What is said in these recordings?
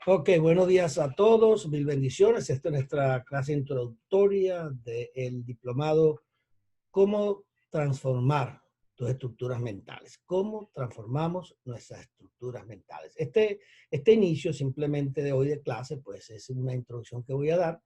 Ok, buenos días a todos, mil bendiciones. Esta es nuestra clase introductoria del diplomado Cómo transformar tus estructuras mentales. Cómo transformamos nuestras estructuras mentales. Este inicio simplemente de hoy de clase, pues es una introducción que voy a dar.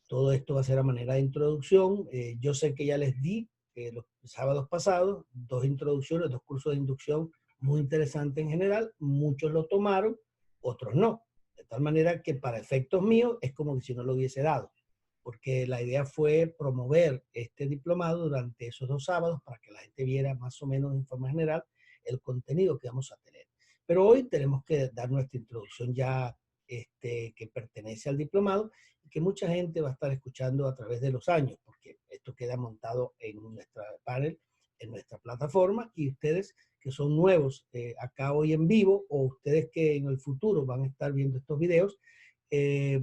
Todo esto va a ser a manera de introducción. Yo sé que ya les di los sábados pasados dos introducciones, dos cursos de inducción muy interesantes en general. Muchos lo tomaron, otros no. De tal manera que para efectos míos es como si no lo hubiese dado, porque la idea fue promover este diplomado durante esos dos sábados para que la gente viera más o menos en forma general el contenido que vamos a tener. Pero hoy tenemos que dar nuestra introducción ya que pertenece al diplomado y que mucha gente va a estar escuchando a través de los años, porque esto queda montado en nuestra panel, en nuestra plataforma, y ustedes que son nuevos acá hoy en vivo, o ustedes que en el futuro van a estar viendo estos videos,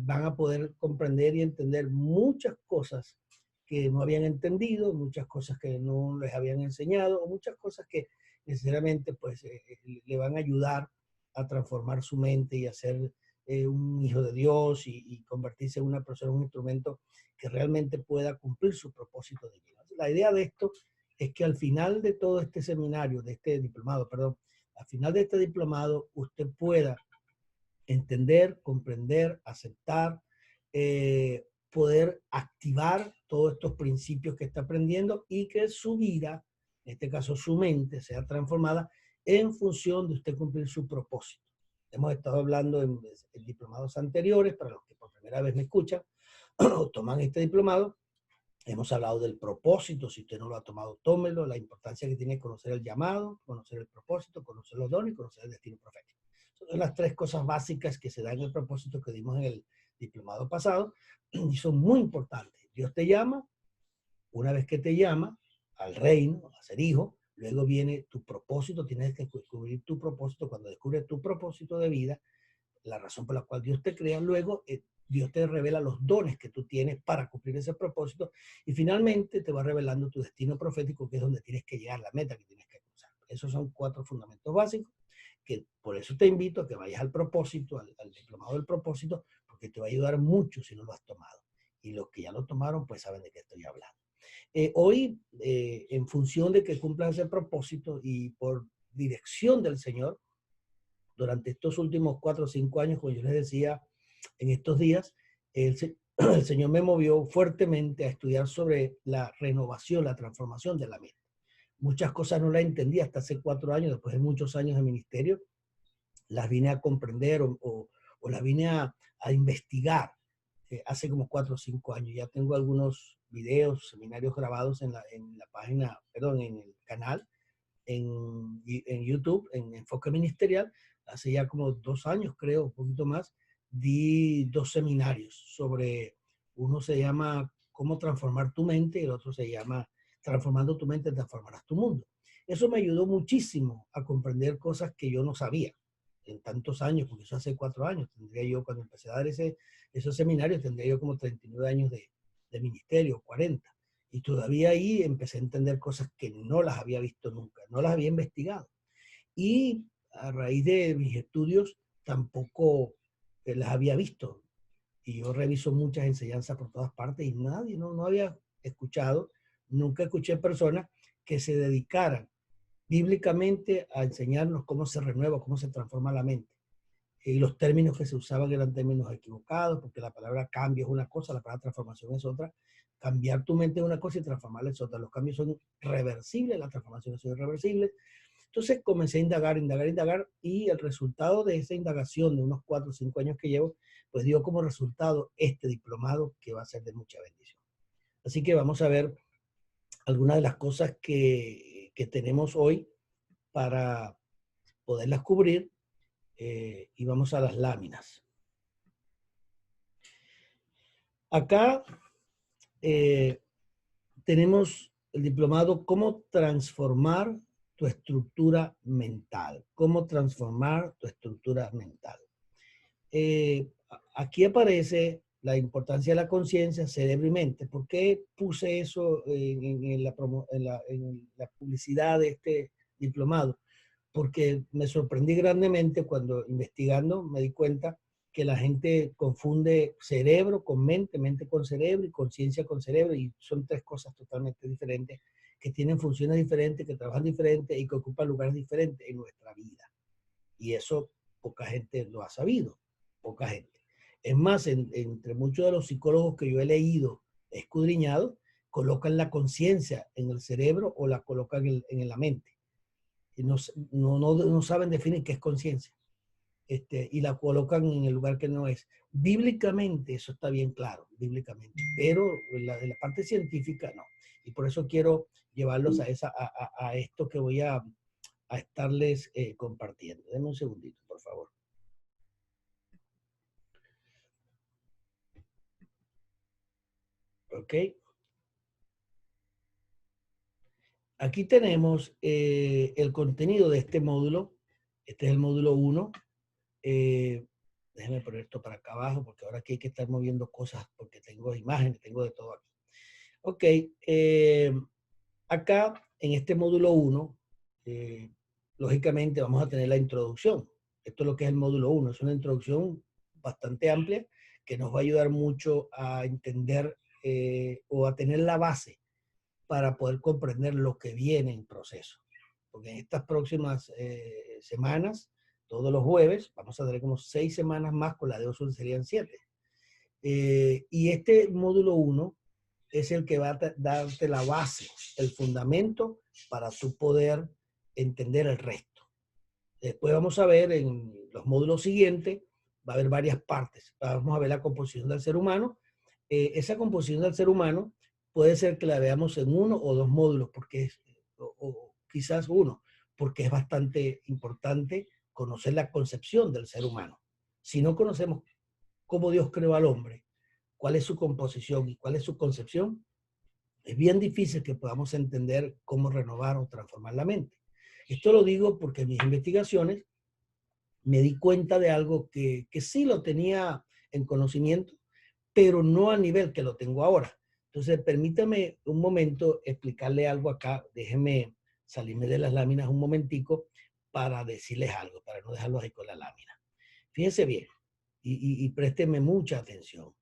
van a poder comprender y entender muchas cosas que no habían entendido, muchas cosas que no les habían enseñado, o muchas cosas que necesariamente pues le van a ayudar a transformar su mente y a ser un hijo de Dios y convertirse en una persona, un instrumento que realmente pueda cumplir su propósito de vida. La idea de esto es que al final de todo este seminario, de este diplomado, perdón, al final de este diplomado usted pueda entender, comprender, aceptar, poder activar todos estos principios que está aprendiendo y que su vida, en este caso su mente, sea transformada en función de usted cumplir su propósito. Hemos estado hablando en diplomados anteriores, para los que por primera vez me escuchan o toman este diplomado. Hemos hablado del propósito, si usted no lo ha tomado, tómelo, la importancia que tiene conocer el llamado, conocer el propósito, conocer los dones y conocer el destino profético. Son las tres cosas básicas que se dan en el propósito que dimos en el diplomado pasado y son muy importantes. Dios te llama, una vez que te llama al reino, a ser hijo, luego viene tu propósito, tienes que descubrir tu propósito. Cuando descubres tu propósito de vida, la razón por la cual Dios te crea, luego Dios te revela los dones que tú tienes para cumplir ese propósito y finalmente te va revelando tu destino profético, que es donde tienes que llegar, la meta que tienes que cruzar. Esos son cuatro fundamentos básicos, que por eso te invito a que vayas al propósito, al diplomado del propósito, porque te va a ayudar mucho si no lo has tomado. Y los que ya lo tomaron, pues saben de qué estoy hablando. Hoy, en función de que cumplas ese propósito y por dirección del Señor, durante estos últimos 4 o 5 años, como yo les decía, en estos días, el Señor me movió fuertemente a estudiar sobre la renovación, la transformación de la mente. Muchas cosas no las entendí hasta hace 4 años, después de muchos años de ministerio, las vine a comprender o las vine a investigar hace como 4 o 5 años. Ya tengo algunos videos, seminarios grabados en la página, perdón, en el canal, en YouTube, en Enfoque Ministerial. Hace ya como 2 años, creo, un poquito más, di dos seminarios sobre, uno se llama Cómo transformar tu mente y el otro se llama Transformando tu mente, transformarás tu mundo. Eso me ayudó muchísimo a comprender cosas que yo no sabía en tantos años, porque eso hace 4 años, tendría yo, cuando empecé a dar esos seminarios, tendría yo como 39 años de ministerio, 40. Y todavía ahí empecé a entender cosas que no las había visto nunca, no las había investigado. Y a raíz de mis estudios tampoco las había visto. Y yo reviso muchas enseñanzas por todas partes y nadie, no había escuchado, nunca escuché personas que se dedicaran bíblicamente a enseñarnos cómo se renueva, cómo se transforma la mente. Y los términos que se usaban eran términos equivocados, porque la palabra cambio es una cosa, la palabra transformación es otra. Cambiar tu mente es una cosa y transformarla es otra. Los cambios son reversibles, las transformaciones son irreversibles. Entonces comencé a indagar, indagar, indagar, y el resultado de esa indagación de unos 4 o 5 años que llevo, pues dio como resultado este diplomado que va a ser de mucha bendición. Así que vamos a ver algunas de las cosas que tenemos hoy para poderlas cubrir, y vamos a las láminas. Acá tenemos el diplomado Cómo transformar tu estructura mental. Cómo transformar tu estructura mental. Aquí aparece la importancia de la conciencia, cerebro y mente. ¿Por qué puse eso en la publicidad de este diplomado? Porque me sorprendí grandemente cuando investigando me di cuenta que la gente confunde cerebro con mente, mente con cerebro y conciencia con cerebro, y son tres cosas totalmente diferentes, que tienen funciones diferentes, que trabajan diferentes y que ocupan lugares diferentes en nuestra vida. Y eso poca gente lo ha sabido, poca gente. Es más, entre muchos de los psicólogos que yo he leído, escudriñado, colocan la conciencia en el cerebro o la colocan en la mente. Y no saben definir qué es conciencia. Y la colocan en el lugar que no es. Bíblicamente eso está bien claro, bíblicamente, pero en la parte científica no. Y por eso quiero llevarlos a esto que voy a estarles compartiendo. Denme un segundito, por favor. Ok. Aquí tenemos el contenido de este módulo. Este es el módulo 1. Déjenme poner esto para acá abajo porque ahora aquí hay que estar moviendo cosas porque tengo imágenes, tengo de todo aquí. Ok. Acá en este módulo 1, lógicamente vamos a tener la introducción. Esto es lo que es el módulo 1. Es una introducción bastante amplia que nos va a ayudar mucho a entender o a tener la base para poder comprender lo que viene en proceso. Porque en estas próximas semanas, todos los jueves, vamos a tener como 6 semanas más, con la de Osun serían 7. Y este módulo 1 es el que va a darte la base, el fundamento para tú poder entender el resto. Después vamos a ver en los módulos siguientes, va a haber varias partes. Vamos a ver la composición del ser humano. Esa composición del ser humano puede ser que la veamos en uno o dos módulos, porque o quizás uno, porque es bastante importante conocer la concepción del ser humano. Si no conocemos cómo Dios creó al hombre, cuál es su composición y cuál es su concepción, es bien difícil que podamos entender cómo renovar o transformar la mente. Esto lo digo porque en mis investigaciones me di cuenta de algo que sí lo tenía en conocimiento, pero no a nivel que lo tengo ahora. Entonces, permítame un momento explicarle algo acá. Déjeme salirme de las láminas un momentico para decirles algo, para no dejarlos ahí con la lámina. Fíjense bien y présteme mucha atención.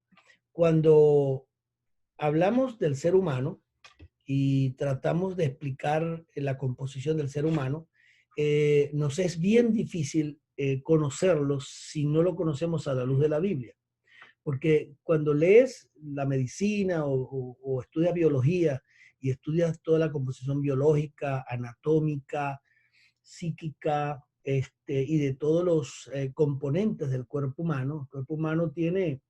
Cuando hablamos del ser humano y tratamos de explicar la composición del ser humano, nos es bien difícil conocerlo si no lo conocemos a la luz de la Biblia. Porque cuando lees la medicina o estudias biología y estudias toda la composición biológica, anatómica, psíquica, y de todos los componentes del cuerpo humano, el cuerpo humano tiene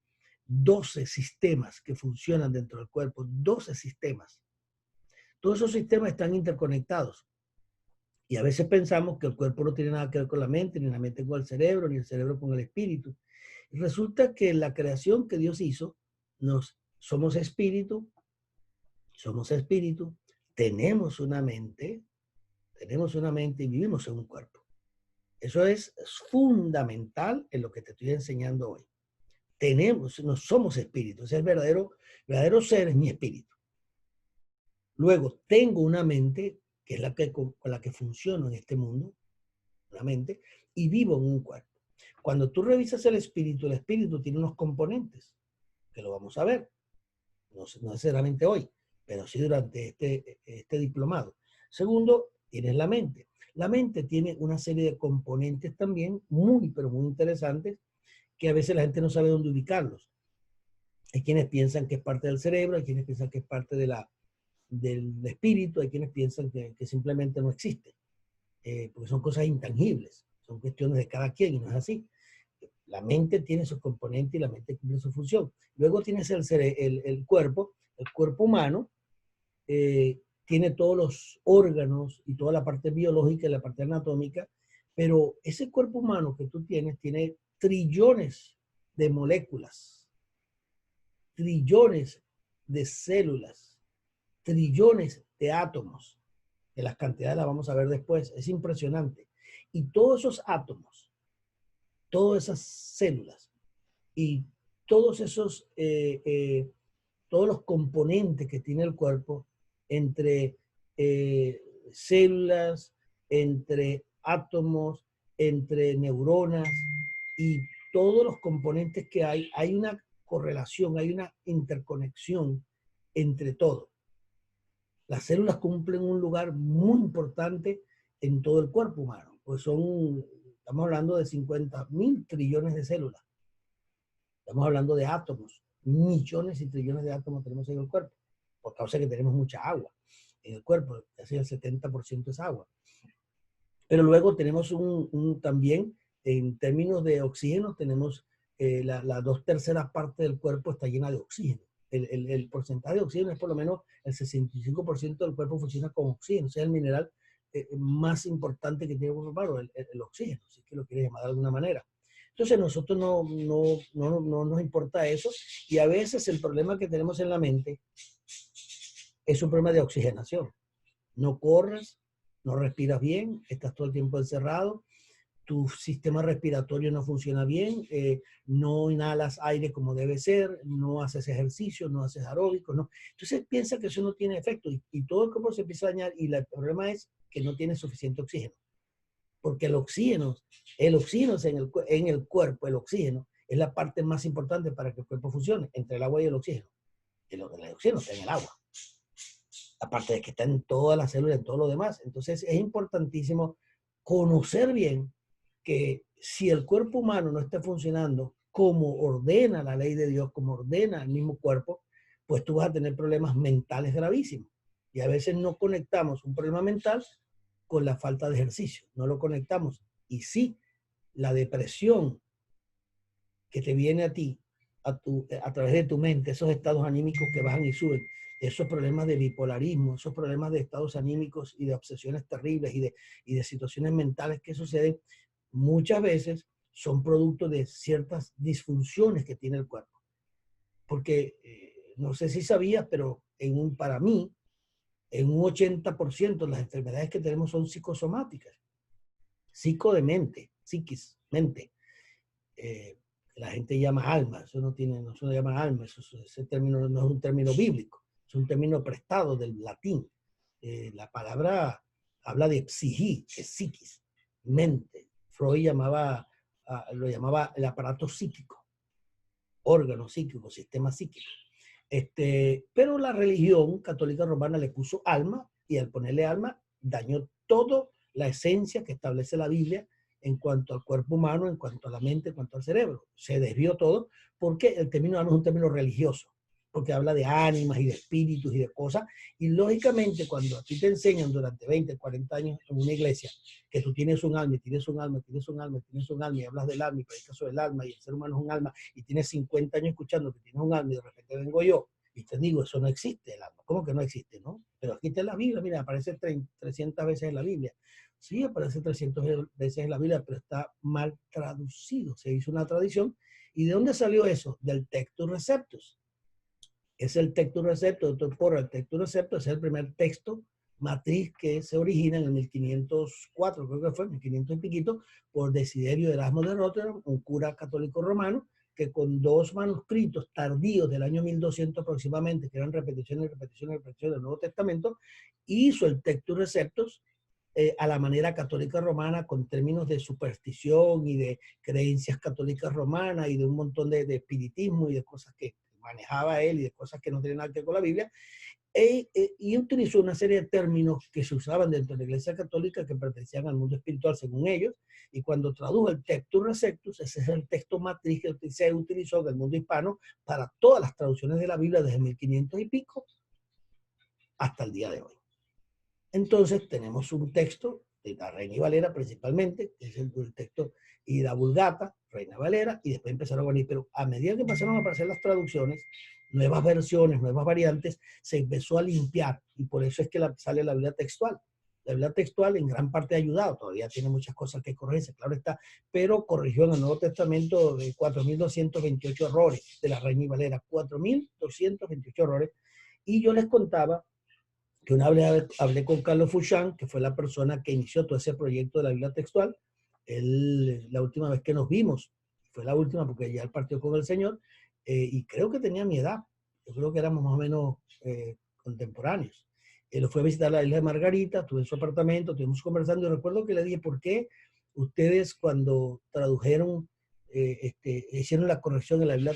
12 sistemas que funcionan dentro del cuerpo, 12 sistemas. Todos esos sistemas están interconectados. Y a veces pensamos que el cuerpo no tiene nada que ver con la mente, ni la mente con el cerebro, ni el cerebro con el espíritu. Y resulta que en la creación que Dios hizo, somos espíritu, tenemos una mente y vivimos en un cuerpo. Eso es fundamental en lo que te estoy enseñando hoy. No somos espíritu, ese es el verdadero ser, es mi espíritu. Luego tengo una mente, que es con la que funciono en este mundo, una mente, y vivo en un cuerpo. Cuando tú revisas el espíritu tiene unos componentes, que lo vamos a ver, no necesariamente hoy, pero sí durante este diplomado. Segundo, tienes la mente. La mente tiene una serie de componentes también pero muy interesantes, que a veces la gente no sabe dónde ubicarlos. Hay quienes piensan que es parte del cerebro, hay quienes piensan que es parte del espíritu, hay quienes piensan que simplemente no existe, porque son cosas intangibles, son cuestiones de cada quien y no es así. La mente tiene sus componentes y la mente cumple su función. Luego tienes el cuerpo humano, tiene todos los órganos y toda la parte biológica y la parte anatómica, pero ese cuerpo humano que tú tienes tiene trillones de moléculas, trillones de células, trillones de átomos, que las cantidades las vamos a ver después, es impresionante. Y todos esos átomos, todas esas células y todos todos los componentes que tiene el cuerpo, entre células, entre átomos, entre neuronas y todos los componentes que hay una correlación, hay una interconexión entre todo. Las células cumplen un lugar muy importante en todo el cuerpo humano, pues estamos hablando de 50.000 trillones de células. Estamos hablando de átomos, millones y trillones de átomos tenemos en el cuerpo, por causa de que tenemos mucha agua en el cuerpo, casi el 70% es agua. Pero luego tenemos también, en términos de oxígeno, tenemos las 2/3 partes del cuerpo está llena de oxígeno. El porcentaje de oxígeno es por lo menos el 65% del cuerpo funciona con oxígeno, o sea, el mineral más importante que tiene el cuerpo humano, el oxígeno, si es que lo quieres llamar de alguna manera. Entonces, nosotros no nos importa eso, y a veces el problema que tenemos en la mente es un problema de oxigenación. No corres, no respiras bien, estás todo el tiempo encerrado, tu sistema respiratorio no funciona bien, no inhalas aire como debe ser, no haces ejercicio, no haces aeróbico, no. Entonces piensa que eso no tiene efecto y todo el cuerpo se empieza a dañar, y el problema es que no tiene suficiente oxígeno. Porque el oxígeno es en el cuerpo, el oxígeno es la parte más importante para que el cuerpo funcione, entre el agua y el oxígeno. El oxígeno está en el agua. Aparte de que está en todas las células, en todo lo demás. Entonces es importantísimo conocer bien que si el cuerpo humano no está funcionando como ordena la ley de Dios, como ordena el mismo cuerpo, pues tú vas a tener problemas mentales gravísimos. Y a veces no conectamos un problema mental con la falta de ejercicio, no lo conectamos. Y sí, la depresión que te viene a ti, a través de tu mente, esos estados anímicos que bajan y suben, esos problemas de bipolarismo, esos problemas de estados anímicos y de obsesiones terribles y de situaciones mentales que suceden, muchas veces son producto de ciertas disfunciones que tiene el cuerpo. Porque no sé si sabías, pero para mí, en un 80% las enfermedades que tenemos son psicosomáticas. Psico de mente, psiquis, mente. La gente llama alma, no se llama alma, ese término no es un término bíblico, es un término prestado del latín. La palabra habla de psiqui, que es psiquis, mente. Freud lo llamaba el aparato psíquico, órgano psíquico, sistema psíquico. Pero la religión católica romana le puso alma, y al ponerle alma dañó toda la esencia que establece la Biblia en cuanto al cuerpo humano, en cuanto a la mente, en cuanto al cerebro. Se desvió todo porque el término no es un término religioso, porque habla de ánimas y de espíritus y de cosas, y lógicamente cuando a ti te enseñan durante 20, 40 años en una iglesia que tú tienes un alma, y tienes un alma, tienes un alma, tienes un alma, y hablas del alma y predicas sobre el alma, y el ser humano es un alma, y tienes 50 años escuchando que tienes un alma, y de repente vengo yo y te digo, eso no existe, el alma. ¿Cómo que no existe, no? Pero aquí está en la Biblia, mira, aparece 300 veces en la Biblia. Sí, aparece 300 veces en la Biblia, pero está mal traducido. Se hizo una tradición. ¿Y de dónde salió eso? Del Textus Receptus. Es el Textus Receptus, doctor Porra. El Textus Receptus es el primer texto matriz que se origina en el 1504, creo que fue, 1500 y piquito, por Desiderio Erasmo de Rotterdam, un cura católico romano, que con 2 manuscritos tardíos del año 1200 aproximadamente, que eran repeticiones del Nuevo Testamento, hizo el Textus Receptus a la manera católica romana, con términos de superstición y de creencias católicas romanas y de un montón de espiritismo y de cosas que manejaba él y de cosas que no tienen nada que ver con la Biblia. Y utilizó una serie de términos que se usaban dentro de la Iglesia Católica que pertenecían al mundo espiritual según ellos, y cuando tradujo el Textus Receptus, ese es el texto matriz que se utilizó del mundo hispano para todas las traducciones de la Biblia desde 1500 y pico hasta el día de hoy. Entonces tenemos un texto de la Reina Valera principalmente, que es el texto, y la Vulgata, Reina Valera, y después empezaron a venir, pero a medida que empezaron a aparecer las traducciones, nuevas versiones, nuevas variantes, se empezó a limpiar, y por eso es que sale la Biblia textual. La Biblia textual en gran parte ha ayudado, todavía tiene muchas cosas que corregirse, claro está, pero corrigió en el Nuevo Testamento de 4.228 errores de la Reina Valera, 4.228 errores, y yo les contaba que una vez hablé con Carlos Fouchán, que fue la persona que inició todo ese proyecto de la Biblia textual. La última vez que nos vimos, fue la última porque ya él partió con el Señor, y creo que tenía mi edad, yo creo que éramos más o menos contemporáneos. Él lo fue a visitar la isla de Margarita, estuve en su apartamento, estuvimos conversando, y recuerdo que le dije, ¿por qué ustedes cuando tradujeron hicieron la corrección de la Biblia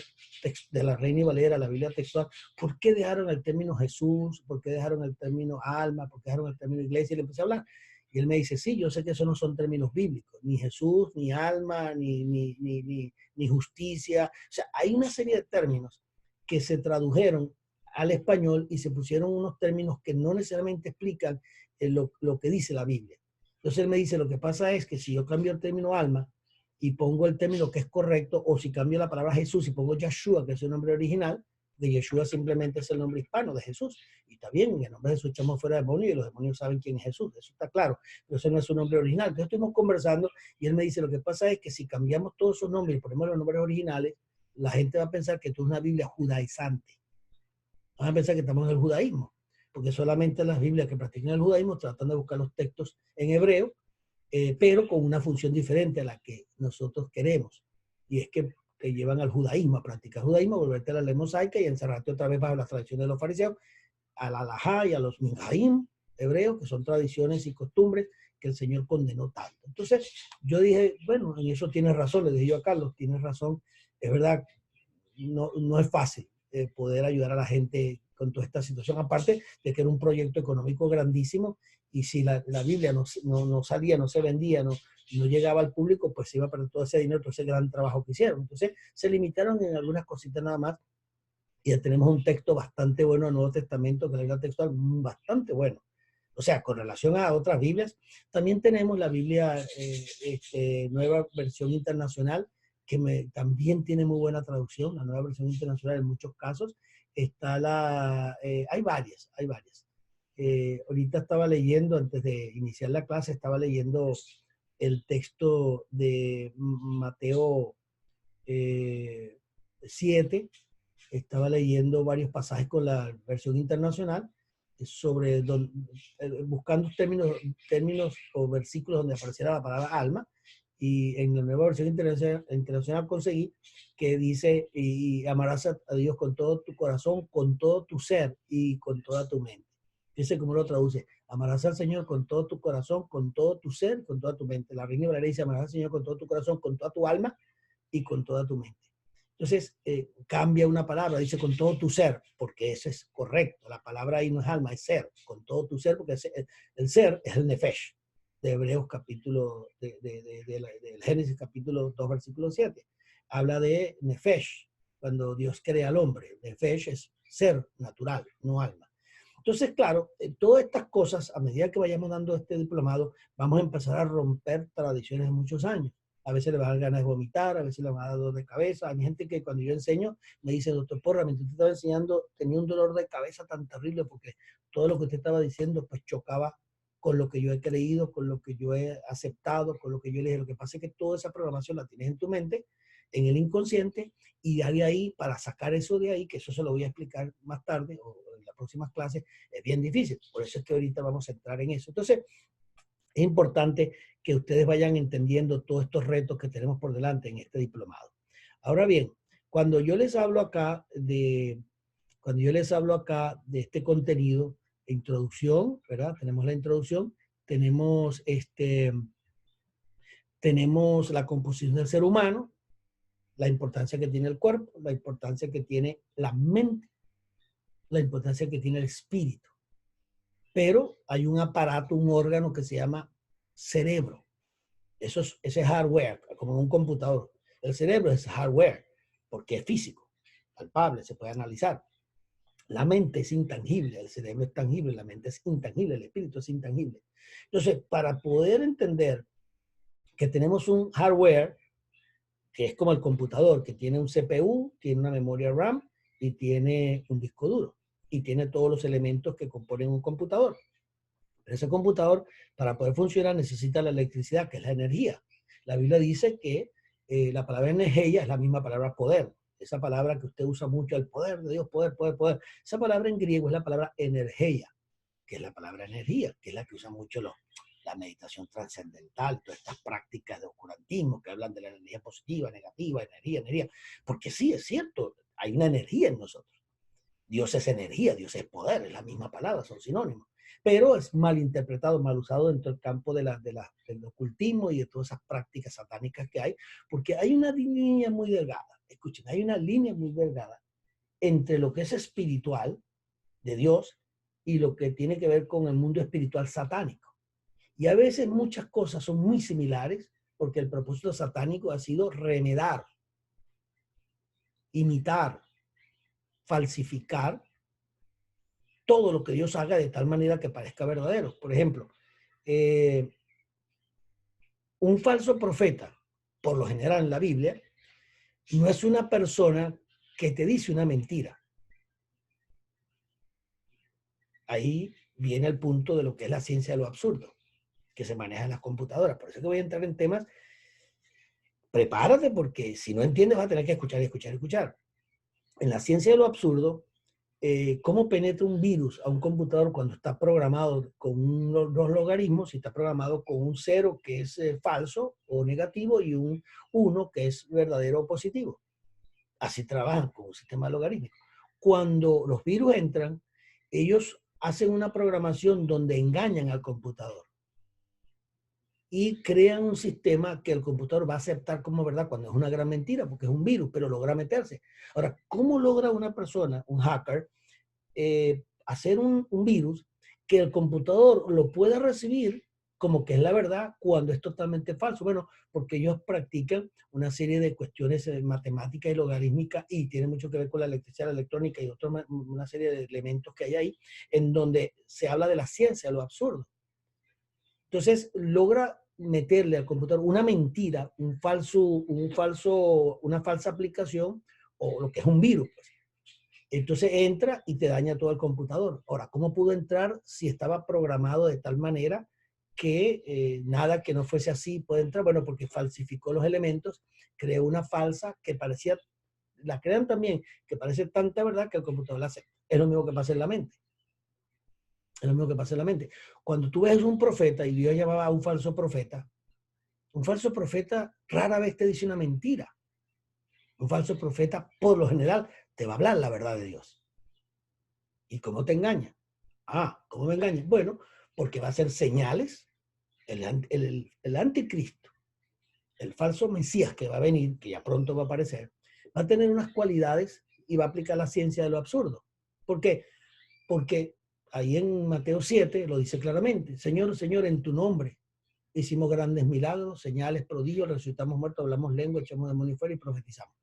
de la Reina y Valera, la Biblia textual. ¿Por qué dejaron el término Jesús? ¿Por qué dejaron el término alma? ¿Por qué dejaron el término iglesia? Y le empecé a hablar. Y él me dice, sí, yo sé que esos no son términos bíblicos, ni Jesús, ni alma, ni justicia. O sea, hay una serie de términos que se tradujeron al español y se pusieron unos términos que no necesariamente explican lo que dice la Biblia. Entonces él me dice, lo que pasa es que si yo cambio el término alma y pongo el término que es correcto, o si cambio la palabra Jesús y pongo Yeshua, que es el nombre original, de Yeshua simplemente es el nombre hispano de Jesús. Y está bien, en el nombre de Jesús echamos fuera demonios y los demonios saben quién es Jesús, eso está claro, pero ese no es su nombre original. Entonces estuvimos conversando y él me dice, lo que pasa es que si cambiamos todos esos nombres y ponemos los nombres originales, la gente va a pensar que esto es una Biblia judaizante. Van a pensar que estamos en el judaísmo, porque solamente las Biblias que practican el judaísmo tratan de buscar los textos en hebreo, pero con una función diferente a la que nosotros queremos. Y es que te llevan al judaísmo, a practicar judaísmo, volverte a la ley mosaica y encerrarte otra vez bajo las tradiciones de los fariseos, al alajá y a los minjaim hebreos, que son tradiciones y costumbres que el Señor condenó tanto. Entonces, yo dije, bueno, en eso tienes razón, le dije yo a Carlos, tienes razón, es verdad, no es fácil poder ayudar a la gente con toda esta situación, aparte de que era un proyecto económico grandísimo y si la Biblia no salía, no se vendía, no llegaba al público, pues se iba a perder todo ese dinero, todo ese gran trabajo que hicieron. Entonces se limitaron en algunas cositas nada más y ya tenemos un texto bastante bueno del Nuevo Testamento, que es la Biblia textual, bastante bueno. O sea, con relación a otras Biblias, también tenemos la Biblia Nueva Versión Internacional, que también tiene muy buena traducción, la Nueva Versión Internacional en muchos casos. Hay varias, hay varias. Ahorita estaba leyendo, antes de iniciar la clase, estaba leyendo el texto de Mateo 7, estaba leyendo varios pasajes con la versión internacional sobre buscando términos o versículos donde apareciera la palabra alma, y en la nueva versión internacional conseguí que dice, y amarás a Dios con todo tu corazón, con todo tu ser y con toda tu mente. Fíjense cómo lo traduce: amarás al Señor con todo tu corazón, con todo tu ser, con toda tu mente. La Reina Valera dice, amarás al Señor con todo tu corazón, con toda tu alma y con toda tu mente. Entonces, cambia una palabra, dice con todo tu ser, porque eso es correcto. La palabra ahí no es alma, es ser, con todo tu ser, porque el ser es el nefesh, de Hebreos capítulo, del Génesis capítulo 2, versículo 7. Habla de nefesh, cuando Dios crea al hombre. Nefesh es ser natural, no alma. Entonces, claro, todas estas cosas, a medida que vayamos dando este diplomado, vamos a empezar a romper tradiciones de muchos años. A veces le va a dar ganas de vomitar, a veces le va a dar dolor de cabeza. Hay gente que cuando yo enseño me dice, doctor Porra, mientras usted estaba enseñando, tenía un dolor de cabeza tan terrible porque todo lo que usted estaba diciendo pues chocaba con lo que yo he creído, con lo que yo he aceptado, con lo que yo le dije. Lo que pasa es que toda esa programación la tienes en tu mente, en el inconsciente, y de ahí, para sacar eso de ahí, que eso se lo voy a explicar más tarde o en las próximas clases, es bien difícil. Por eso es que ahorita vamos a entrar en eso. Entonces, es importante que ustedes vayan entendiendo todos estos retos que tenemos por delante en este diplomado. Ahora bien, cuando yo les hablo acá de este contenido, introducción, ¿verdad? Tenemos la introducción, tenemos la composición del ser humano, la importancia que tiene el cuerpo, la importancia que tiene la mente, la importancia que tiene el espíritu. Pero hay un aparato, un órgano que se llama cerebro. Ese hardware, como en un computador. El cerebro es hardware, porque es físico, palpable, se puede analizar. La mente es intangible, el cerebro es tangible, la mente es intangible, el espíritu es intangible. Entonces, para poder entender que tenemos un hardware, que es como el computador, que tiene un CPU, tiene una memoria RAM y tiene un disco duro, y tiene todos los elementos que componen un computador. Pero ese computador, para poder funcionar, necesita la electricidad, que es la energía. La Biblia dice que la palabra energía es la misma palabra poder. Esa palabra que usted usa mucho, el poder de Dios, poder, poder, poder. Esa palabra en griego es la palabra energía, que es la palabra energía, que es la que usa mucho la meditación trascendental, todas estas prácticas de oscurantismo que hablan de la energía positiva, negativa, energía. Porque sí, es cierto, hay una energía en nosotros. Dios es energía, Dios es poder, es la misma palabra, son sinónimos. Pero es mal interpretado, mal usado dentro del campo del ocultismo y de todas esas prácticas satánicas que hay, porque hay una línea muy delgada, escuchen, hay una línea muy delgada entre lo que es espiritual de Dios y lo que tiene que ver con el mundo espiritual satánico. Y a veces muchas cosas son muy similares porque el propósito satánico ha sido remedar, imitar, falsificar todo lo que Dios haga de tal manera que parezca verdadero. Por ejemplo, un falso profeta, por lo general en la Biblia, no es una persona que te dice una mentira. Ahí viene el punto de lo que es la ciencia de lo absurdo, que se maneja en las computadoras. Por eso que voy a entrar en temas. Prepárate porque si no entiendes vas a tener que escuchar y escuchar y escuchar. En la ciencia de lo absurdo, cómo penetra un virus a un computador cuando está programado con dos logaritmos y está programado con un 0 que es falso o negativo y un 1 que es verdadero o positivo. Así trabajan con un sistema logarítmico. Cuando los virus entran, ellos hacen una programación donde engañan al computador y crean un sistema que el computador va a aceptar como verdad cuando es una gran mentira, porque es un virus, pero logra meterse. Ahora, ¿cómo logra una persona, un hacker, hacer un virus que el computador lo pueda recibir como que es la verdad cuando es totalmente falso? Bueno, porque ellos practican una serie de cuestiones matemáticas y logarítmicas y tiene mucho que ver con la electricidad, la electrónica y una serie de elementos que hay ahí en donde se habla de la ciencia, de lo absurdo. Entonces logra meterle al computador una mentira, una falsa aplicación o lo que es un virus. Pues. Entonces entra y te daña todo el computador. Ahora, ¿cómo pudo entrar si estaba programado de tal manera que nada que no fuese así puede entrar? Bueno, porque falsificó los elementos, creó una falsa que parecía, la crean también, que parece tanta verdad que el computador la acepta. Es lo mismo que pasa en la mente. Es lo mismo que pasa en la mente. Cuando tú ves un profeta y Dios llamaba a un falso profeta rara vez te dice una mentira. Un falso profeta, por lo general, te va a hablar la verdad de Dios. ¿Y cómo te engaña? ¿Cómo me engaña? Bueno, porque va a hacer señales. El anticristo, el falso Mesías que va a venir, que ya pronto va a aparecer, va a tener unas cualidades y va a aplicar la ciencia de lo absurdo. ¿Por qué? Porque ahí en Mateo 7 lo dice claramente, Señor, Señor, en tu nombre hicimos grandes milagros, señales, prodigios, resucitamos muertos, hablamos lengua, echamos demonios fuera y profetizamos.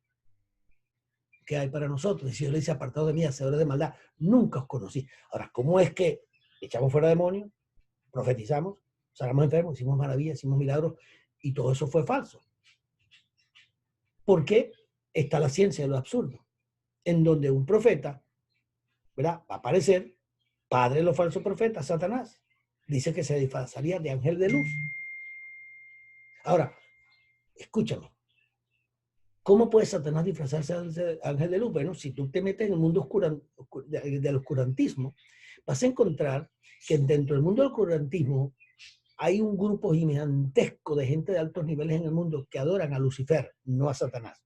¿Qué hay para nosotros? Y si yo le dice, apartado de mí, hacedores de maldad, nunca os conocí. Ahora, ¿cómo es que echamos fuera demonios, profetizamos, sanamos enfermos, hicimos maravillas, hicimos milagros y todo eso fue falso? Porque está la ciencia de lo absurdo, en donde un profeta, ¿verdad?, va a aparecer, padre de los falsos profetas, Satanás, dice que se disfrazaría de ángel de luz. Ahora, escúchame, ¿cómo puede Satanás disfrazarse de ángel de luz? Bueno, si tú te metes en el mundo del oscurantismo, vas a encontrar que dentro del mundo del oscurantismo hay un grupo gigantesco de gente de altos niveles en el mundo que adoran a Lucifer, no a Satanás.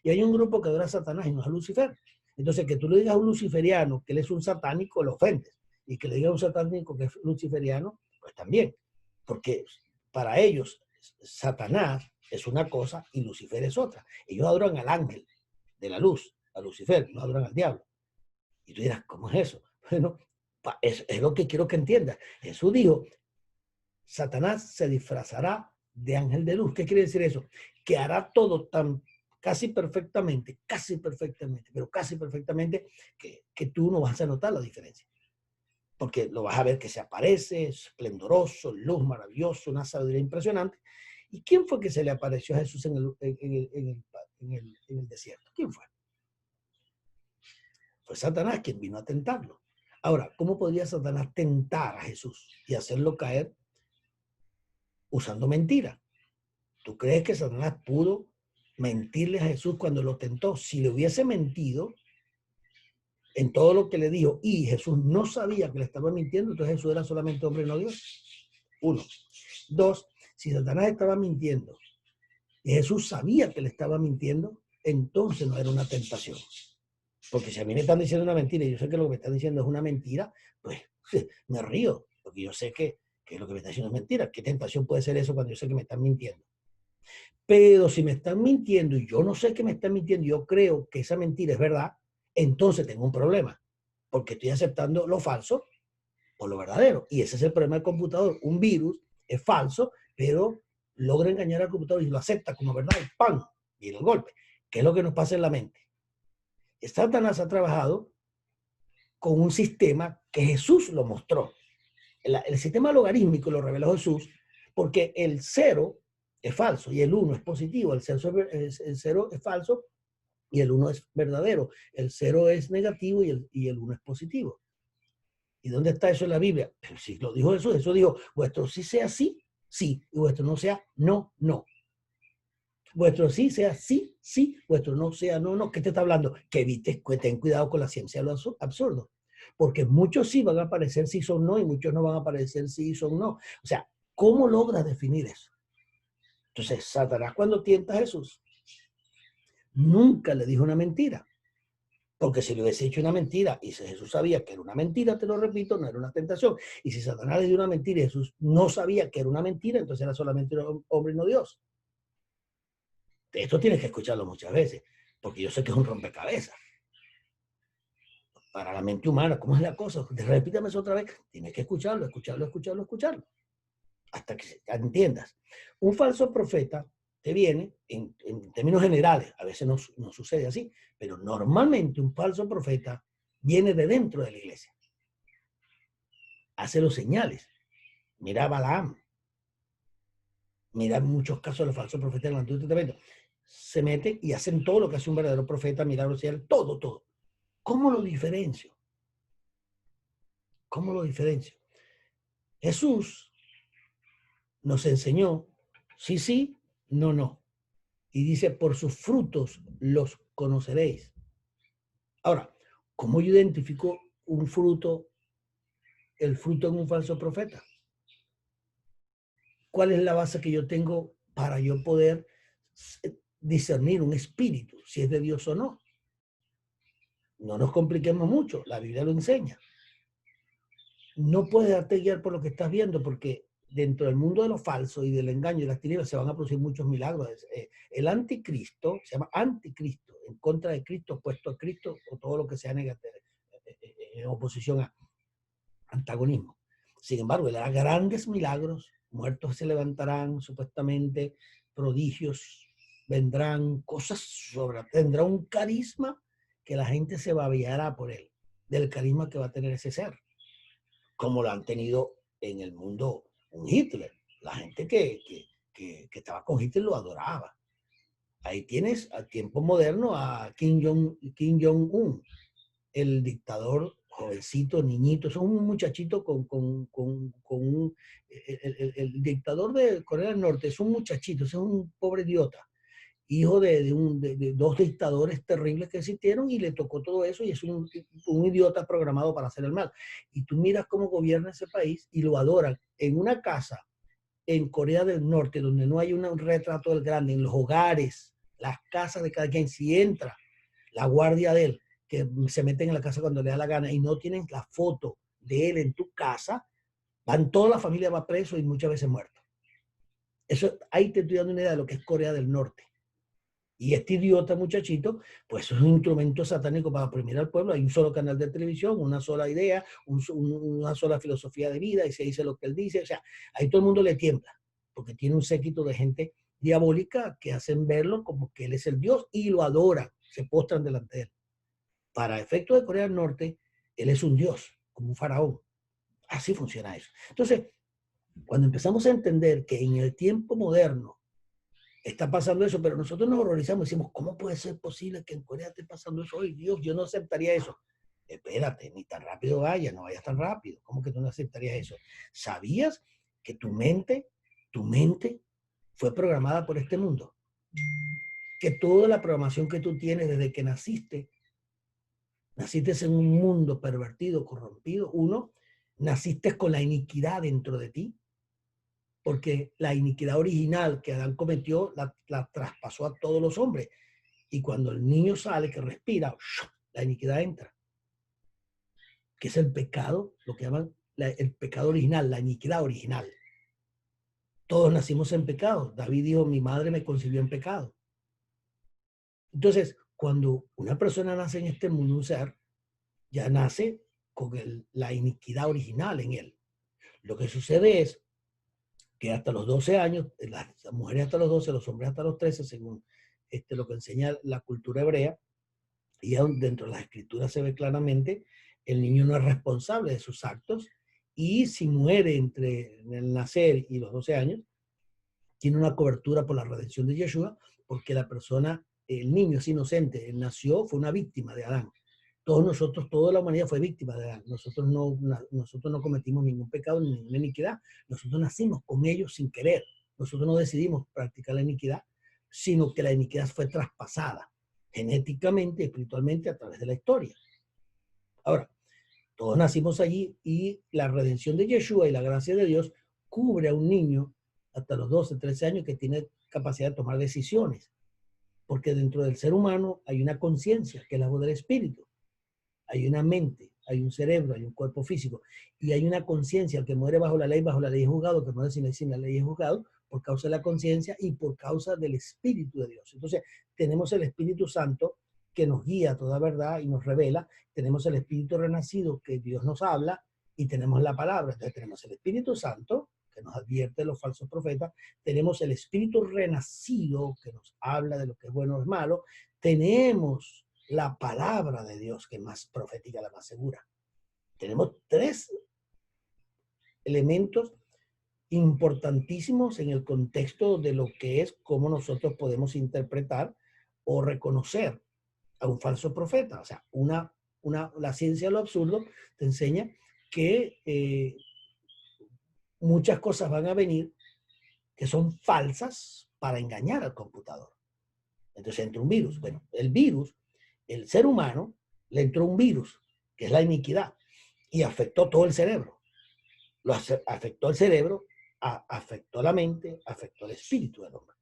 Y hay un grupo que adora a Satanás y no a Lucifer. Entonces, que tú le digas a un luciferiano que él es un satánico, lo ofendes. Y que le digas a un satánico que es luciferiano, pues también. Porque para ellos, Satanás es una cosa y Lucifer es otra. Ellos adoran al ángel de la luz, a Lucifer, no adoran al diablo. Y tú dirás, ¿cómo es eso? Bueno, es lo que quiero que entiendas. Jesús dijo, Satanás se disfrazará de ángel de luz. ¿Qué quiere decir eso? Que hará todo tan casi perfectamente, pero casi perfectamente, que tú no vas a notar la diferencia. Porque lo vas a ver que se aparece, esplendoroso, luz maravilloso, una sabiduría impresionante. ¿Y quién fue que se le apareció a Jesús en el desierto? ¿Quién fue? Fue Satanás quien vino a tentarlo. Ahora, ¿cómo podría Satanás tentar a Jesús y hacerlo caer usando mentira? ¿Tú crees que Satanás pudo mentirle a Jesús cuando lo tentó? Si le hubiese mentido en todo lo que le dijo y Jesús no sabía que le estaba mintiendo, entonces Jesús era solamente hombre, no Dios. 1. 2. Si Satanás estaba mintiendo y Jesús sabía que le estaba mintiendo, entonces no era una tentación. Porque si a mí me están diciendo una mentira y yo sé que lo que me están diciendo es una mentira, pues me río, porque yo sé que lo que me están diciendo es mentira. ¿Qué tentación puede ser eso cuando yo sé que me están mintiendo? Pero si me están mintiendo y yo no sé que me están mintiendo, yo creo que esa mentira es verdad, entonces tengo un problema, porque estoy aceptando lo falso por lo verdadero. Y ese es el problema del computador. Un virus es falso, pero logra engañar al computador y lo acepta como verdad y ¡pam! Viene el golpe. ¿Qué es lo que nos pasa en la mente? Satanás ha trabajado con un sistema que Jesús lo mostró. El sistema logarítmico lo reveló Jesús porque el cero es falso y el uno es positivo. El cero es falso y el uno es verdadero. El cero es negativo y el uno es positivo. ¿Y dónde está eso en la Biblia? Pero si lo dijo Jesús, eso dijo, vuestro sí sea sí, sí, y vuestro no sea no, no. Vuestro sí sea sí, sí, vuestro no sea no, no. ¿Qué te está hablando? Que evites, que ten cuidado con la ciencia de lo absurdo. Porque muchos sí van a aparecer sí son no y muchos no van a aparecer sí son no. O sea, ¿cómo logras definir eso? Entonces, Satanás cuando tienta a Jesús, nunca le dijo una mentira. Porque si le hubiese hecho una mentira y si Jesús sabía que era una mentira, te lo repito, no era una tentación. Y si Satanás le dio una mentira y Jesús no sabía que era una mentira, entonces era solamente un hombre y no Dios. Esto tienes que escucharlo muchas veces, porque yo sé que es un rompecabezas. Para la mente humana, ¿cómo es la cosa? Repítame eso otra vez. Tienes que escucharlo, escucharlo, escucharlo, escucharlo. Hasta que entiendas. Un falso profeta te viene, en términos generales, a veces no sucede así, pero normalmente un falso profeta viene de dentro de la iglesia. Hace los señales. Mira a Balaam. Mira en muchos casos los falsos profetas del Antiguo Testamento. Se meten y hacen todo lo que hace un verdadero profeta, milagros, todo, todo. ¿Cómo lo diferencio? ¿Cómo lo diferencio? Jesús nos enseñó sí, sí, no, no. Y dice, por sus frutos los conoceréis. Ahora, ¿cómo yo identifico un fruto, el fruto en un falso profeta? ¿Cuál es la base que yo tengo para yo poder discernir un espíritu, si es de Dios o no? No nos compliquemos mucho, la Biblia lo enseña. No puedes darte guiar por lo que estás viendo, porque dentro del mundo de lo falso y del engaño y las tinieblas se van a producir muchos milagros. El anticristo se llama anticristo, en contra de Cristo, opuesto a Cristo, o todo lo que sea negativo, en oposición a antagonismo. Sin embargo, él hará grandes milagros, muertos se levantarán, supuestamente, prodigios vendrán, cosas sobre, tendrá un carisma que la gente se babeará por él, del carisma que va a tener ese ser, como lo han tenido en el mundo un Hitler. La gente que estaba con Hitler lo adoraba. Ahí tienes a tiempo moderno a Kim Jong-un, el dictador jovencito, niñito, es un muchachito con un... El dictador de Corea del Norte es un muchachito, es un pobre idiota, hijo de dos dictadores terribles que existieron y le tocó todo eso y es un idiota programado para hacer el mal. Y tú miras cómo gobierna ese país y lo adoran en una casa en Corea del Norte donde no hay un retrato del grande, en los hogares, las casas de cada quien, si entra la guardia de él, que se meten en la casa cuando le da la gana y no tienen la foto de él en tu casa, van toda la familia va preso y muchas veces muerto. Eso, ahí te estoy dando una idea de lo que es Corea del Norte. Y este idiota muchachito, pues es un instrumento satánico para oprimir al pueblo. Hay un solo canal de televisión, una sola idea, una sola filosofía de vida y se dice lo que él dice. O sea, ahí todo el mundo le tiembla, porque tiene un séquito de gente diabólica que hacen verlo como que él es el Dios y lo adoran, se postran delante de él. Para efectos de Corea del Norte, él es un Dios, como un faraón. Así funciona eso. Entonces, cuando empezamos a entender que en el tiempo moderno está pasando eso, pero nosotros nos horrorizamos y decimos, ¿cómo puede ser posible que en Corea esté pasando eso? ¡Ay, Dios, yo no aceptaría eso! Espérate, ni tan rápido vayas, no vayas tan rápido. ¿Cómo que tú no aceptarías eso? ¿Sabías que tu mente fue programada por este mundo? Que toda la programación que tú tienes desde que naciste en un mundo pervertido, corrompido. Uno, naciste con la iniquidad dentro de ti, porque la iniquidad original que Adán cometió la traspasó a todos los hombres. Y cuando el niño sale, que respira, la iniquidad entra, que es el pecado, lo que llaman el pecado original, la iniquidad original. Todos nacimos en pecado. David dijo, mi madre me concibió en pecado. Entonces, cuando una persona nace en este mundo, un ser, ya nace con la iniquidad original en él. Lo que sucede es que hasta los 12 años, las mujeres hasta los 12, los hombres hasta los 13, según lo que enseña la cultura hebrea, y dentro de las escrituras se ve claramente, el niño no es responsable de sus actos, y si muere entre el nacer y los 12 años, tiene una cobertura por la redención de Yeshua, porque la persona, el niño es inocente, él nació, fue una víctima de Adán. Todos nosotros, toda la humanidad fue víctima de Adán. Nosotros no cometimos ningún pecado ni ninguna iniquidad. Nosotros nacimos con ellos sin querer. Nosotros no decidimos practicar la iniquidad, sino que la iniquidad fue traspasada genéticamente, espiritualmente, a través de la historia. Ahora, todos nacimos allí y la redención de Yeshua y la gracia de Dios cubre a un niño hasta los 12, 13 años que tiene capacidad de tomar decisiones. Porque dentro del ser humano hay una conciencia, que es la voz del espíritu. Hay una mente, hay un cerebro, hay un cuerpo físico. Y hay una conciencia. El que muere bajo la ley es juzgado. El que muere sin la ley es juzgado por causa de la conciencia y por causa del Espíritu de Dios. Entonces, tenemos el Espíritu Santo que nos guía a toda verdad y nos revela. Tenemos el Espíritu renacido que Dios nos habla y tenemos la palabra. Entonces, tenemos el Espíritu Santo que nos advierte de los falsos profetas. Tenemos el Espíritu renacido que nos habla de lo que es bueno o es malo. Tenemos la palabra de Dios, que es más profética, la más segura. Tenemos tres elementos importantísimos en el contexto de lo que es cómo nosotros podemos interpretar o reconocer a un falso profeta. O sea, la ciencia de lo absurdo te enseña que muchas cosas van a venir que son falsas para engañar al computador. Entonces entra un virus. Bueno, el virus, el ser humano, le entró un virus, que es la iniquidad, y afectó todo el cerebro. Afectó el cerebro, afectó la mente, afectó el espíritu del hombre.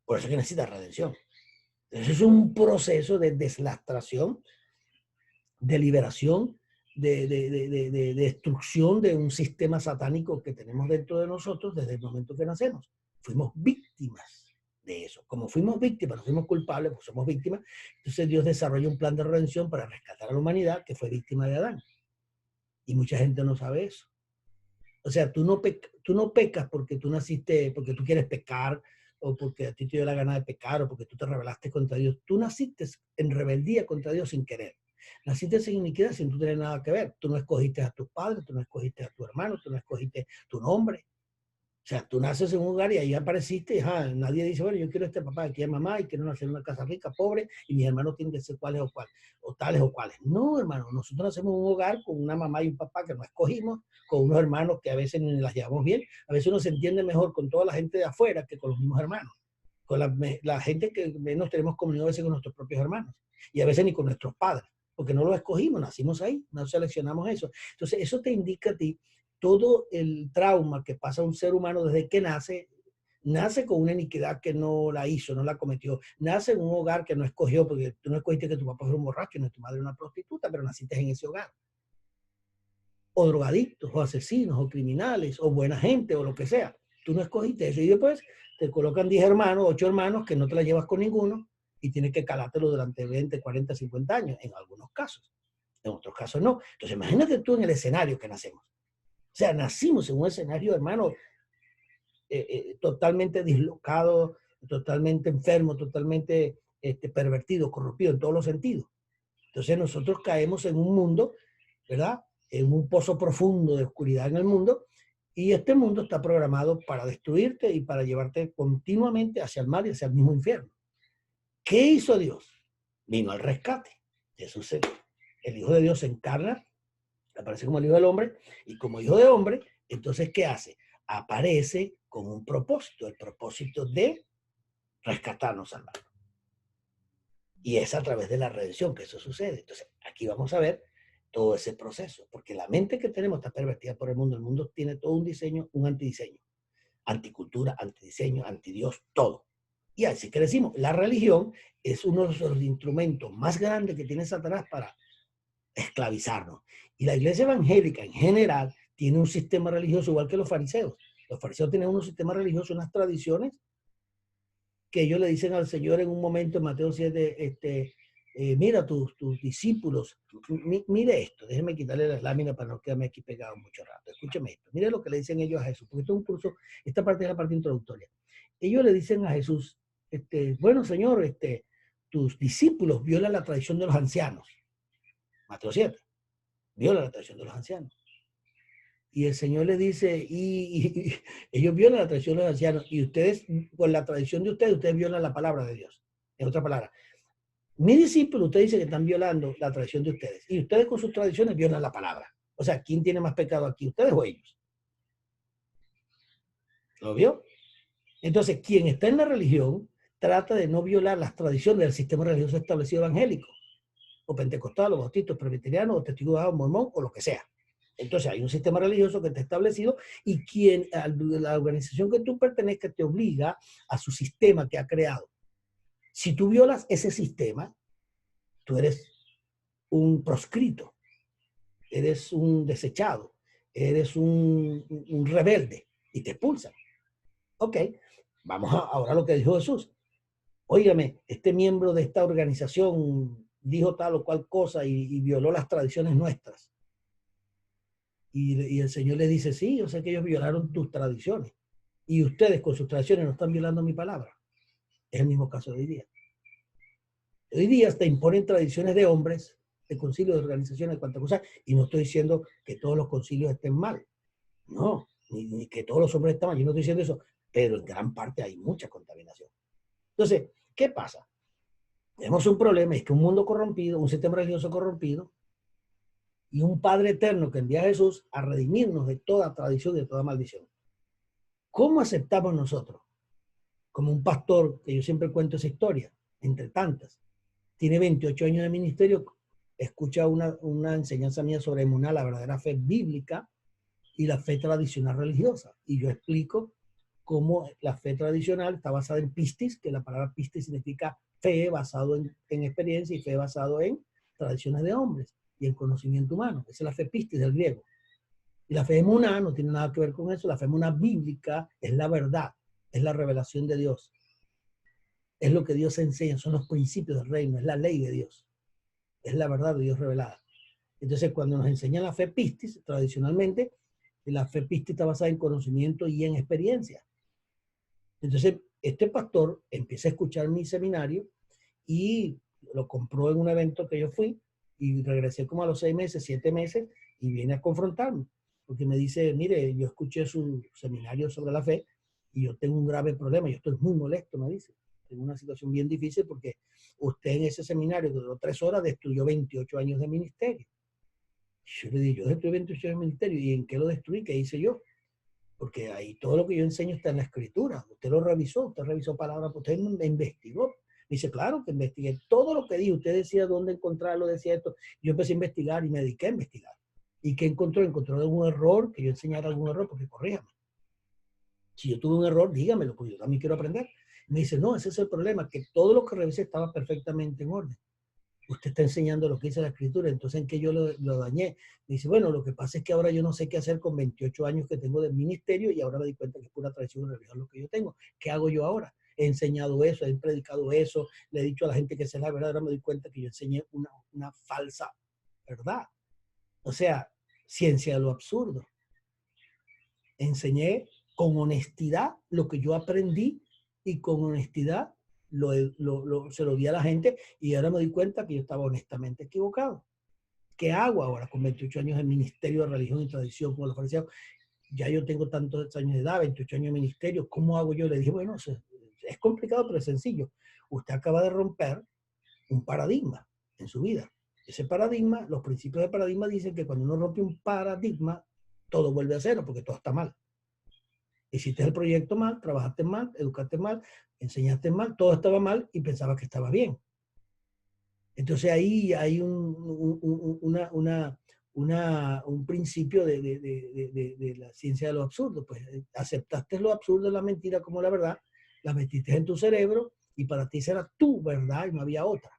Por eso es que necesita redención. Entonces es un proceso de deslastración, de liberación, de destrucción de un sistema satánico que tenemos dentro de nosotros desde el momento que nacemos. Fuimos víctimas de eso. Como fuimos víctimas, no fuimos culpables, pues somos víctimas. Entonces Dios desarrolla un plan de redención para rescatar a la humanidad que fue víctima de Adán. Y mucha gente no sabe eso. O sea, tú no pecas porque tú naciste, porque tú quieres pecar, o porque a ti te dio la gana de pecar, o porque tú te rebelaste contra Dios. Tú naciste en rebeldía contra Dios sin querer. Naciste en iniquidad sin tú tener nada que ver. Tú no escogiste a tus padres, tú no escogiste a tu hermano, tú no escogiste tu nombre. O sea, tú naces en un hogar y ahí apareciste y nadie dice, bueno, yo quiero este papá, aquí es mamá y quiero nacer en una casa rica, pobre, y mis hermanos tienen que ser cuáles o cuáles, o tales o cuáles. No, hermano, nosotros nacemos en un hogar con una mamá y un papá que no escogimos, con unos hermanos que a veces ni las llevamos bien. A veces uno se entiende mejor con toda la gente de afuera que con los mismos hermanos. Con la gente que menos tenemos comunión a veces con nuestros propios hermanos. Y a veces ni con nuestros padres, porque no los escogimos, nacimos ahí, no seleccionamos eso. Entonces, eso te indica a ti todo el trauma que pasa a un ser humano desde que nace con una iniquidad que no la hizo, no la cometió. Nace en un hogar que no escogió, porque tú no escogiste que tu papá fuera un borracho, ni tu madre una prostituta, pero naciste en ese hogar. O drogadictos, o asesinos, o criminales, o buena gente, o lo que sea. Tú no escogiste eso. Y después te colocan 10 hermanos, 8 hermanos, que no te la llevas con ninguno, y tienes que calártelo durante 20, 40, 50 años, en algunos casos. En otros casos no. Entonces imagínate tú en el escenario que nacemos. O sea, nacimos en un escenario, hermano, totalmente dislocado, totalmente enfermo, totalmente pervertido, corrompido en todos los sentidos. Entonces nosotros caemos en un mundo, ¿verdad? En un pozo profundo de oscuridad en el mundo, y este mundo está programado para destruirte y para llevarte continuamente hacia el mal y hacia el mismo infierno. ¿Qué hizo Dios? Vino al rescate. Jesús, el Hijo de Dios, se encarna, aparece como el Hijo del Hombre, y como Hijo de Hombre, entonces, ¿qué hace? Aparece con un propósito, el propósito de rescatarnos, salvarnos. Y es a través de la redención que eso sucede. Entonces, aquí vamos a ver todo ese proceso, porque la mente que tenemos está pervertida por el mundo tiene todo un diseño, un antidiseño, anticultura, antidiseño, antidios, todo. Y así que decimos, la religión es uno de los instrumentos más grandes que tiene Satanás para esclavizarnos. Y la iglesia evangélica en general tiene un sistema religioso igual que los fariseos. Los fariseos tienen un sistema religioso, unas tradiciones que ellos le dicen al Señor en un momento en Mateo 7, mira tus discípulos, mire esto, déjeme quitarle la lámina para no quedarme aquí pegado mucho rato. Escúcheme esto, mire lo que le dicen ellos a Jesús, porque esto es un curso, esta parte es la parte introductoria. Ellos le dicen a Jesús, bueno Señor, tus discípulos violan la tradición de los ancianos. Mateo 7, violan la tradición de los ancianos. Y el Señor le dice, ellos violan la tradición de los ancianos, y ustedes, con la tradición de ustedes violan la palabra de Dios. En otra palabra, mis discípulos, ustedes dicen que están violando la tradición de ustedes, y ustedes con sus tradiciones violan la palabra. O sea, ¿quién tiene más pecado aquí, ustedes o ellos? ¿Lo vio? Entonces, quien está en la religión trata de no violar las tradiciones del sistema religioso establecido evangélico, o pentecostal, o bautista, o presbiteriano, o testigo de Jehová, mormón, o lo que sea. Entonces hay un sistema religioso que está establecido y la organización que tú pertenezcas te obliga a su sistema que ha creado. Si tú violas ese sistema, tú eres un proscrito, eres un desechado, eres un rebelde y te expulsan. Ok, vamos ahora a lo que dijo Jesús. Óigame, este miembro de esta organización dijo tal o cual cosa y violó las tradiciones nuestras. Y el Señor le dice, sí, yo sé que ellos violaron tus tradiciones. Y ustedes con sus tradiciones no están violando mi palabra. Es el mismo caso de hoy día. Hoy día te imponen tradiciones de hombres, de concilios, de organizaciones, de cuantas cosas. Y no estoy diciendo que todos los concilios estén mal. No, ni que todos los hombres estén mal. Yo no estoy diciendo eso. Pero en gran parte hay mucha contaminación. Entonces, ¿qué pasa? Tenemos un problema, es que un mundo corrompido, un sistema religioso corrompido, y un Padre eterno que envía a Jesús a redimirnos de toda tradición y de toda maldición. ¿Cómo aceptamos nosotros? Como un pastor, que yo siempre cuento esa historia, entre tantas, tiene 28 años de ministerio, escucha una enseñanza mía sobre emuná, la verdadera fe bíblica y la fe tradicional religiosa. Y yo explico cómo la fe tradicional está basada en pistis, que la palabra pistis significa fe basado en experiencia y fe basado en tradiciones de hombres y en conocimiento humano. Esa es la fe pistis del griego. Y la fe emuná no tiene nada que ver con eso. La fe emuná bíblica es la verdad, es la revelación de Dios. Es lo que Dios enseña, son los principios del reino, es la ley de Dios. Es la verdad de Dios revelada. Entonces, cuando nos enseñan la fe pistis, tradicionalmente, la fe pistis está basada en conocimiento y en experiencia. Entonces, este pastor empieza a escuchar mi seminario y lo compró en un evento que yo fui y regresé como a los 6 meses, 7 meses y viene a confrontarme. Porque me dice, mire, yo escuché su seminario sobre la fe y yo tengo un grave problema, yo estoy muy molesto, me dice. Tengo una situación bien difícil porque usted en ese seminario que duró 3 horas destruyó 28 años de ministerio. Yo le dije, yo destruí 28 años de ministerio. ¿Y en qué lo destruí? ¿Qué hice yo? Porque ahí todo lo que yo enseño está en la escritura. Usted lo revisó, usted revisó palabras, usted me investigó. Me dice, claro que investigué todo lo que dijo. Usted decía dónde encontrarlo, decía esto. Yo empecé a investigar y me dediqué a investigar. ¿Y qué encontró? Encontró algún error, que yo enseñara algún error, porque corríjame. Si yo tuve un error, dígamelo, porque yo también quiero aprender. Me dice, no, ese es el problema, que todo lo que revisé estaba perfectamente en orden. Usted está enseñando lo que dice la escritura, entonces ¿en qué yo lo dañé? Me dice, bueno, lo que pasa es que ahora yo no sé qué hacer con 28 años que tengo de ministerio y ahora me di cuenta que es pura tradición religiosa lo que yo tengo. ¿Qué hago yo ahora? He enseñado eso, he predicado eso, le he dicho a la gente que esa es la verdad, ahora me doy cuenta que yo enseñé una falsa verdad. O sea, ciencia de lo absurdo. Enseñé con honestidad lo que yo aprendí y con honestidad se lo di a la gente y ahora me di cuenta que yo estaba honestamente equivocado. ¿Qué hago ahora con 28 años de ministerio de religión y tradición como los fariseos? Ya yo tengo tantos años de edad, 28 años de ministerio, ¿cómo hago yo? Le dije, bueno, es complicado, pero es sencillo. Usted acaba de romper un paradigma en su vida. Ese paradigma, los principios del paradigma dicen que cuando uno rompe un paradigma, todo vuelve a cero porque todo está mal. Hiciste el proyecto mal, trabajaste mal, educaste mal, enseñaste mal, todo estaba mal y pensabas que estaba bien. Entonces ahí hay un principio de la ciencia de lo absurdo. Pues aceptaste lo absurdo, la mentira como la verdad, la metiste en tu cerebro y para ti esa era tu verdad y no había otra.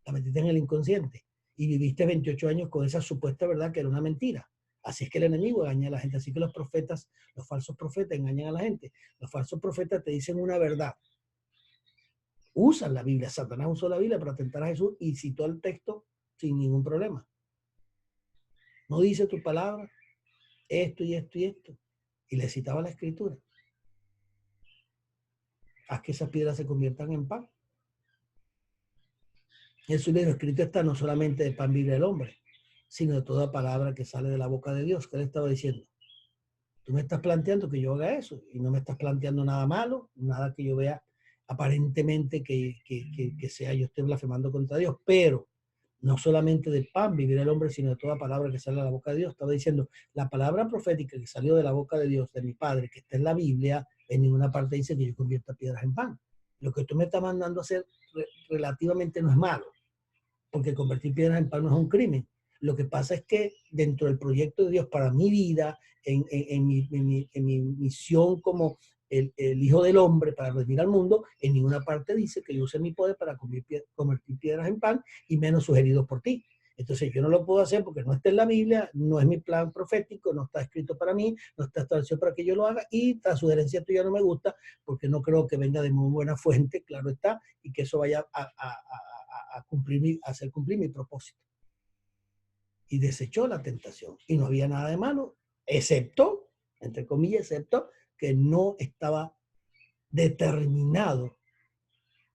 La metiste en el inconsciente y viviste 28 años con esa supuesta verdad que era una mentira. Así es que el enemigo engaña a la gente. Así que los profetas, los falsos profetas engañan a la gente. Los falsos profetas te dicen una verdad. Usan la Biblia. Satanás usó la Biblia para tentar a Jesús y citó el texto sin ningún problema. No dice tu palabra, esto y esto y esto. Y le citaba la escritura. Haz que esas piedras se conviertan en pan. Jesús le dijo, escrito está, no solamente de pan vive el hombre, sino de toda palabra que sale de la boca de Dios. ¿Qué le estaba diciendo? Tú me estás planteando que yo haga eso y no me estás planteando nada malo, nada que yo vea aparentemente que sea yo esté blasfemando contra Dios, pero no solamente de pan vivirá el hombre, sino de toda palabra que sale de la boca de Dios. Estaba diciendo, la palabra profética que salió de la boca de Dios, de mi Padre, que está en la Biblia, en ninguna parte dice que yo convierta piedras en pan. Lo que tú me estás mandando a hacer relativamente no es malo, porque convertir piedras en pan no es un crimen. Lo que pasa es que dentro del proyecto de Dios para mi vida, en mi misión como el Hijo del Hombre para redimir al mundo, en ninguna parte dice que yo use mi poder para convertir piedras en pan, y menos sugeridos por ti. Entonces yo no lo puedo hacer porque no está en la Biblia, no es mi plan profético, no está escrito para mí, no está establecido para que yo lo haga, y la sugerencia tuya no me gusta porque no creo que venga de muy buena fuente, claro está, y que eso vaya a hacer cumplir mi propósito. Y desechó la tentación. Y no había nada de malo, excepto, entre comillas, excepto que no estaba determinado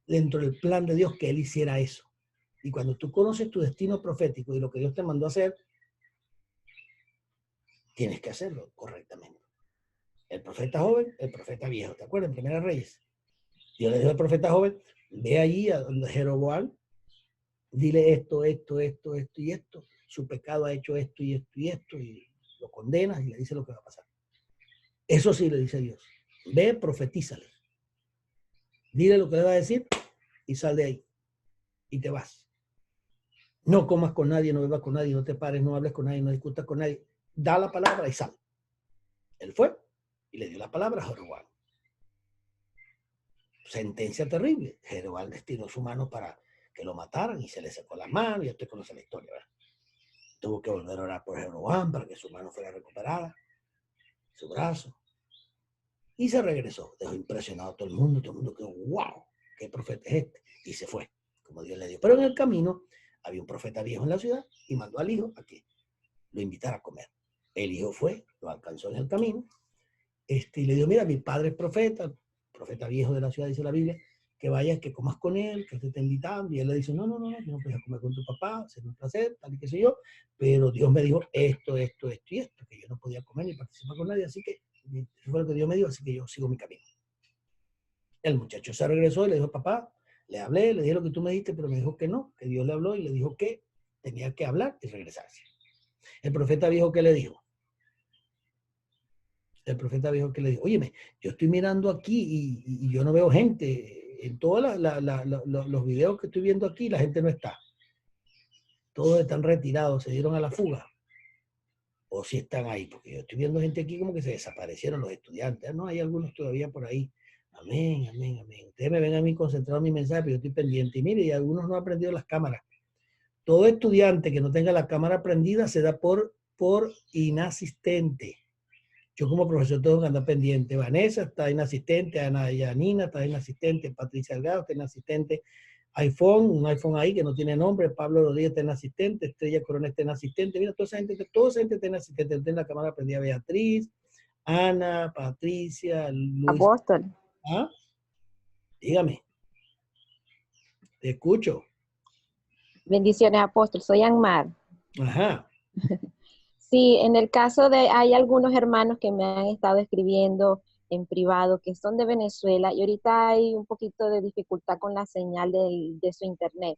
dentro del plan de Dios que él hiciera eso. Y cuando tú conoces tu destino profético y lo que Dios te mandó a hacer, tienes que hacerlo correctamente. El profeta joven, el profeta viejo. ¿Te acuerdas? En Primera Reyes. Dios le dijo al profeta joven, ve allí a donde Jeroboam, dile esto y esto. Su pecado ha hecho esto y esto y esto, y lo condenas y le dice lo que va a pasar. Eso sí le dice Dios. Ve, profetízale. Dile lo que le va a decir y sal de ahí. Y te vas. No comas con nadie, no bebas con nadie, no te pares, no hables con nadie, no discutas con nadie. Da la palabra y sal. Él fue y le dio la palabra a Jeroboam. Sentencia terrible. Jeroboam destinó su mano para que lo mataran y se le secó las manos. Ya usted conoce la historia, ¿verdad? Tuvo que volver a orar por Jeroboam para que su mano fuera recuperada, su brazo. Y se regresó. Dejó impresionado a todo el mundo quedó, wow, ¿qué profeta es este? Y se fue, como Dios le dio. Pero en el camino había un profeta viejo en la ciudad y mandó al hijo a que lo invitara a comer. El hijo fue, lo alcanzó en el camino, y le dijo, mira, mi padre es profeta viejo de la ciudad, dice la Biblia, que vayas, que comas con él, que te está invitando. Y él le dice, no, yo no puedo comer con tu papá, será un placer, tal y qué sé yo, pero Dios me dijo esto y esto, que yo no podía comer ni participar con nadie, así que eso fue lo que Dios me dijo, así que yo sigo mi camino. El muchacho se regresó y le dijo, papá, le hablé, le dije lo que tú me dijiste, pero me dijo que no, que Dios le habló y le dijo que tenía que hablar y regresarse. El profeta viejo, ¿qué le dijo? El profeta viejo que le dijo, óyeme, yo estoy mirando aquí y yo no veo gente. En todos los videos que estoy viendo aquí, la gente no está. Todos están retirados, se dieron a la fuga. O si están ahí, porque yo estoy viendo gente aquí como que se desaparecieron los estudiantes. No, hay algunos todavía por ahí. Amén. Ustedes me ven a mí concentrado en mi mensaje, pero yo estoy pendiente. Y mire, y algunos no han prendido las cámaras. Todo estudiante que no tenga la cámara prendida se da por inasistente. Yo como profesor tengo que andar pendiente. Vanessa está inasistente, Ana Yanina está inasistente, Patricia Delgado está inasistente, un iPhone ahí que no tiene nombre, Pablo Rodríguez está inasistente, Estrella Corona está inasistente. Mira, toda esa gente está inasistente. Tiene la cámara prendida Beatriz, Ana, Patricia, Luis. Apóstol. ¿Ah? Dígame. Te escucho. Bendiciones, apóstol. Soy Anmar. Ajá. Sí, en el caso hay algunos hermanos que me han estado escribiendo en privado que son de Venezuela y ahorita hay un poquito de dificultad con la señal de su internet.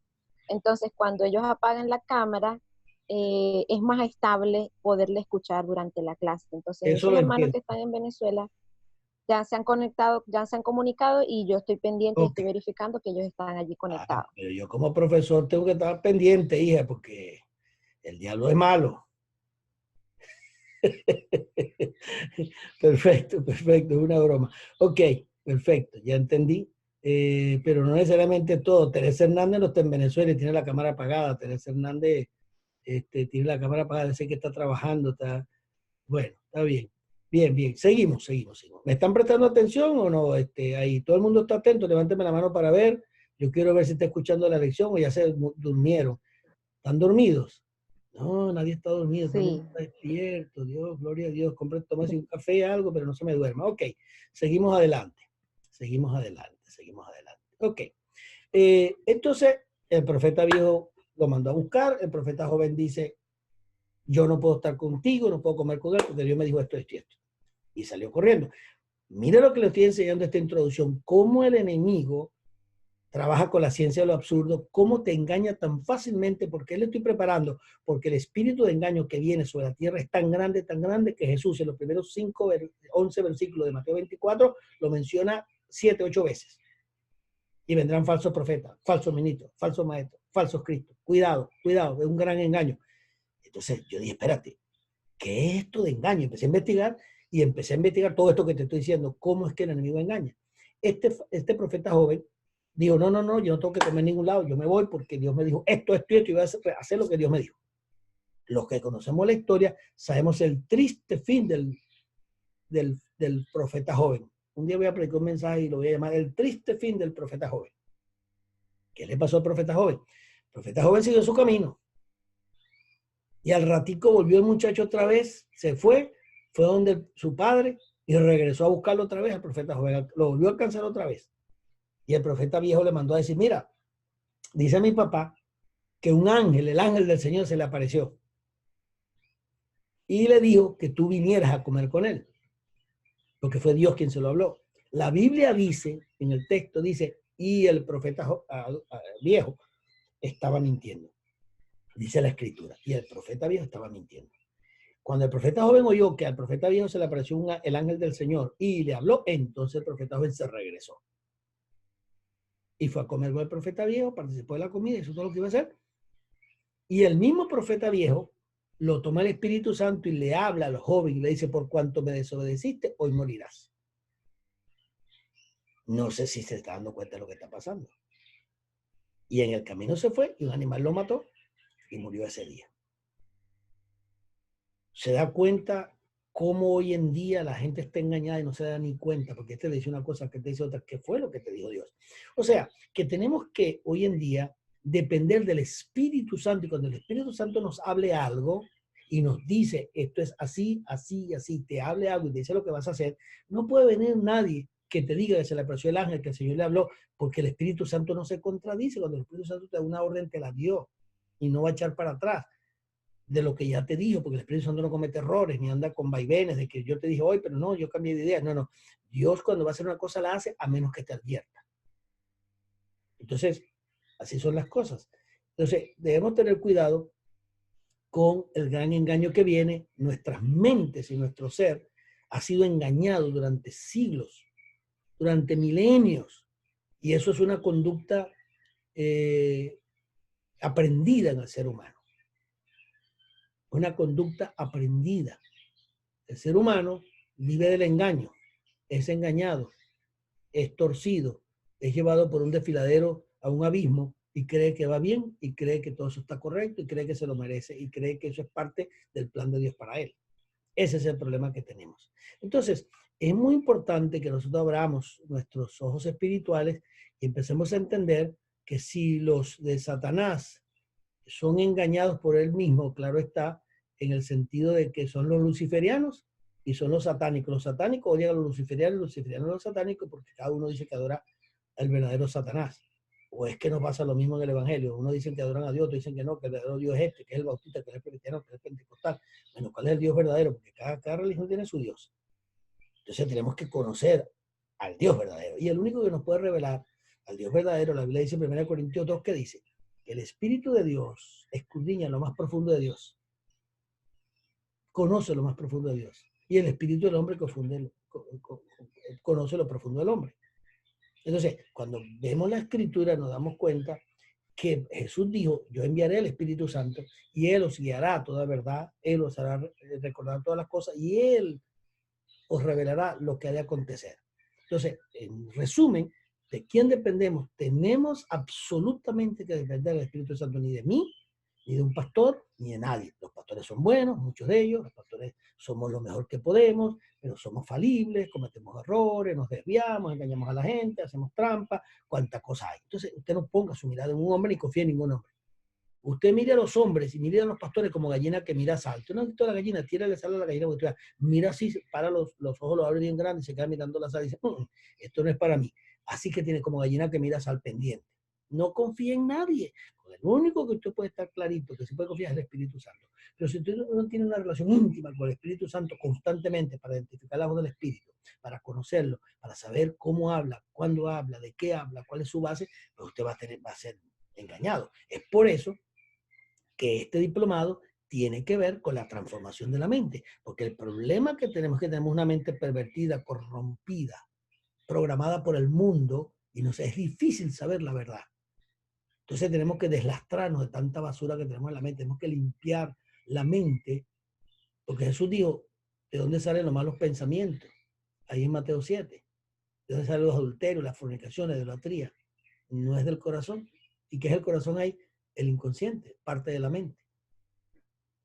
Entonces, cuando ellos apagan la cámara, es más estable poderle escuchar durante la clase. Entonces, Eso esos lo hermanos entiendo. que están en Venezuela ya se han conectado, ya se han comunicado y yo estoy pendiente y estoy verificando que ellos están allí conectados. Pero yo como profesor tengo que estar pendiente, hija, porque el diablo es malo. Perfecto, es una broma. Ok, Perfecto, ya entendí. Pero no necesariamente todo. Teresa Hernández no está en Venezuela y tiene la cámara apagada. Teresa Hernández tiene la cámara apagada, sé que está trabajando, está... Bueno, está bien. Bien, bien. Seguimos. ¿Me están prestando atención o no? Ahí todo el mundo está atento. Levánteme la mano para ver. Yo quiero ver si está escuchando la lección o ya se durmieron. ¿Están dormidos? No, nadie está dormido. Todo el mundo Sí. está despierto. Dios, gloria a Dios. Compre, tómese un café, algo, pero no se me duerma. Ok, seguimos adelante. Ok. Entonces, el profeta viejo lo mandó a buscar. El profeta joven dice, yo no puedo estar contigo, no puedo comer con él, porque Dios me dijo esto, esto y esto. Y salió corriendo. Mire lo que le estoy enseñando esta introducción, cómo el enemigo trabaja con la ciencia de lo absurdo, cómo te engaña tan fácilmente, porque le estoy preparando, porque el espíritu de engaño que viene sobre la tierra es tan grande, que Jesús en los primeros 11 versículos de Mateo 24 lo menciona 7, 8 veces. Y vendrán falsos profetas, falsos ministros, falsos maestros, falsos cristos. Cuidado, cuidado, es un gran engaño. Entonces yo dije, espérate, ¿qué es esto de engaño? Empecé a investigar todo esto que te estoy diciendo, cómo es que el enemigo engaña. Este profeta joven dijo, no, yo no tengo que comer en ningún lado, yo me voy porque Dios me dijo esto, y voy a hacer lo que Dios me dijo. Los que conocemos la historia sabemos el triste fin del profeta joven. Un día voy a predicar un mensaje y lo voy a llamar el triste fin del profeta joven. ¿Qué le pasó al profeta joven? El profeta joven siguió su camino. Y al ratico volvió el muchacho otra vez, se fue donde su padre y regresó a buscarlo otra vez al profeta joven. Lo volvió a alcanzar otra vez. Y el profeta viejo le mandó a decir, mira, dice mi papá que un ángel, el ángel del Señor se le apareció. Y le dijo que tú vinieras a comer con él. Porque fue Dios quien se lo habló. La Biblia dice, en el texto dice, y el profeta viejo estaba mintiendo. Dice la escritura. Y el profeta viejo estaba mintiendo. Cuando el profeta joven oyó que al profeta viejo se le apareció el ángel del Señor y le habló, entonces el profeta joven se regresó. Y fue a comer con el profeta viejo, participó de la comida, eso es todo lo que iba a hacer. Y el mismo profeta viejo lo toma el Espíritu Santo y le habla al joven y le dice, por cuanto me desobedeciste, hoy morirás. No sé si se está dando cuenta de lo que está pasando. Y en el camino se fue y un animal lo mató y murió ese día. Se da cuenta cómo hoy en día la gente está engañada y no se da ni cuenta, porque este le dice una cosa, que te dice otra, ¿qué fue lo que te dijo Dios? O sea, que tenemos que hoy en día depender del Espíritu Santo, y cuando el Espíritu Santo nos hable algo y nos dice, esto es así, así, así, te hable algo y te dice lo que vas a hacer, no puede venir nadie que te diga que se le apareció el ángel, que el Señor le habló, porque el Espíritu Santo no se contradice. Cuando el Espíritu Santo te da una orden, te la dio y no va a echar para atrás de lo que ya te dijo, porque el Espíritu Santo no comete errores, ni anda con vaivenes, de que yo te dije hoy, pero no, yo cambié de idea. No. Dios cuando va a hacer una cosa la hace a menos que te advierta. Entonces, así son las cosas. Entonces, debemos tener cuidado con el gran engaño que viene. Nuestras mentes y nuestro ser ha sido engañado durante siglos, durante milenios, y eso es una conducta aprendida en el ser humano. Una conducta aprendida. El ser humano vive del engaño, es engañado, es torcido, es llevado por un desfiladero a un abismo y cree que va bien y cree que todo eso está correcto y cree que se lo merece y cree que eso es parte del plan de Dios para él. Ese es el problema que tenemos. Entonces, es muy importante que nosotros abramos nuestros ojos espirituales y empecemos a entender que si los de Satanás son engañados por él mismo, claro está, en el sentido de que son los luciferianos y son los satánicos. Los satánicos odian a los luciferianos a los satánicos, porque cada uno dice que adora al verdadero Satanás. O es que no pasa lo mismo en el Evangelio. Uno dice que adoran a Dios, otros dicen que no, que el verdadero Dios es este, que es el bautista, que es el cristiano, que es el pentecostal. Bueno, ¿cuál es el Dios verdadero? Porque cada religión tiene su Dios. Entonces tenemos que conocer al Dios verdadero. Y el único que nos puede revelar al Dios verdadero, la Biblia dice en 1 Corintios 2, que dice que el Espíritu de Dios escudriña lo más profundo de Dios. Conoce lo más profundo de Dios. Y el Espíritu del hombre conoce lo profundo del hombre. Entonces, cuando vemos la Escritura, nos damos cuenta que Jesús dijo, yo enviaré el Espíritu Santo y Él os guiará a toda verdad, Él os hará recordar todas las cosas y Él os revelará lo que ha de acontecer. Entonces, en resumen, ¿de quién dependemos? Tenemos absolutamente que depender del Espíritu Santo, ni de mí, ni de un pastor, ni de nadie. Los pastores son buenos, muchos de ellos, los pastores somos lo mejor que podemos, pero somos falibles, cometemos errores, nos desviamos, engañamos a la gente, hacemos trampa, cuánta cosa hay. Entonces, usted no ponga su mirada en un hombre ni confíe en ningún hombre. Usted mire a los hombres y mire a los pastores como gallina que mira sal. Tú no has visto a la gallina, tírale sal a la gallina, porque mira así, para los ojos, los abre bien grandes, se queda mirando la sal y dice, esto no es para mí. Así que tiene como gallina que mira sal pendiente. No confíe en nadie. El único que usted puede estar clarito, que se puede confiar es el Espíritu Santo. Pero si usted no tiene una relación íntima con el Espíritu Santo constantemente para identificar la voz del Espíritu, para conocerlo, para saber cómo habla, cuándo habla, de qué habla, cuál es su base, pues usted va a ser engañado. Es por eso que este diplomado tiene que ver con la transformación de la mente, porque el problema que tenemos es que tenemos una mente pervertida, corrompida, programada por el mundo, y nos es difícil saber la verdad. Entonces tenemos que deslastrarnos de tanta basura que tenemos en la mente, tenemos que limpiar la mente, porque Jesús dijo, ¿de dónde salen los malos pensamientos? Ahí en Mateo 7. ¿De dónde salen los adulterios, las fornicaciones, la idolatría? No es del corazón. ¿Y qué es el corazón ahí? El inconsciente, parte de la mente.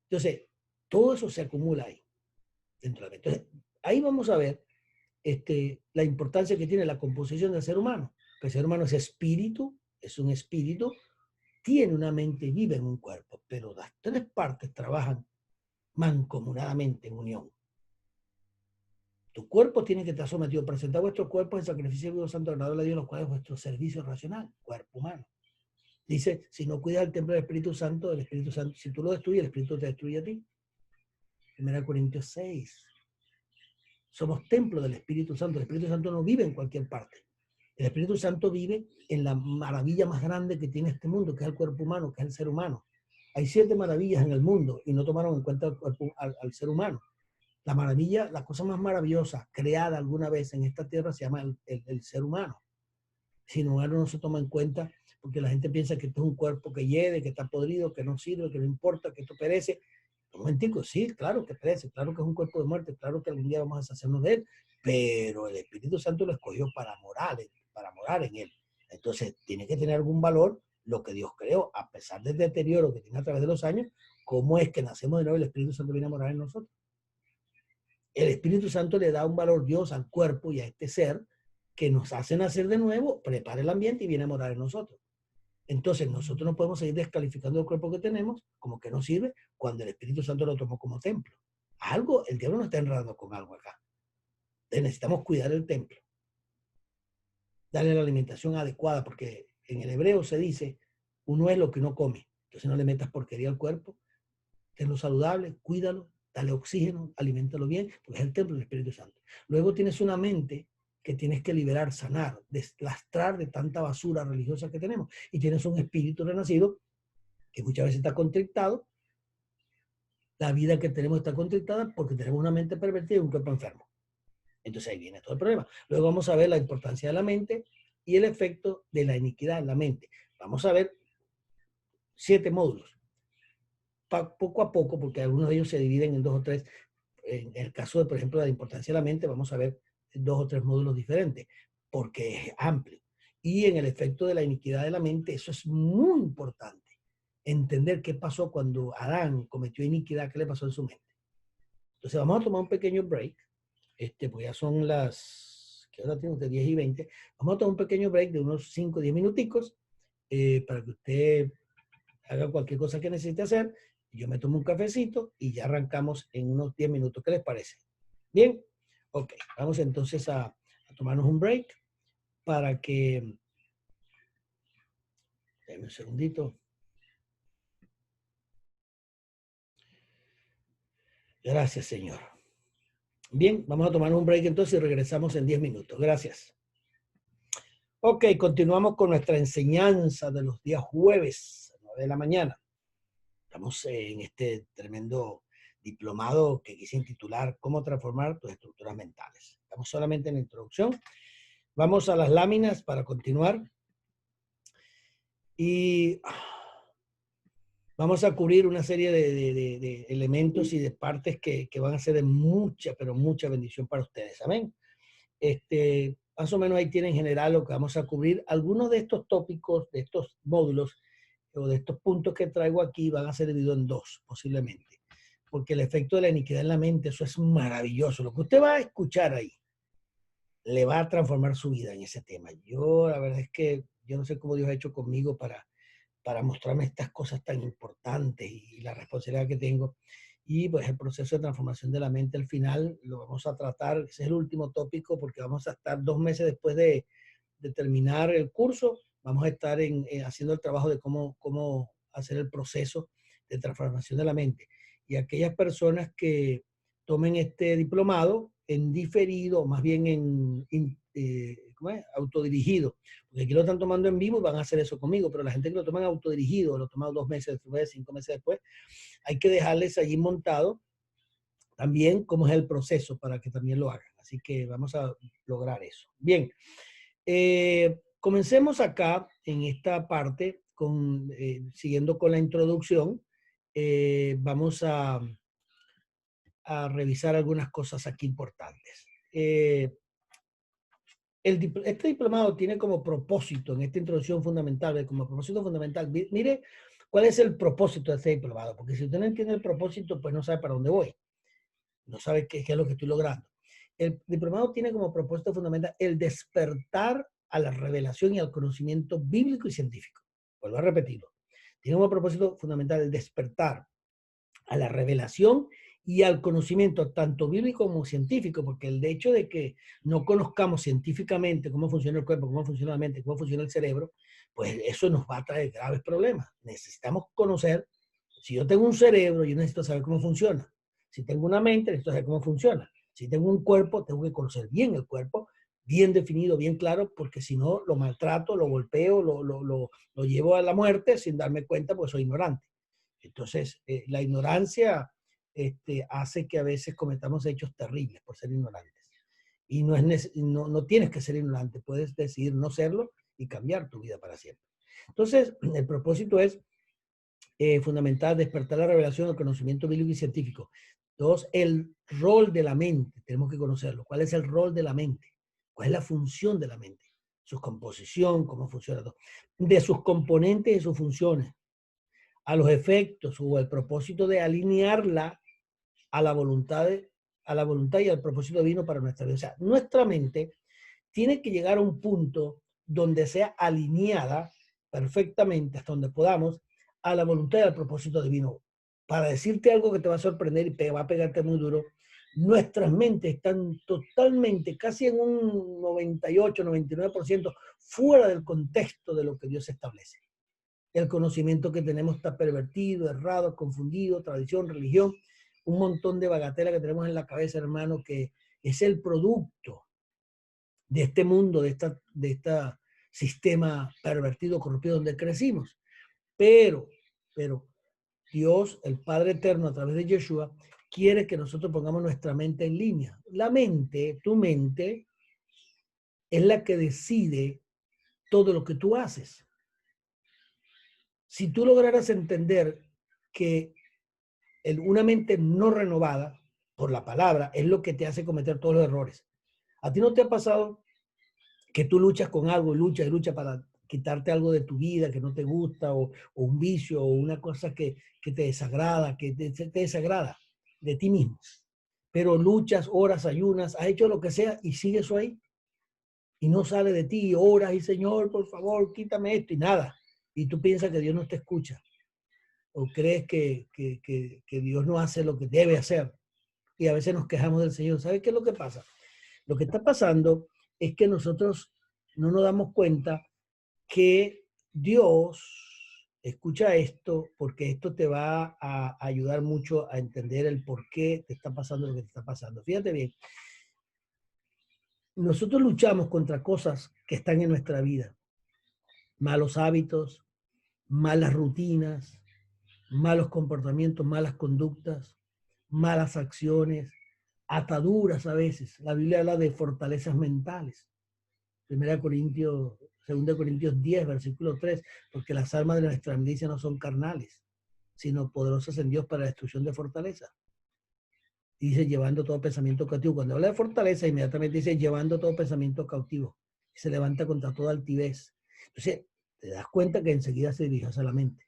Entonces, todo eso se acumula ahí, dentro de la mente. Entonces, ahí vamos a ver la importancia que tiene la composición del ser humano. Que el ser humano es espíritu, es un espíritu, tiene una mente y vive en un cuerpo, pero las tres partes trabajan mancomunadamente en unión. Tu cuerpo tiene que estar sometido, presentar vuestro cuerpo en sacrificio vivo santo agradable a Dios, los cuales es vuestro servicio racional, cuerpo humano. Dice, si no cuidas el templo del Espíritu Santo, si tú lo destruyes, el Espíritu te destruye a ti. 1 Corintios 6. Somos templo del Espíritu Santo. El Espíritu Santo no vive en cualquier parte. El Espíritu Santo vive en la maravilla más grande que tiene este mundo, que es el cuerpo humano, que es el ser humano. Hay 7 maravillas en el mundo y no tomaron en cuenta al ser humano. La maravilla, la cosa más maravillosa creada alguna vez en esta tierra se llama el ser humano. Sin embargo, no se toma en cuenta porque la gente piensa que esto es un cuerpo que hiede, que está podrido, que no sirve, que no importa, que esto perece. Un momentico, sí, claro que perece, claro que es un cuerpo de muerte, claro que algún día vamos a deshacernos de él, pero el Espíritu Santo lo escogió para morar en él. Entonces, tiene que tener algún valor lo que Dios creó, a pesar del deterioro que tiene a través de los años. ¿Cómo es que nacemos de nuevo y el Espíritu Santo viene a morar en nosotros? El Espíritu Santo le da un valor Dios al cuerpo y a este ser que nos hace nacer de nuevo, prepara el ambiente y viene a morar en nosotros. Entonces nosotros no podemos seguir descalificando el cuerpo que tenemos como que no sirve cuando el Espíritu Santo lo tomó como templo. Algo, el diablo nos está enredando con algo acá. Entonces necesitamos cuidar el templo. Darle la alimentación adecuada, porque en el hebreo se dice, uno es lo que uno come. Entonces no le metas porquería al cuerpo, tenlo saludable, cuídalo, dale oxígeno, aliméntalo bien, porque es el templo del Espíritu Santo. Luego tienes una mente que tienes que liberar, sanar, deslastrar de tanta basura religiosa que tenemos. Y tienes un espíritu renacido que muchas veces está contrictado. La vida que tenemos está contrictada porque tenemos una mente pervertida y un cuerpo enfermo. Entonces ahí viene todo el problema. Luego vamos a ver la importancia de la mente y el efecto de la iniquidad en la mente. Vamos a ver 7 módulos. Poco a poco, porque algunos de ellos se dividen en 2 o 3. En el caso de, por ejemplo, la importancia de la mente, vamos a ver 2 o 3 módulos diferentes, porque es amplio. Y en el efecto de la iniquidad de la mente, eso es muy importante. Entender qué pasó cuando Adán cometió iniquidad, qué le pasó en su mente. Entonces vamos a tomar un pequeño break, pues ya son las, que ahora tengo de 10 y 20, vamos a tomar un pequeño break de unos 5 o 10 minuticos, para que usted haga cualquier cosa que necesite hacer. Yo me tomo un cafecito y ya arrancamos en unos 10 minutos. ¿Qué les parece? Bien, ok, vamos entonces a tomarnos un break para que, déjenme un segundito. Gracias, Señor. Bien, vamos a tomar un break entonces y regresamos en 10 minutos. Gracias. Ok, continuamos con nuestra enseñanza de los días jueves, a 9 de la mañana. Estamos en este tremendo diplomado que quise intitular ¿Cómo transformar tus estructuras mentales? Estamos solamente en la introducción. Vamos a las láminas para continuar. Y vamos a cubrir una serie de elementos y de partes que van a ser de mucha, pero mucha bendición para ustedes. Amén. más o menos ahí tienen en general lo que vamos a cubrir. Algunos de estos tópicos, de estos módulos o de estos puntos que traigo aquí van a ser divididos en dos, posiblemente. Porque el efecto de la iniquidad en la mente, eso es maravilloso. Lo que usted va a escuchar ahí le va a transformar su vida en ese tema. Yo, la verdad es que yo no sé cómo Dios ha hecho conmigo para mostrarme estas cosas tan importantes y la responsabilidad que tengo. Y pues el proceso de transformación de la mente al final lo vamos a tratar, ese es el último tópico porque vamos a estar 2 meses después de terminar el curso, vamos a estar haciendo el trabajo de cómo hacer el proceso de transformación de la mente. Y aquellas personas que tomen este diplomado en diferido, más bien ¿cómo es? Autodirigido, porque aquí lo están tomando en vivo y van a hacer eso conmigo, pero la gente que lo toman autodirigido, lo toman 2 meses después, 5 meses después, hay que dejarles allí montado también cómo es el proceso para que también lo hagan. Así que vamos a lograr eso. Bien, comencemos acá en esta parte, siguiendo con la introducción. Vamos a revisar algunas cosas aquí importantes. Este diplomado tiene como propósito, en esta introducción fundamental, como propósito fundamental, mire cuál es el propósito de este diplomado, porque si usted no entiende el propósito, pues no sabe para dónde voy, no sabe qué es lo que estoy logrando. El diplomado tiene como propósito fundamental el despertar a la revelación y al conocimiento bíblico y científico. Vuelvo a repetirlo. Tiene como propósito fundamental el despertar a la revelación y al conocimiento tanto bíblico como científico, porque el hecho de que no conozcamos científicamente cómo funciona el cuerpo, cómo funciona la mente, cómo funciona el cerebro, pues eso nos va a traer graves problemas. Necesitamos conocer, si yo tengo un cerebro, yo necesito saber cómo funciona. Si tengo una mente, necesito saber cómo funciona. Si tengo un cuerpo, tengo que conocer bien el cuerpo, bien definido, bien claro, porque si no, lo maltrato, lo golpeo, lo llevo a la muerte sin darme cuenta, porque soy ignorante. Entonces, la ignorancia hace que a veces cometamos hechos terribles por ser ignorantes. Y no tienes que ser ignorante, puedes decidir no serlo y cambiar tu vida para siempre. Entonces, el propósito es fundamental despertar la revelación del conocimiento bíblico y científico. Dos, el rol de la mente, tenemos que conocerlo. ¿Cuál es el rol de la mente? ¿Cuál es la función de la mente? Su composición, cómo funciona todo. De sus componentes y sus funciones, a los efectos o al propósito de alinearla a la voluntad y al propósito divino para nuestra vida. O sea, nuestra mente tiene que llegar a un punto donde sea alineada perfectamente hasta donde podamos a la voluntad y al propósito divino. Para decirte algo que te va a sorprender y te va a pegarte muy duro, nuestras mentes están totalmente, casi en un 98, 99% fuera del contexto de lo que Dios establece. El conocimiento que tenemos está pervertido, errado, confundido, tradición, religión, un montón de bagatela que tenemos en la cabeza, hermano, que es el producto de este mundo, de este sistema pervertido, corrompido donde crecimos. Pero Dios, el Padre Eterno, a través de Yeshua, quiere que nosotros pongamos nuestra mente en línea. La mente, tu mente, es la que decide todo lo que tú haces. Si tú lograras entender que una mente no renovada por la palabra es lo que te hace cometer todos los errores. ¿A ti no te ha pasado que tú luchas con algo, luchas y luchas para quitarte algo de tu vida que no te gusta o un vicio o una cosa que te desagrada, que te desagrada de ti mismo? Pero luchas, oras, ayunas, has hecho lo que sea y sigue eso ahí. Y no sale de ti, oras y Señor, por favor, quítame esto y nada. Y tú piensas que Dios no te escucha. O crees que Dios no hace lo que debe hacer. Y a veces nos quejamos del Señor. ¿Sabes qué es lo que pasa? Lo que está pasando es que nosotros no nos damos cuenta que Dios escucha esto porque esto te va a ayudar mucho a entender el por qué te está pasando lo que te está pasando. Fíjate bien, nosotros luchamos contra cosas que están en nuestra vida. Malos hábitos, malas rutinas, malos comportamientos, malas conductas, malas acciones, ataduras a veces. La Biblia habla de fortalezas mentales. 2 Corintios 10, versículo 3, porque las armas de nuestra milicia no son carnales, sino poderosas en Dios para la destrucción de fortaleza. Y dice llevando todo pensamiento cautivo. Cuando habla de fortaleza, inmediatamente dice llevando todo pensamiento cautivo. Y se levanta contra toda altivez. Entonces, te das cuenta que enseguida se dirige hacia la mente.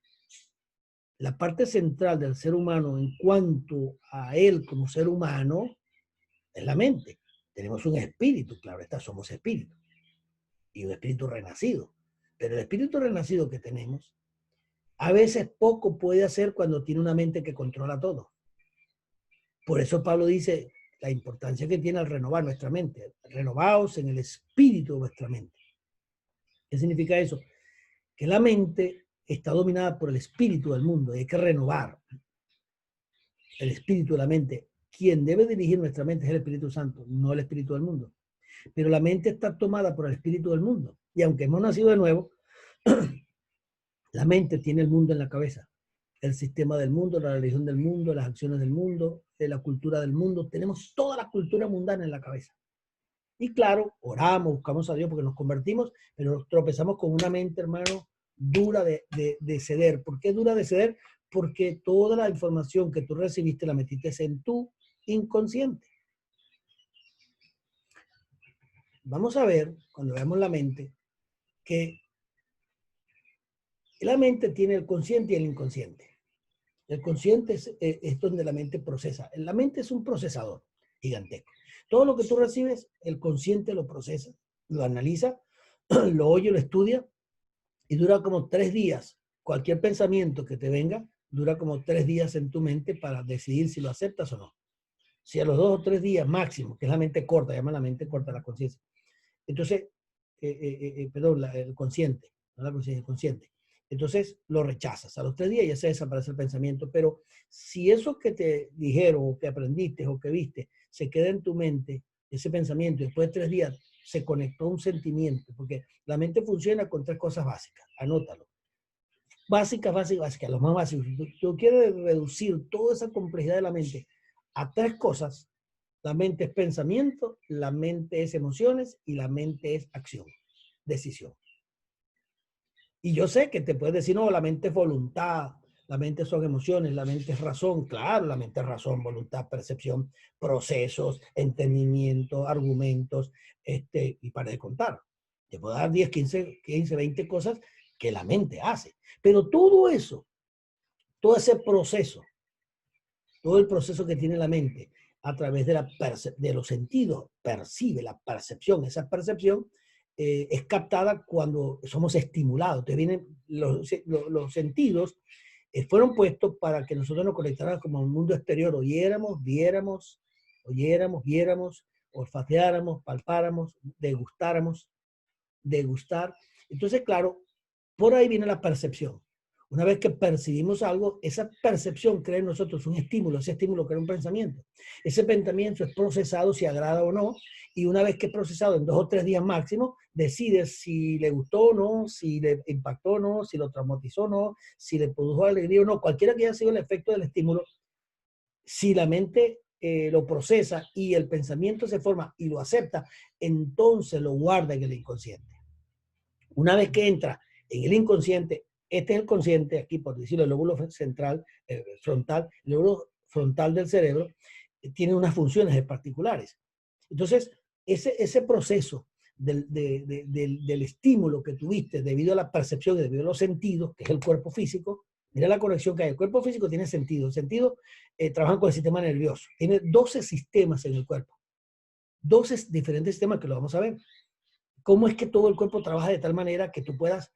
La parte central del ser humano en cuanto a él como ser humano es la mente. Tenemos un espíritu, claro está, somos espíritu. Y un espíritu renacido. Pero el espíritu renacido que tenemos, a veces poco puede hacer cuando tiene una mente que controla todo. Por eso Pablo dice la importancia que tiene al renovar nuestra mente. Renovaos en el espíritu de vuestra mente. ¿Qué significa eso? Que la mente está dominada por el espíritu del mundo y hay que renovar el espíritu de la mente. Quien debe dirigir nuestra mente es el Espíritu Santo, no el espíritu del mundo. Pero la mente está tomada por el espíritu del mundo. Y aunque hemos nacido de nuevo, la mente tiene el mundo en la cabeza. El sistema del mundo, la religión del mundo, las acciones del mundo, la cultura del mundo. Tenemos toda la cultura mundana en la cabeza. Y claro, oramos, buscamos a Dios porque nos convertimos, pero tropezamos con una mente, hermano, dura de ceder. ¿Por qué dura de ceder? Porque toda la información que tú recibiste la metiste en tu inconsciente. Vamos a ver, cuando veamos la mente, que la mente tiene el consciente y el inconsciente. El consciente es donde la mente procesa. La mente es un procesador gigantesco. Todo lo que tú recibes, el consciente lo procesa, lo analiza, lo oye, lo estudia y dura como 3 días. Cualquier pensamiento que te venga, dura como 3 días en tu mente para decidir si lo aceptas o no. Si a los 2 o 3 días máximo, que es la mente corta, llama la mente corta la conciencia. Entonces, perdón, el consciente, no la conciencia, el consciente. Entonces lo rechazas. A los 3 días ya se desaparece el pensamiento. Pero si eso que te dijeron o que aprendiste o que viste se queda en tu mente, ese pensamiento, y después de 3 días se conectó a un sentimiento, porque la mente funciona con 3 cosas básicas. Anótalo. Básicas, lo más básico. Si tú quieres reducir toda esa complejidad de la mente a 3 cosas, la mente es pensamiento, la mente es emociones y la mente es acción, decisión. Y yo sé que te puedes decir, no, la mente es voluntad, la mente son emociones, la mente es razón. Claro, la mente es razón, voluntad, percepción, procesos, entendimiento, argumentos, y para de contar. Te puedo dar 10, 15, 20 cosas que la mente hace. Pero todo eso, todo ese proceso, todo el proceso que tiene la mente a través de los sentidos, percibe la percepción. Esa percepción es captada cuando somos estimulados. Te vienen los sentidos fueron puestos para que nosotros nos conectáramos como un mundo exterior, oyéramos, viéramos, olfateáramos, palpáramos, degustar. Entonces, claro, por ahí viene la percepción. Una vez que percibimos algo, esa percepción crea en nosotros un estímulo, ese estímulo crea un pensamiento. Ese pensamiento es procesado si agrada o no, y una vez que es procesado en 2 o 3 días máximo, decides si le gustó o no, si le impactó o no, si lo traumatizó o no, si le produjo alegría o no, cualquiera que haya sido el efecto del estímulo, si la mente lo procesa y el pensamiento se forma y lo acepta, entonces lo guarda en el inconsciente. Una vez que entra en el inconsciente, este es el consciente, aquí por decirlo, el lóbulo central, frontal, el lóbulo frontal del cerebro, tiene unas funciones particulares. Entonces, ese proceso del estímulo que tuviste debido a la percepción y debido a los sentidos, que es el cuerpo físico, mira la conexión que hay. El cuerpo físico tiene sentido. El sentido trabaja con el sistema nervioso. Tiene 12 sistemas en el cuerpo. 12 diferentes sistemas que lo vamos a ver. ¿Cómo es que todo el cuerpo trabaja de tal manera que tú puedas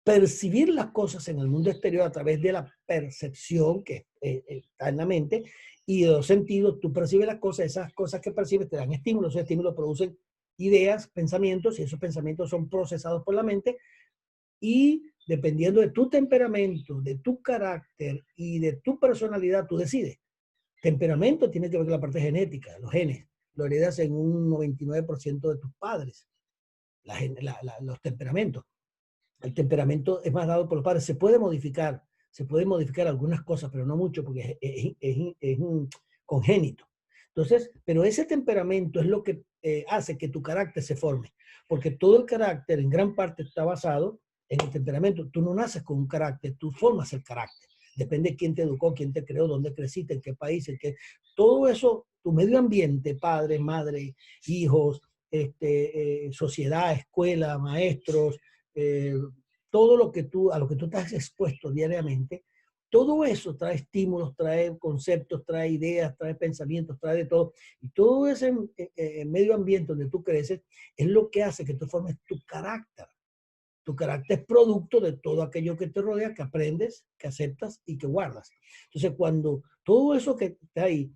percibir las cosas en el mundo exterior a través de la percepción que está en la mente y de los sentidos? Tú percibes las cosas, esas cosas que percibes te dan estímulos, esos estímulos producen ideas, pensamientos, y esos pensamientos son procesados por la mente y dependiendo de tu temperamento, de tu carácter y de tu personalidad, tú decides. Temperamento tiene que ver con la parte genética, los genes, lo heredas en un 99% de tus padres, los temperamentos. El temperamento es más dado por los padres. Se pueden modificar algunas cosas, pero no mucho porque es un congénito. Entonces, pero ese temperamento es lo que hace que tu carácter se forme, porque todo el carácter en gran parte está basado en el temperamento. Tú no naces con un carácter, tú formas el carácter. depende de quién te educó, quién te creó, dónde creciste, en qué país, todo eso, tu medio ambiente, padre, madre, hijos, sociedad, escuela, maestros, todo lo que a lo que tú estás expuesto diariamente, todo eso trae estímulos, trae conceptos, trae ideas, trae pensamientos, trae de todo. Y todo ese medio ambiente donde tú creces es lo que hace que tú formes tu carácter. Tu carácter es producto de todo aquello que te rodea, que aprendes, que aceptas y que guardas. Entonces, cuando todo eso que está ahí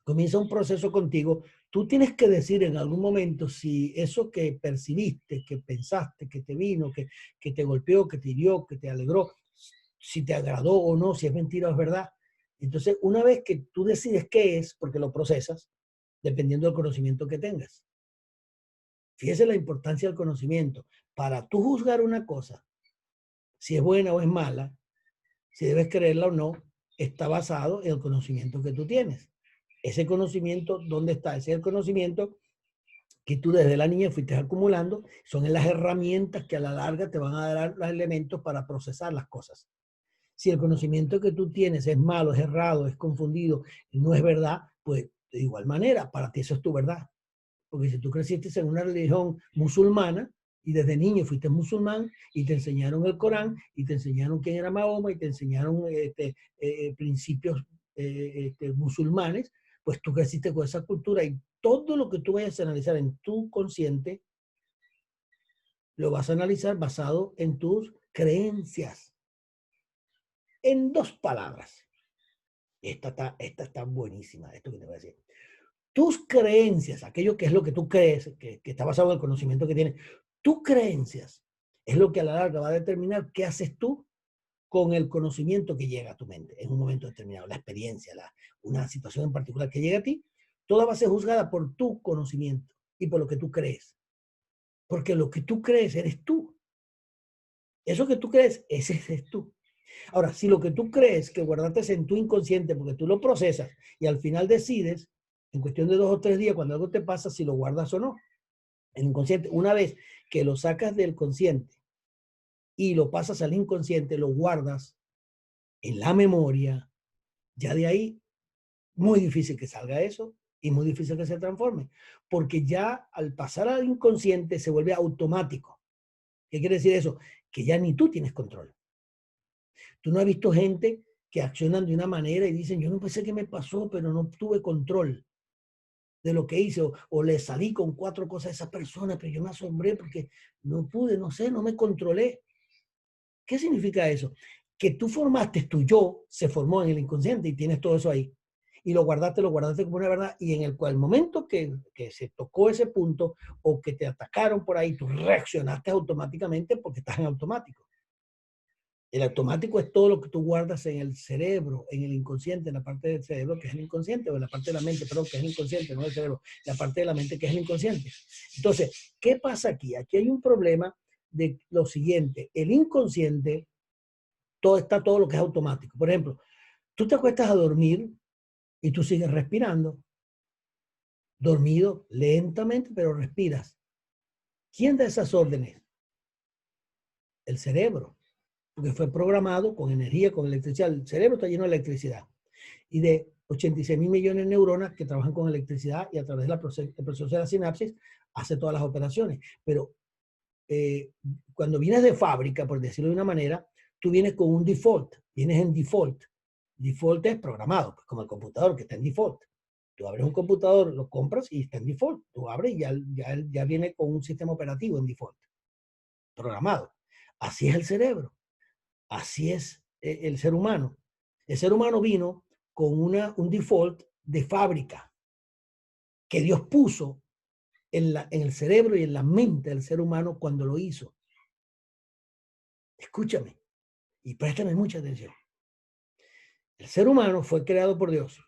comienza un proceso contigo, tú tienes que decir en algún momento si eso que percibiste, que pensaste, que te vino, que te golpeó, que te hirió, que te alegró, si te agradó o no, si es mentira o es verdad. Entonces, una vez que tú decides qué es, porque lo procesas, dependiendo del conocimiento que tengas. Fíjese la importancia del conocimiento. Para tú juzgar una cosa, si es buena o es mala, si debes creerla o no, está basado en el conocimiento que tú tienes. Ese conocimiento, ¿dónde está? Ese es el conocimiento que tú desde la niña fuiste acumulando, son las herramientas que a la larga te van a dar los elementos para procesar las cosas. Si el conocimiento que tú tienes es malo, es errado, es confundido, no es verdad, pues de igual manera, para ti eso es tu verdad. Porque si tú creciste en una religión musulmana y desde niño fuiste musulmán y te enseñaron el Corán y te enseñaron quién era Mahoma y te enseñaron principios musulmanes, pues tú creciste con esa cultura y todo lo que tú vayas a analizar en tu consciente lo vas a analizar basado en tus creencias. En dos palabras. Esta está buenísima, esto que te voy a decir. Tus creencias, aquello que es lo que tú crees, que está basado en el conocimiento que tienes, tus creencias es lo que a la larga va a determinar qué haces tú con el conocimiento que llega a tu mente en un momento determinado, la experiencia, una situación en particular que llega a ti, toda va a ser juzgada por tu conocimiento y por lo que tú crees. Porque lo que tú crees eres tú. Eso que tú crees, ese eres tú. Ahora, si lo que tú crees que guardaste en tu inconsciente porque tú lo procesas y al final decides, en cuestión de 2 o 3 días, cuando algo te pasa, si lo guardas o no. El inconsciente, una vez que lo sacas del consciente y lo pasas al inconsciente, lo guardas en la memoria, ya de ahí, muy difícil que salga eso y muy difícil que se transforme. Porque ya al pasar al inconsciente se vuelve automático. ¿Qué quiere decir eso? Que ya ni tú tienes control. Tú no has visto gente que accionan de una manera y dicen, yo no pensé qué me pasó, pero no tuve control de lo que hice, o le salí con 4 cosas a esa persona, pero yo me asombré porque no pude, no sé, no me controlé. ¿Qué significa eso? Que tú formaste, tu yo se formó en el inconsciente y tienes todo eso ahí. Y lo guardaste como una verdad, y en el cual el momento que se tocó ese punto o que te atacaron por ahí, tú reaccionaste automáticamente porque estás en automático. El automático es todo lo que tú guardas en el cerebro, en el inconsciente, en la parte del cerebro que es el inconsciente, o en la parte de la mente, perdón, que es el inconsciente, no el cerebro, la parte de la mente que es el inconsciente. Entonces, ¿qué pasa aquí? Aquí hay un problema de lo siguiente, el inconsciente, está todo lo que es automático. Por ejemplo, tú te acuestas a dormir y tú sigues respirando, dormido lentamente, pero respiras. ¿Quién da esas órdenes? El cerebro, porque fue programado con energía, con electricidad. El cerebro está lleno de electricidad y de 86 mil millones de neuronas que trabajan con electricidad y a través del proceso de la sinapsis hace todas las operaciones. Pero cuando vienes de fábrica, por decirlo de una manera, tú vienes con un default, vienes en default. Default es programado, pues como el computador que está en default. Tú abres un computador, lo compras y está en default. Tú abres y ya viene con un sistema operativo en default, programado. Así es el cerebro. Así es el ser humano. El ser humano vino con un default de fábrica que Dios puso en el cerebro y en la mente del ser humano cuando lo hizo. Escúchame y préstame mucha atención. El ser humano fue creado por Dios.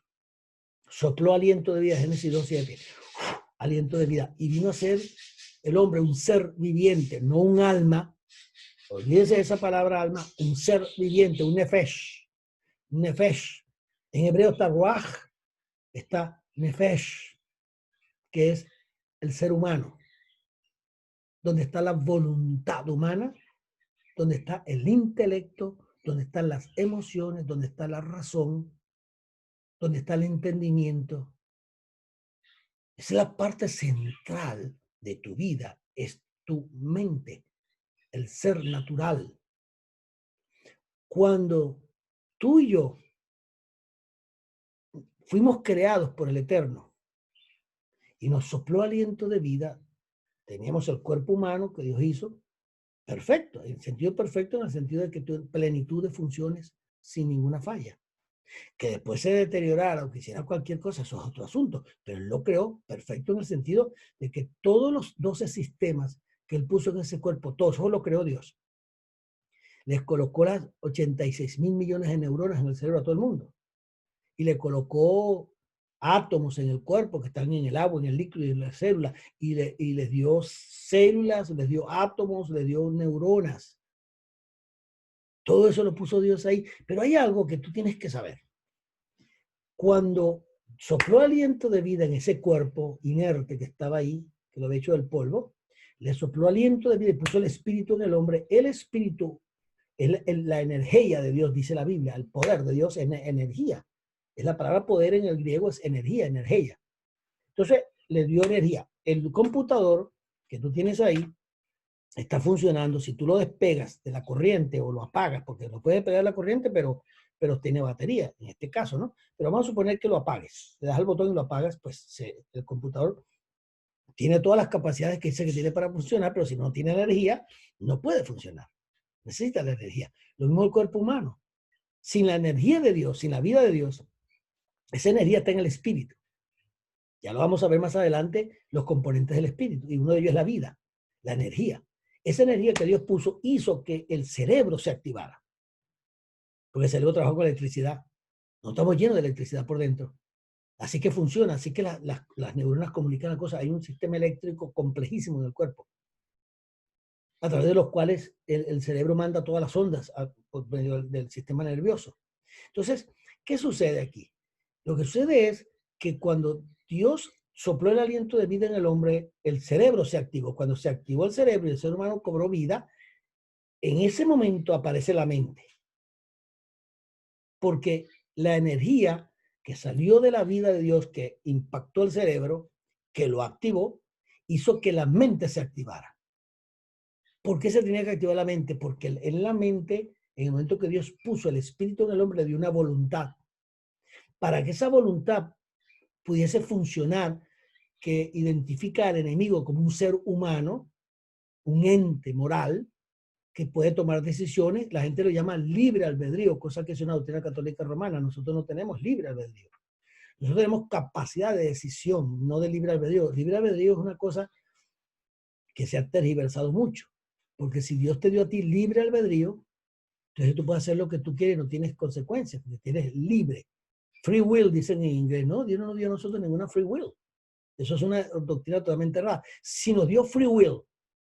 Sopló aliento de vida, Génesis 2:7. Aliento de vida. Y vino a ser el hombre un ser viviente, no un alma. Olvídese de esa palabra alma, un ser viviente, un nefesh. Un nefesh. En hebreo está ruach, está nefesh, que es el ser humano, donde está la voluntad humana, donde está el intelecto, donde están las emociones, donde está la razón, donde está el entendimiento. Es la parte central de tu vida, es tu mente, el ser natural. Cuando tú y yo fuimos creados por el Eterno y nos sopló aliento de vida, teníamos el cuerpo humano que Dios hizo, perfecto, en sentido perfecto, en el sentido de que tu plenitud de funciones sin ninguna falla. Que después se deteriorara o que hiciera cualquier cosa, eso es otro asunto, pero él lo creó perfecto en el sentido de que todos los 12 sistemas que él puso en ese cuerpo, todos, eso lo creó Dios. Les colocó las 86.000 millones de neuronas en el cerebro a todo el mundo. Y le colocó átomos en el cuerpo que están en el agua, en el líquido y en las células. Y les dio células, les dio átomos, les dio neuronas. Todo eso lo puso Dios ahí. Pero hay algo que tú tienes que saber. Cuando sopló aliento de vida en ese cuerpo inerte que estaba ahí, que lo había hecho del polvo, le sopló aliento de vida y puso el espíritu en el hombre. El espíritu es la energía de Dios, dice la Biblia. El poder de Dios es energía. Es la palabra poder en el griego, es energía, energía. Entonces, le dio energía. El computador que tú tienes ahí está funcionando. Si tú lo despegas de la corriente o lo apagas, porque no puede pegar la corriente, pero tiene batería, en este caso, ¿no? Pero vamos a suponer que lo apagues. Le das el botón y lo apagas, pues el computador tiene todas las capacidades que dice que tiene para funcionar, pero si no tiene energía, no puede funcionar. Necesita la energía. Lo mismo el cuerpo humano. Sin la energía de Dios, sin la vida de Dios, esa energía está en el espíritu. Ya lo vamos a ver más adelante, los componentes del espíritu. Y uno de ellos es la vida, la energía. Esa energía que Dios puso hizo que el cerebro se activara. Porque el cerebro trabaja con electricidad. No estamos llenos de electricidad por dentro. Así que funciona, así que las neuronas comunican las cosas. Hay un sistema eléctrico complejísimo en el cuerpo, a través de los cuales el cerebro manda todas las ondas por medio del sistema nervioso. Entonces, ¿qué sucede aquí? Lo que sucede es que cuando Dios sopló el aliento de vida en el hombre, el cerebro se activó. Cuando se activó el cerebro y el ser humano cobró vida, en ese momento aparece la mente. Porque la energía que salió de la vida de Dios, que impactó el cerebro, que lo activó, hizo que la mente se activara. ¿Por qué se tenía que activar la mente? Porque en la mente, en el momento que Dios puso el espíritu en el hombre, le dio una voluntad. Para que esa voluntad pudiese funcionar, que identifica al enemigo como un ser humano, un ente moral, que puede tomar decisiones, la gente lo llama libre albedrío, cosa que es una doctrina católica romana. Nosotros no tenemos libre albedrío. Nosotros tenemos capacidad de decisión, no de libre albedrío. Libre albedrío es una cosa que se ha tergiversado mucho, porque si Dios te dio a ti libre albedrío, entonces tú puedes hacer lo que tú quieres y no tienes consecuencias, porque tienes libre. Free will, dicen en inglés, ¿no? Dios no nos dio a nosotros ninguna free will. Eso es una doctrina totalmente errada. Si nos dio free will,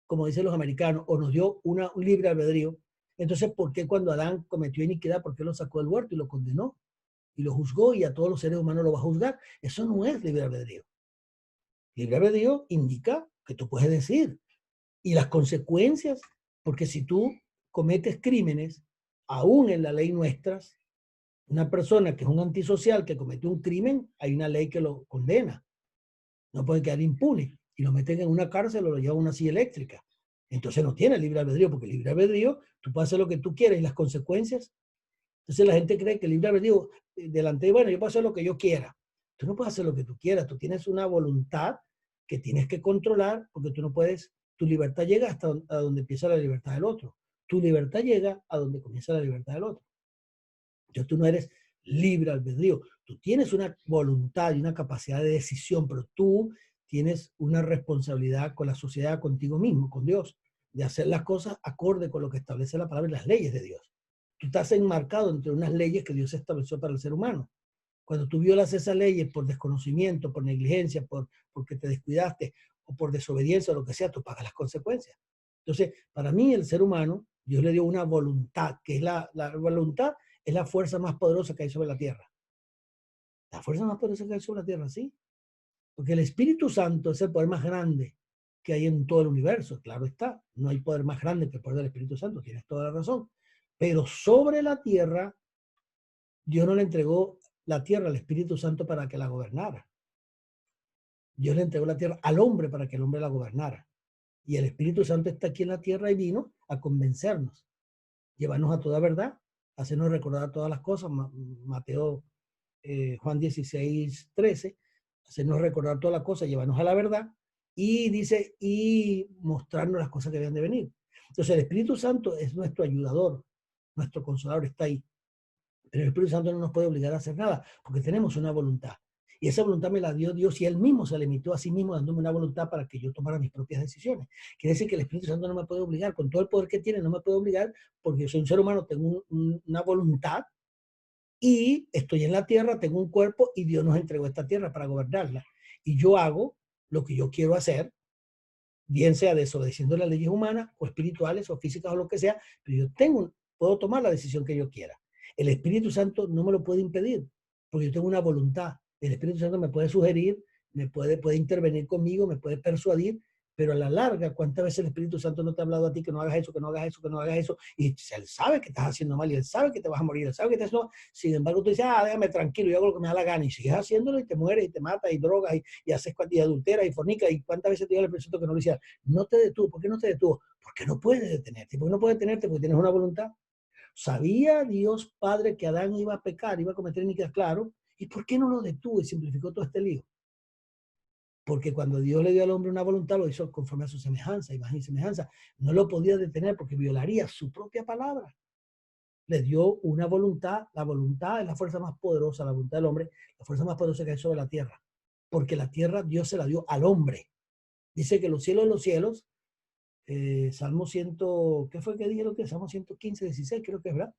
como dicen los americanos, o nos dio un libre albedrío, entonces, ¿por qué cuando Adán cometió iniquidad, por qué lo sacó del huerto y lo condenó? Y lo juzgó y a todos los seres humanos lo va a juzgar. Eso no es libre albedrío. Libre albedrío indica que tú puedes decir. Y las consecuencias, porque si tú cometes crímenes, aún en la ley nuestras, una persona que es un antisocial que comete un crimen, hay una ley que lo condena. No puede quedar impune. Y lo meten en una cárcel o lo llevan a una silla eléctrica. Entonces no tiene libre albedrío, porque libre albedrío, tú puedes hacer lo que tú quieras y las consecuencias. Entonces la gente cree que libre albedrío, delante de, bueno, yo puedo hacer lo que yo quiera. Tú no puedes hacer lo que tú quieras, tú tienes una voluntad que tienes que controlar, porque tú no puedes, tu libertad llega hasta donde empieza la libertad del otro. Tu libertad llega a donde comienza la libertad del otro. Entonces tú no eres libre albedrío. Tú tienes una voluntad y una capacidad de decisión, pero tú tienes una responsabilidad con la sociedad, contigo mismo, con Dios, de hacer las cosas acorde con lo que establece la palabra y las leyes de Dios. Tú estás enmarcado entre unas leyes que Dios estableció para el ser humano. Cuando tú violas esas leyes por desconocimiento, por negligencia, porque te descuidaste o por desobediencia o lo que sea, tú pagas las consecuencias. Entonces, para mí el ser humano, Dios le dio una voluntad, que es la voluntad, es la fuerza más poderosa que hay sobre la tierra. La fuerza más poderosa que hay sobre la tierra, sí. Porque el Espíritu Santo es el poder más grande que hay en todo el universo. Claro está, no hay poder más grande que el poder del Espíritu Santo, tienes toda la razón. Pero sobre la tierra, Dios no le entregó la tierra al Espíritu Santo para que la gobernara. Dios le entregó la tierra al hombre para que el hombre la gobernara. Y el Espíritu Santo está aquí en la tierra y vino a convencernos, llevarnos a toda verdad, hacernos recordar todas las cosas. Mateo, Juan 16, 13, hacernos recordar todas las cosas, llevarnos a la verdad. Y dice, y mostrarnos las cosas que deben de venir. Entonces el Espíritu Santo es nuestro ayudador, nuestro consolador, está ahí. Pero el Espíritu Santo no nos puede obligar a hacer nada, porque tenemos una voluntad. Y esa voluntad me la dio Dios y Él mismo se limitó a sí mismo dándome una voluntad para que yo tomara mis propias decisiones. Quiere decir que el Espíritu Santo no me puede obligar, con todo el poder que tiene, no me puede obligar, porque yo soy un ser humano, tengo una voluntad y estoy en la tierra, tengo un cuerpo y Dios nos entregó esta tierra para gobernarla. Y yo hago lo que yo quiero hacer, bien sea desobedeciendo las leyes humanas o espirituales o físicas o lo que sea, pero yo puedo tomar la decisión que yo quiera. El Espíritu Santo no me lo puede impedir, porque yo tengo una voluntad. El Espíritu Santo me puede sugerir, puede intervenir conmigo, me puede persuadir, pero a la larga, ¿cuántas veces el Espíritu Santo no te ha hablado a ti que no hagas eso, que no hagas eso, que no hagas eso? Y Él sabe que estás haciendo mal y Él sabe que te vas a morir, Él sabe que te haciendo mal. Sin embargo, tú dices, déjame tranquilo, yo hago lo que me da la gana y sigues haciéndolo y te mueres y te matas y drogas y haces y adulteras y fornicas y cuántas veces te dio el Espíritu Santo que no lo hiciera. No te detuvo. ¿Por qué no te detuvo? Porque no puedes detenerte. ¿Por qué no puedes detenerte? Porque tienes una voluntad. ¿Sabía Dios Padre que Adán iba a pecar, iba a cometer iniquidad? Claro. ¿Y por qué no lo detuvo y simplificó todo este lío? Porque cuando Dios le dio al hombre una voluntad, lo hizo conforme a su semejanza, imagen y semejanza. No lo podía detener porque violaría su propia palabra. Le dio una voluntad. La voluntad es la fuerza más poderosa, la voluntad del hombre, la fuerza más poderosa que hay sobre la tierra. Porque la tierra Dios se la dio al hombre. Dice que los cielos, Salmo 100, ¿qué fue que dije lo que? Salmo 115, 16, creo que es, ¿verdad?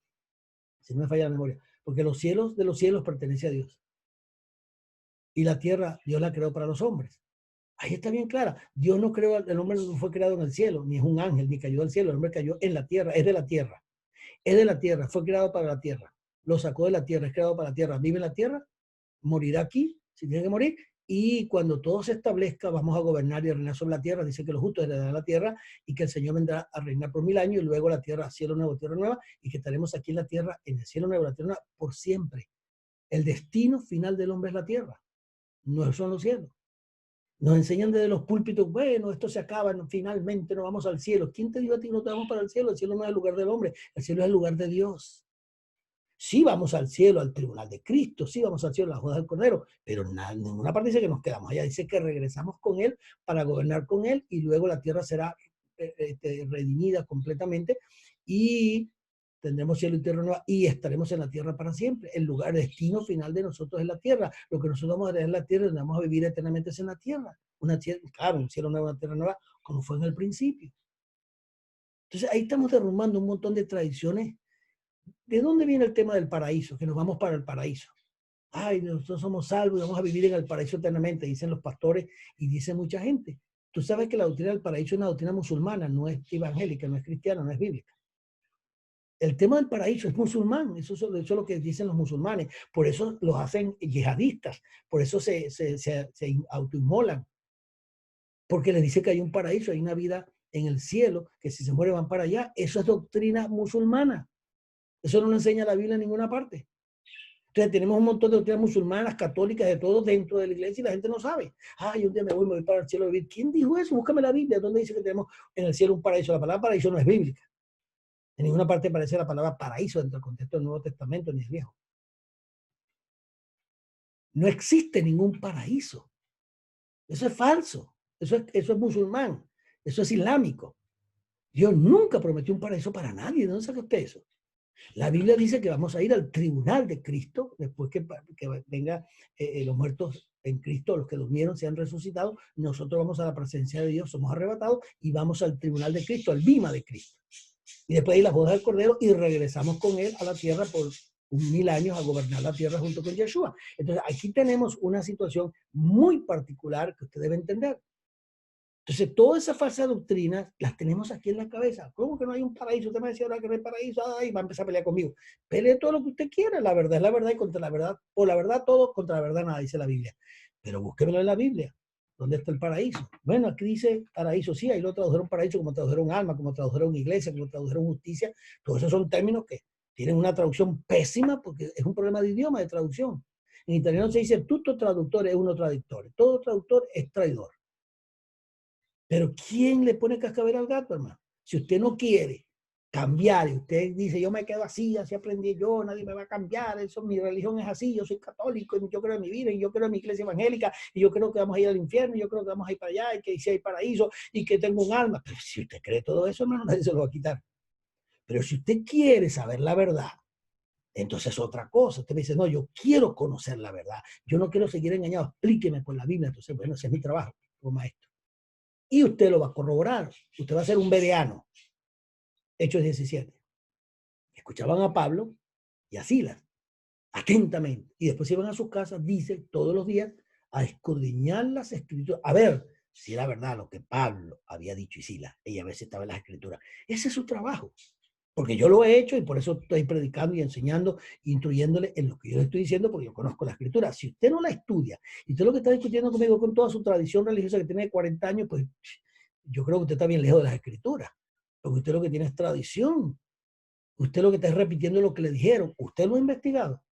Si no me falla la memoria. Porque los cielos de los cielos pertenece a Dios. Y la tierra Dios la creó para los hombres. Ahí está bien clara. Dios no creó, el hombre no fue creado en el cielo, ni es un ángel, ni cayó del cielo. El hombre cayó en la tierra, es de la tierra. Es de la tierra, fue creado para la tierra. Lo sacó de la tierra, es creado para la tierra. Vive en la tierra, morirá aquí, si tiene que morir. Y cuando todo se establezca, vamos a gobernar y a reinar sobre la tierra. Dice que los justos heredarán la tierra y que el Señor vendrá a reinar por 1000 años y luego la tierra, cielo nuevo, tierra nueva, y que estaremos aquí en la tierra, en el cielo nuevo, la tierra nueva, por siempre. El destino final del hombre es la tierra, no son los cielos. Nos enseñan desde los púlpitos, bueno, esto se acaba, finalmente nos vamos al cielo. ¿Quién te dijo a ti que no te vamos para el cielo? El cielo no es el lugar del hombre, el cielo es el lugar de Dios. Sí vamos al cielo, al tribunal de Cristo, sí vamos al cielo, a la boda del Cordero, pero en ninguna parte dice que nos quedamos allá, dice que regresamos con Él para gobernar con Él y luego la tierra será redimida completamente y tendremos cielo y tierra nueva y estaremos en la tierra para siempre. El lugar, el destino final de nosotros es la tierra. Lo que nosotros vamos a tener en la tierra, donde vamos a vivir eternamente es en la tierra. Una tierra, claro, un cielo nuevo, una tierra nueva, como fue en el principio. Entonces ahí estamos derrumbando un montón de tradiciones. ¿De dónde viene el tema del paraíso? Que nos vamos para el paraíso. Ay, nosotros somos salvos y vamos a vivir en el paraíso eternamente, dicen los pastores y dice mucha gente. Tú sabes que la doctrina del paraíso es una doctrina musulmana, no es evangélica, no es cristiana, no es bíblica. El tema del paraíso es musulmán, eso es lo que dicen los musulmanes. Por eso los hacen yihadistas, por eso se autoinmolan. Porque les dice que hay un paraíso, hay una vida en el cielo, que si se mueren van para allá. Eso es doctrina musulmana. Eso no lo enseña la Biblia en ninguna parte. Entonces tenemos un montón de doctrinas musulmanas, católicas, de todo dentro de la iglesia y la gente no sabe. Ay, un día me voy para el cielo a vivir. ¿Quién dijo eso? Búscame la Biblia. ¿Dónde dice que tenemos en el cielo un paraíso? La palabra paraíso no es bíblica. En ninguna parte aparece la palabra paraíso dentro del contexto del Nuevo Testamento ni el Viejo. No existe ningún paraíso. Eso es falso. Eso es musulmán. Eso es islámico. Dios nunca prometió un paraíso para nadie. ¿De dónde saca usted eso? La Biblia dice que vamos a ir al tribunal de Cristo después que venga los muertos en Cristo, los que durmieron, sean resucitados. Nosotros vamos a la presencia de Dios, somos arrebatados y vamos al tribunal de Cristo, al bima de Cristo. Y después hay las bodas del Cordero y regresamos con él a la tierra por 1000 años a gobernar la tierra junto con Yeshua. Entonces aquí tenemos una situación muy particular que usted debe entender. Entonces, todas esas falsas doctrinas las tenemos aquí en la cabeza. ¿Cómo que no hay un paraíso? Usted me decía ahora que no hay paraíso, ay, va a empezar a pelear conmigo. Pelee todo lo que usted quiera, la verdad es la verdad y contra la verdad, o la verdad todo, contra la verdad nada, dice la Biblia. Pero búsquemelo en la Biblia. ¿Dónde está el paraíso? Bueno, aquí dice paraíso, sí, ahí lo tradujeron paraíso como tradujeron alma, como tradujeron iglesia, como tradujeron justicia. Todos esos son términos que tienen una traducción pésima porque es un problema de idioma, de traducción. En italiano se dice tutto traductore è uno traductore. Todo traductor es traidor. Pero ¿quién le pone cascabel al gato, hermano? Si usted no quiere cambiar y usted dice, yo me quedo así, así aprendí yo, nadie me va a cambiar, eso, mi religión es así, yo soy católico, y yo creo en mi vida, y yo creo en mi iglesia evangélica, y yo creo que vamos a ir al infierno, y yo creo que vamos a ir para allá, y que si hay paraíso, y que tengo un alma. Pero si usted cree todo eso, hermano, nadie se lo va a quitar. Pero si usted quiere saber la verdad, entonces es otra cosa. Usted me dice, no, yo quiero conocer la verdad, yo no quiero seguir engañado, explíqueme por la Biblia. Entonces, bueno, ese es mi trabajo como maestro. Y usted lo va a corroborar. Usted va a ser un bereano. Hechos 17. Escuchaban a Pablo y a Silas atentamente. Y después iban a sus casas, dice, todos los días, a escudriñar las escrituras. A ver si era verdad lo que Pablo había dicho y Silas. Ella a veces estaba en las escrituras. Ese es su trabajo. Porque yo lo he hecho y por eso estoy predicando y enseñando, instruyéndole en lo que yo le estoy diciendo, porque yo conozco la escritura. Si usted no la estudia y usted lo que está discutiendo conmigo con toda su tradición religiosa que tiene 40 años, pues yo creo que usted está bien lejos de las escrituras. Porque usted lo que tiene es tradición. Usted lo que está repitiendo es lo que le dijeron. Usted lo ha investigado.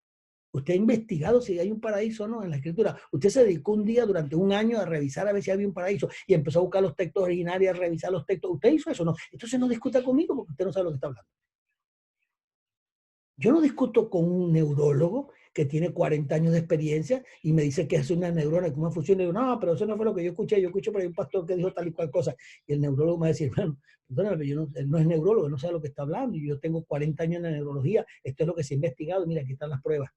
Usted ha investigado si hay un paraíso o no en la escritura. Usted se dedicó un día durante un año a revisar a ver si había un paraíso y empezó a buscar los textos originarios, a revisar los textos. ¿Usted hizo eso o no? Entonces no discuta conmigo porque usted no sabe lo que está hablando. Yo no discuto con un neurólogo que tiene 40 años de experiencia y me dice que es una neurona, cómo funciona. Y digo, no, pero eso no fue lo que yo escuché por ahí un pastor que dijo tal y cual cosa. Y el neurólogo me va a decir, bueno, perdóname, él no es neurólogo, no sabe lo que está hablando. Y yo tengo 40 años en la neurología, esto es lo que se ha investigado, y mira, aquí están las pruebas.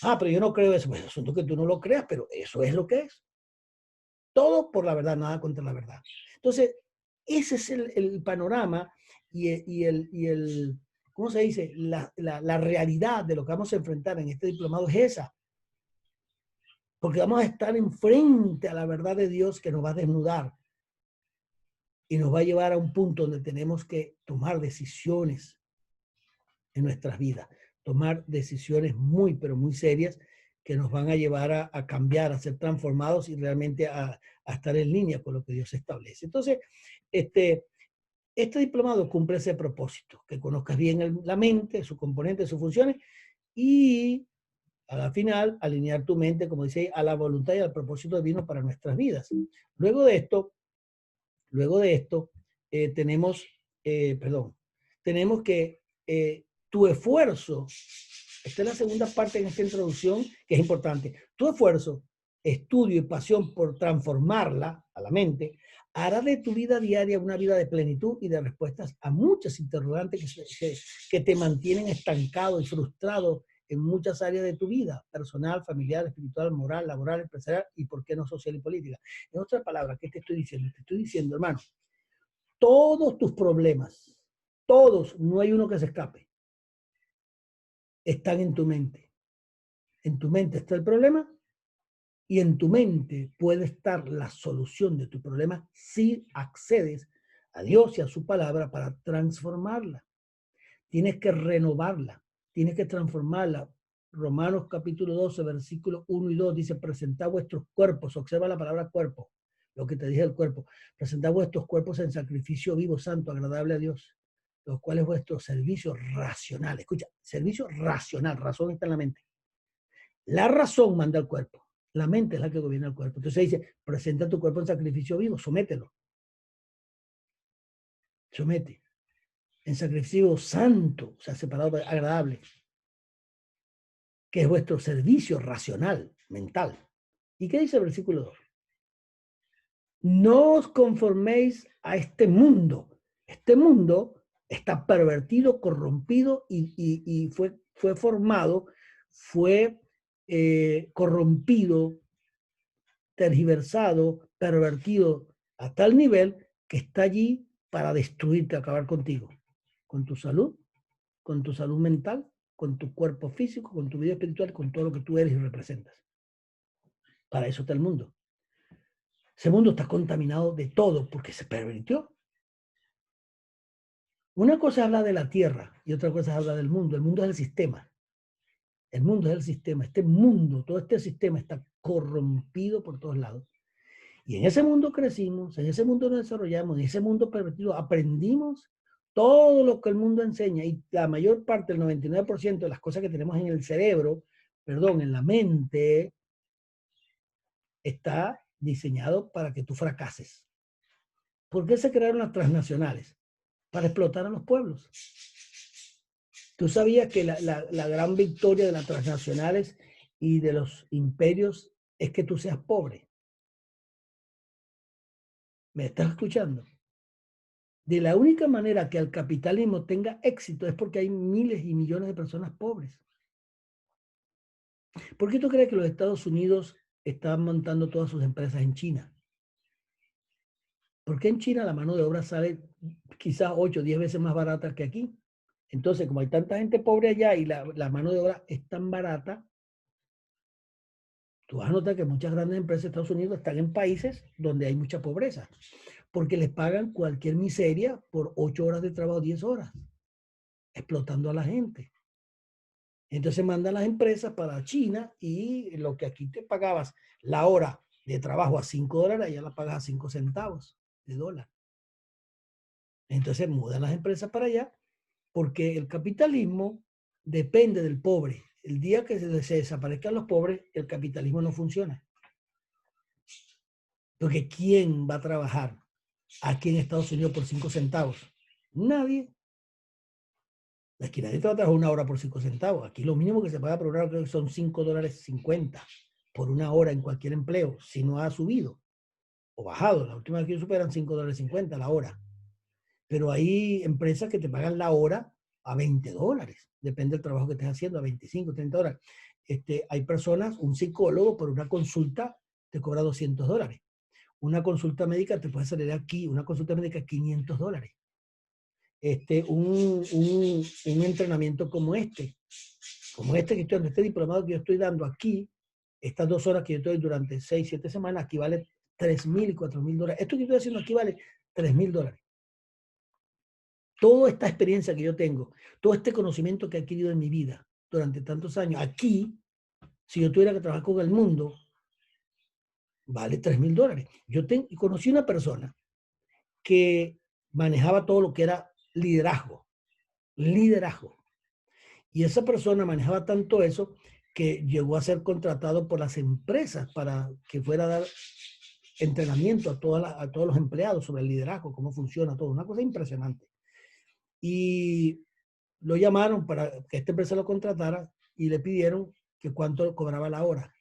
Ah, pero yo no creo eso. Pues asunto que tú no lo creas, pero eso es lo que es. Todo por la verdad, nada contra la verdad. Entonces, ese es el panorama y el ¿cómo se dice? La realidad de lo que vamos a enfrentar en este diplomado es esa. Porque vamos a estar enfrente a la verdad de Dios que nos va a desnudar y nos va a llevar a un punto donde tenemos que tomar decisiones en nuestras vidas, tomar decisiones muy, pero muy serias que nos van a llevar a cambiar, a ser transformados y realmente a estar en línea con lo que Dios establece. Entonces, este diplomado cumple ese propósito, que conozcas bien la mente, su componente, sus funciones y a la final alinear tu mente, como dice, a la voluntad y al propósito divino para nuestras vidas. Luego de esto tenemos que tu esfuerzo, esta es la segunda parte en esta introducción que es importante, tu esfuerzo, estudio y pasión por transformarla a la mente, hará de tu vida diaria una vida de plenitud y de respuestas a muchas interrogantes que te mantienen estancado y frustrado en muchas áreas de tu vida, personal, familiar, espiritual, moral, laboral, empresarial y, por qué no, social y política. En otras palabras, ¿qué te estoy diciendo? Te estoy diciendo, hermano, todos tus problemas, todos, no hay uno que se escape, están en tu mente. En tu mente está el problema y en tu mente puede estar la solución de tu problema si accedes a Dios y a su palabra para transformarla. Tienes que renovarla, tienes que transformarla. Romanos capítulo 12, versículos 1 y 2 dice, presentad vuestros cuerpos, observa la palabra cuerpo, lo que te dije del cuerpo, presentad vuestros cuerpos en sacrificio vivo, santo, agradable a Dios, los cuales vuestro servicio racional, escucha, servicio racional, razón está en la mente. La razón manda al cuerpo, la mente es la que gobierna el cuerpo. Entonces dice, presenta tu cuerpo en sacrificio vivo, somételo. Somete. En sacrificio santo, o sea, separado, agradable, que es vuestro servicio racional, mental. ¿Y qué dice el versículo 2? No os conforméis a este mundo. Este mundo está pervertido, corrompido y fue formado, fue corrompido, tergiversado, pervertido a tal nivel que está allí para destruirte, acabar contigo, con tu salud mental, con tu cuerpo físico, con tu vida espiritual, con todo lo que tú eres y representas. Para eso está el mundo. Ese mundo está contaminado de todo porque se pervirtió. Una cosa habla de la tierra y otra cosa habla del mundo. El mundo es el sistema. El mundo es el sistema. Este mundo, todo este sistema está corrompido por todos lados. Y en ese mundo crecimos, en ese mundo nos desarrollamos, en ese mundo pervertido aprendimos todo lo que el mundo enseña y la mayor parte, el 99% de las cosas que tenemos en el cerebro, perdón, en la mente, está diseñado para que tú fracases. ¿Por qué se crearon las transnacionales? Para explotar a los pueblos. ¿Tú sabías que la gran victoria de las transnacionales y de los imperios es que tú seas pobre? ¿Me estás escuchando? De la única manera que el capitalismo tenga éxito es porque hay miles y millones de personas pobres. ¿Por qué tú crees que los Estados Unidos están montando todas sus empresas en China? ¿Por qué en China la mano de obra sale quizás 8 o 10 veces más barata que aquí? Entonces, como hay tanta gente pobre allá y la mano de obra es tan barata, tú vas a notar que muchas grandes empresas de Estados Unidos están en países donde hay mucha pobreza, porque les pagan cualquier miseria por 8 horas de trabajo, 10 horas, explotando a la gente. Entonces mandan las empresas para China y lo que aquí te pagabas la hora de trabajo a $5, ya la pagas a 5 centavos de dólar. Entonces mudan las empresas para allá porque el capitalismo depende del pobre. El día que se desaparezcan los pobres, el capitalismo no funciona. Porque ¿quién va a trabajar aquí en Estados Unidos por 5 centavos? Nadie. Aquí nadie trabaja una hora por 5 centavos. Aquí lo mínimo que se paga por hora creo que son $5.50 por una hora en cualquier empleo, si no ha subido o bajado. La última vez que yo superan $5.50 la hora. Pero hay empresas que te pagan la hora a $20. Depende del trabajo que estés haciendo, a 25, 30 horas. Hay personas, un psicólogo por una consulta te cobra $200. Una consulta médica te puede salir aquí, una consulta médica $500. Un entrenamiento como este que estoy dando, este diplomado que yo estoy dando aquí, estas 2 horas que yo estoy durante 6, 7 semanas, aquí vale $3,000 y $4,000. Esto que estoy haciendo aquí vale $3,000. Toda esta experiencia que yo tengo, todo este conocimiento que he adquirido en mi vida durante tantos años, aquí, si yo tuviera que trabajar con el mundo, vale $3,000. Yo conocí una persona que manejaba todo lo que era liderazgo. Y esa persona manejaba tanto eso que llegó a ser contratado por las empresas para que fuera a dar entrenamiento a todos los empleados sobre el liderazgo, cómo funciona todo. Una cosa impresionante. Y lo llamaron para que esta empresa lo contratara y le pidieron que cuánto cobraba la hora.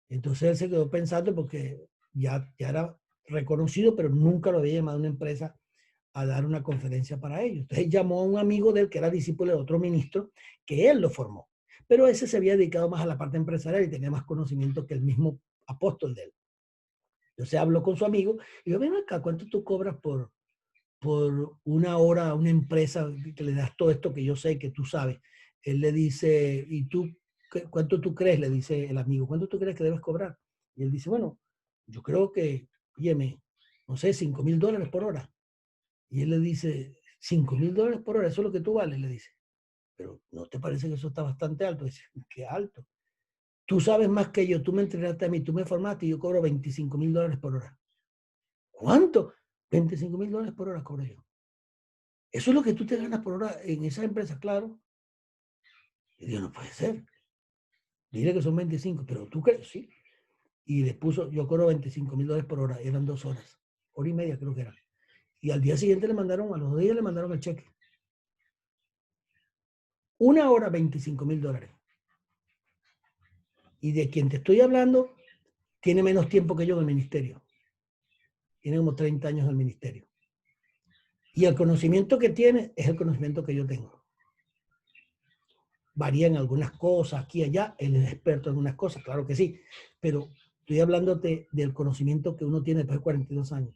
Entonces él se quedó pensando porque ya era reconocido, pero nunca lo había llamado a una empresa a dar una conferencia para ellos. Entonces llamó a un amigo de él que era discípulo de otro ministro, que él lo formó. Pero ese se había dedicado más a la parte empresarial y tenía más conocimiento que el mismo apóstol de él. Entonces habló con su amigo y dijo, ven acá, ¿cuánto tú cobras por una hora a una empresa que le das todo esto que yo sé que tú sabes? Él le dice, ¿y tú cuánto tú crees? Le dice el amigo, ¿cuánto tú crees que debes cobrar? Y él dice, bueno, yo creo que, óyeme, no sé, $5,000 por hora. Y él le dice, $5,000 por hora, eso es lo que tú vales, le dice. Pero ¿no te parece que eso está bastante alto? Dice, qué alto. Tú sabes más que yo, tú me entrenaste a mí, tú me formaste y yo cobro $25,000 por hora. ¿Cuánto? $25,000 por hora cobro yo. Eso es lo que tú te ganas por hora en esas empresas, claro. Y digo, no puede ser. Dile que son 25, pero tú crees, sí. Y les puso, yo cobro $25,000 por hora, eran 2 horas, hora y media creo que era. Y al día siguiente le mandaron, a los 2 días le mandaron el cheque. Una hora, $25,000. Y de quien te estoy hablando, tiene menos tiempo que yo en el ministerio. Tiene como 30 años en el ministerio. Y el conocimiento que tiene es el conocimiento que yo tengo. Varían algunas cosas aquí y allá. Él es experto en unas cosas, claro que sí. Pero estoy hablándote del conocimiento que uno tiene después de 42 años.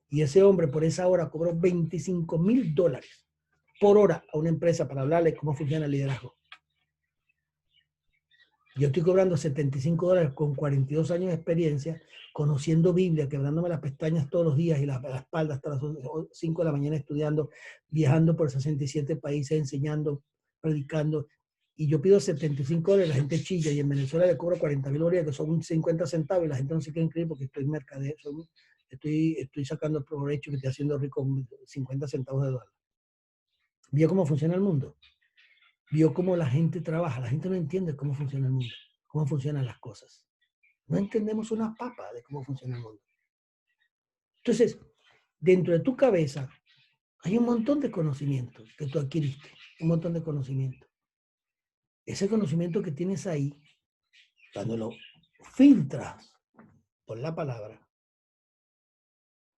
Y ese hombre por esa hora cobró $25,000 por hora a una empresa para hablarle cómo funciona el liderazgo. Yo estoy cobrando $75 con 42 años de experiencia, conociendo Biblia, quebrándome las pestañas todos los días y la espalda hasta las 5 de la mañana estudiando, viajando por 67 países, enseñando, predicando. y yo pido $75, la gente chilla, y en Venezuela le cobro 40.000 bolívares, que son 50 centavos, y la gente no se quiere inscribir porque estoy mercader, estoy sacando el provecho que estoy haciendo rico con 50 centavos de dólar. ¿Vio cómo funciona el mundo? ¿Vio cómo la gente trabaja? La gente no entiende cómo funciona el mundo, cómo funcionan las cosas. No entendemos una papa de cómo funciona el mundo. Entonces, dentro de tu cabeza hay un montón de conocimiento que tú adquiriste, un montón de conocimiento. Ese conocimiento que tienes ahí, cuando lo filtras por la palabra,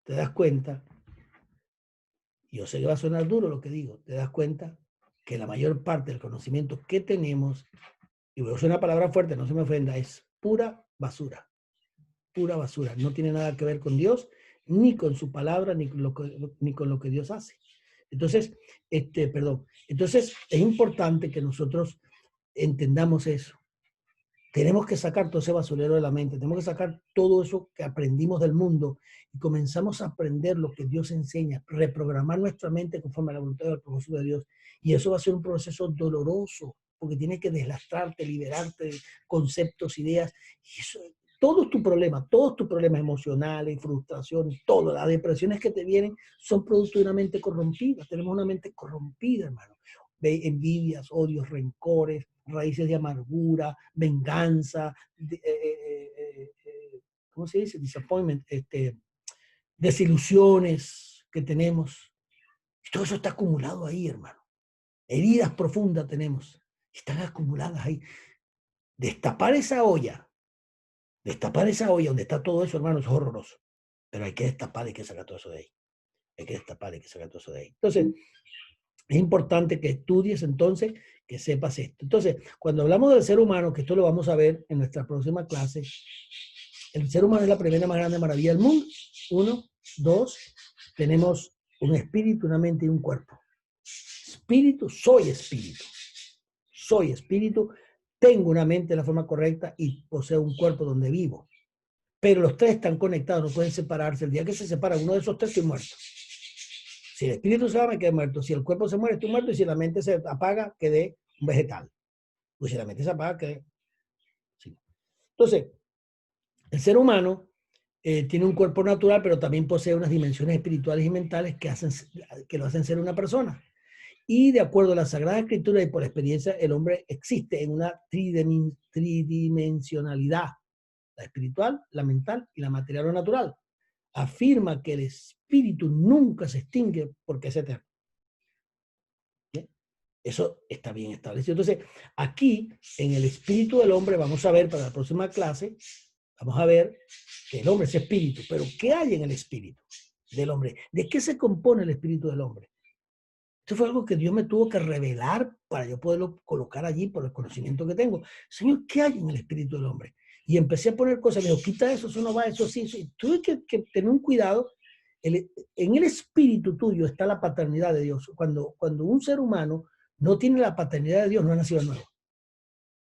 te das cuenta, y yo sé que va a sonar duro lo que digo, te das cuenta que la mayor parte del conocimiento que tenemos, y voy a usar una palabra fuerte, no se me ofenda, es pura basura. Pura basura. No tiene nada que ver con Dios, ni con su palabra, ni con lo que Dios hace. Entonces, entonces es importante que nosotros entendamos eso. Tenemos que sacar todo ese basurero de la mente, tenemos que sacar todo eso que aprendimos del mundo y comenzamos a aprender lo que Dios enseña, reprogramar nuestra mente conforme a la voluntad y al propósito de Dios. Y eso va a ser un proceso doloroso, porque tienes que deslastrarte, liberarte de conceptos, ideas. Y eso, todos tus problemas emocionales, frustraciones, todo, las depresiones que te vienen son producto de una mente corrompida. Tenemos una mente corrompida, hermano. Envidias, odios, rencores, raíces de amargura, venganza, ¿cómo se dice? Disappointment, desilusiones que tenemos. Y todo eso está acumulado ahí, hermano. Heridas profundas tenemos. Están acumuladas ahí. Destapar esa olla donde está todo eso, hermano, es horroroso. Pero hay que destapar, hay que sacar todo eso de ahí. Hay que destapar, hay que sacar todo eso de ahí. Entonces, es importante que estudies entonces, que sepas esto. Entonces, cuando hablamos del ser humano, que esto lo vamos a ver en nuestra próxima clase, el ser humano es la primera más grande maravilla del mundo. 1, 2, tenemos un espíritu, una mente y un cuerpo. Espíritu, soy espíritu, tengo una mente de la forma correcta y poseo un cuerpo donde vivo. Pero los tres están conectados, no pueden separarse. El día que se separa uno de esos tres, estoy muerto. Si el espíritu se va, me quedé muerto. Si el cuerpo se muere, estoy muerto. Y si la mente se apaga, quedé un vegetal. Pues si la mente se apaga, quedé... Sí. Entonces, el ser humano tiene un cuerpo natural, pero también posee unas dimensiones espirituales y mentales que lo hacen ser una persona. Y de acuerdo a la Sagrada Escritura y por experiencia, el hombre existe en una tridimensionalidad. La espiritual, la mental y la material o natural. Afirma que el espíritu nunca se extingue porque es eterno. ¿Bien? Eso está bien establecido. Entonces, aquí, en el espíritu del hombre, vamos a ver para la próxima clase, vamos a ver que el hombre es espíritu, pero ¿qué hay en el espíritu del hombre? ¿De qué se compone el espíritu del hombre? Esto fue algo que Dios me tuvo que revelar para yo poderlo colocar allí por el conocimiento que tengo. Señor, ¿qué hay en el espíritu del hombre? Y empecé a poner cosas, me dijo, quita eso, eso no va, eso sí, eso. Y tuve que tener un cuidado. En el espíritu tuyo está la paternidad de Dios. Cuando un ser humano no tiene la paternidad de Dios, no ha nacido de nuevo.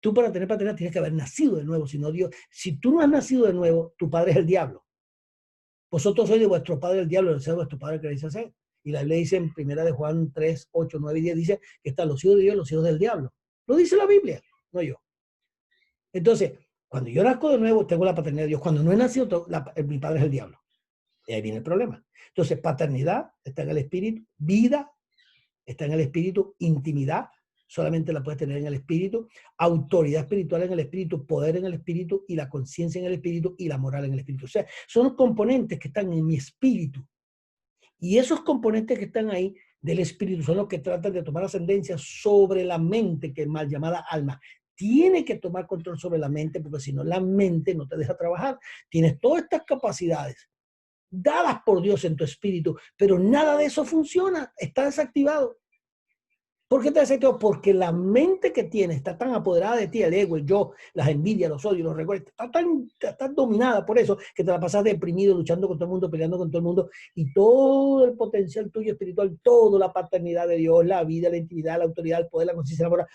Tú para tener paternidad tienes que haber nacido de nuevo, si no Dios. Si tú no has nacido de nuevo, tu padre es el diablo. Vosotros sois de vuestro padre el diablo, el ser de vuestro padre queréis hacer. Y la Biblia dice en 1 de Juan 3, 8, 9 y 10, dice que están los hijos de Dios y los hijos del diablo. Lo dice la Biblia, no yo. Entonces, cuando yo nazco de nuevo, tengo la paternidad de Dios. Cuando no he nacido, mi padre es el diablo. Y ahí viene el problema. Entonces, paternidad está en el espíritu, vida está en el espíritu, intimidad solamente la puedes tener en el espíritu, autoridad espiritual en el espíritu, poder en el espíritu y la conciencia en el espíritu y la moral en el espíritu. O sea, son los componentes que están en mi espíritu. Y esos componentes que están ahí del espíritu son los que tratan de tomar ascendencia sobre la mente, que es mal llamada alma. Tiene que tomar control sobre la mente, porque si no, la mente no te deja trabajar. Tienes todas estas capacidades dadas por Dios en tu espíritu, pero nada de eso funciona, está desactivado. ¿Por qué está desactivado? Porque la mente que tienes está tan apoderada de ti, el ego, el yo, las envidias, los odios, los recuerdos, está tan dominada por eso que te la pasas deprimido, luchando con todo el mundo, peleando con todo el mundo, y todo el potencial tuyo espiritual, toda la paternidad de Dios, la vida, la intimidad, la autoridad, el poder, la conciencia, la moral,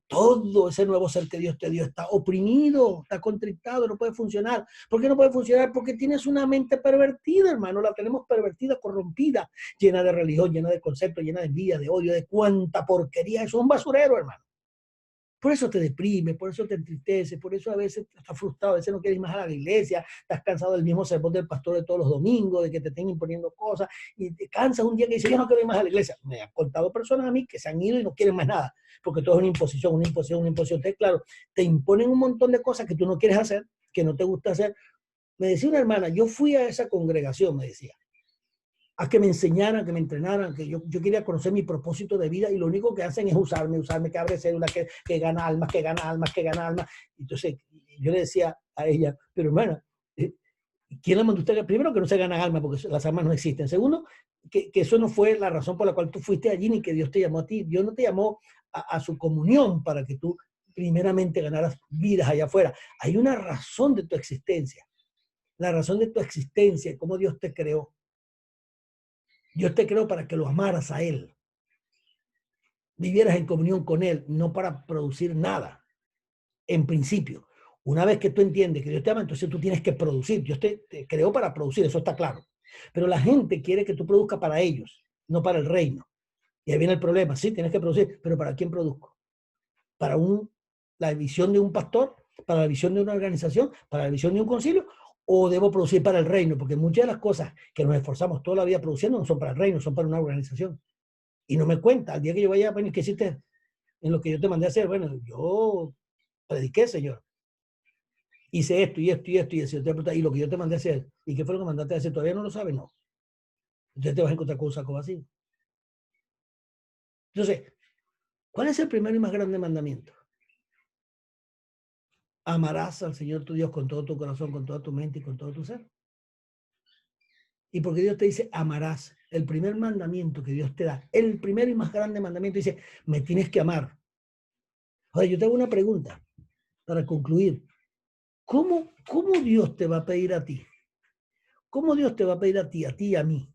todo ese nuevo ser que Dios te dio está oprimido, está contrictado, no puede funcionar. ¿Por qué no puede funcionar? Porque tienes una mente pervertida, hermano. La tenemos pervertida, corrompida, llena de religión, llena de conceptos, llena de envidia, de odio, de cuánta porquería. Eso es un basurero, hermano. Por eso te deprime, por eso te entristece, por eso a veces estás frustrado, a veces no quieres ir más a la iglesia, estás cansado del mismo sermón del pastor de todos los domingos, de que te estén imponiendo cosas, y te cansas un día que dices, yo no quiero ir más a la iglesia. Me han contado personas a mí que se han ido y no quieren más nada, porque todo es una imposición, una imposición, una imposición. Entonces, claro, te imponen un montón de cosas que tú no quieres hacer, que no te gusta hacer. Me decía una hermana, yo fui a esa congregación, me decía, a que me enseñaran, que me entrenaran, que yo quería conocer mi propósito de vida y lo único que hacen es usarme, que abre cédula, que gana almas, que gana almas, que gana almas. Entonces yo le decía a ella, pero hermana, ¿quién la mandó usted? Primero, que no se gana almas porque las almas no existen. Segundo, que eso no fue la razón por la cual tú fuiste allí ni que Dios te llamó a ti. Dios no te llamó a su comunión para que tú primeramente ganaras vidas allá afuera. Hay una razón de tu existencia. La razón de tu existencia, cómo Dios te creó. Dios te creó para que lo amaras a Él. Vivieras en comunión con Él, no para producir nada. En principio, una vez que tú entiendes que Dios te ama, entonces tú tienes que producir. Dios te creó para producir, eso está claro. Pero la gente quiere que tú produzcas para ellos, no para el reino. Y ahí viene el problema. Sí, tienes que producir, pero ¿para quién produzco? ¿Para la visión de un pastor? ¿Para la visión de una organización? ¿Para la visión de un concilio? ¿O debo producir para el reino? Porque muchas de las cosas que nos esforzamos toda la vida produciendo no son para el reino, son para una organización. Y no me cuenta, al día que yo vaya, bueno, ¿qué hiciste en lo que yo te mandé a hacer? Bueno, yo prediqué, Señor. Hice esto y esto y esto y eso. Y lo que yo te mandé a hacer, ¿y qué fue lo que mandaste a hacer? ¿Todavía no lo sabes? No. Entonces te vas a encontrar con un saco vacío. Entonces, ¿cuál es el primero y más grande mandamiento? Amarás al Señor tu Dios con todo tu corazón, con toda tu mente y con todo tu ser. Y porque Dios te dice, amarás. El primer mandamiento que Dios te da, el primer y más grande mandamiento, dice, me tienes que amar. Ahora, yo te hago una pregunta para concluir. ¿Cómo Dios te va a pedir a ti? ¿Cómo Dios te va a pedir a ti y a mí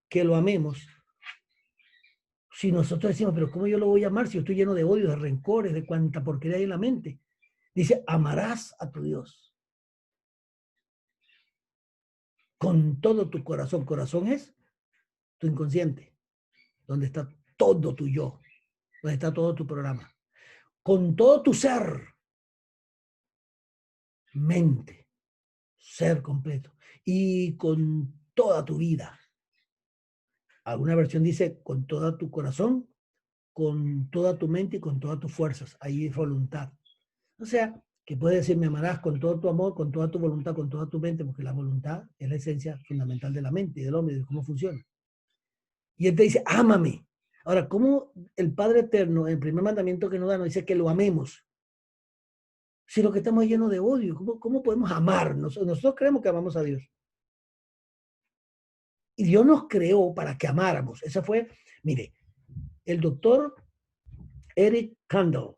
que lo amemos? Si nosotros decimos, pero ¿cómo yo lo voy a amar si yo estoy lleno de odio, de rencores, de cuanta porquería hay en la mente? Dice, amarás a tu Dios con todo tu corazón. Corazón es tu inconsciente, donde está todo tu yo, donde está todo tu programa. Con todo tu ser, mente, ser completo, y con toda tu vida. Alguna versión dice con todo tu corazón, con toda tu mente y con todas tus fuerzas. Ahí es voluntad. O sea, que puedes decir, me amarás con todo tu amor, con toda tu voluntad, con toda tu mente, porque la voluntad es la esencia fundamental de la mente y del hombre, de cómo funciona. Y él te dice, ámame. Ahora, ¿cómo el Padre Eterno, el primer mandamiento que nos da, nos dice que lo amemos? Si lo que estamos llenos de odio, ¿cómo podemos amarnos? Nosotros creemos que amamos a Dios. Y Dios nos creó para que amáramos. Esa fue, mire, el doctor Eric Kandel,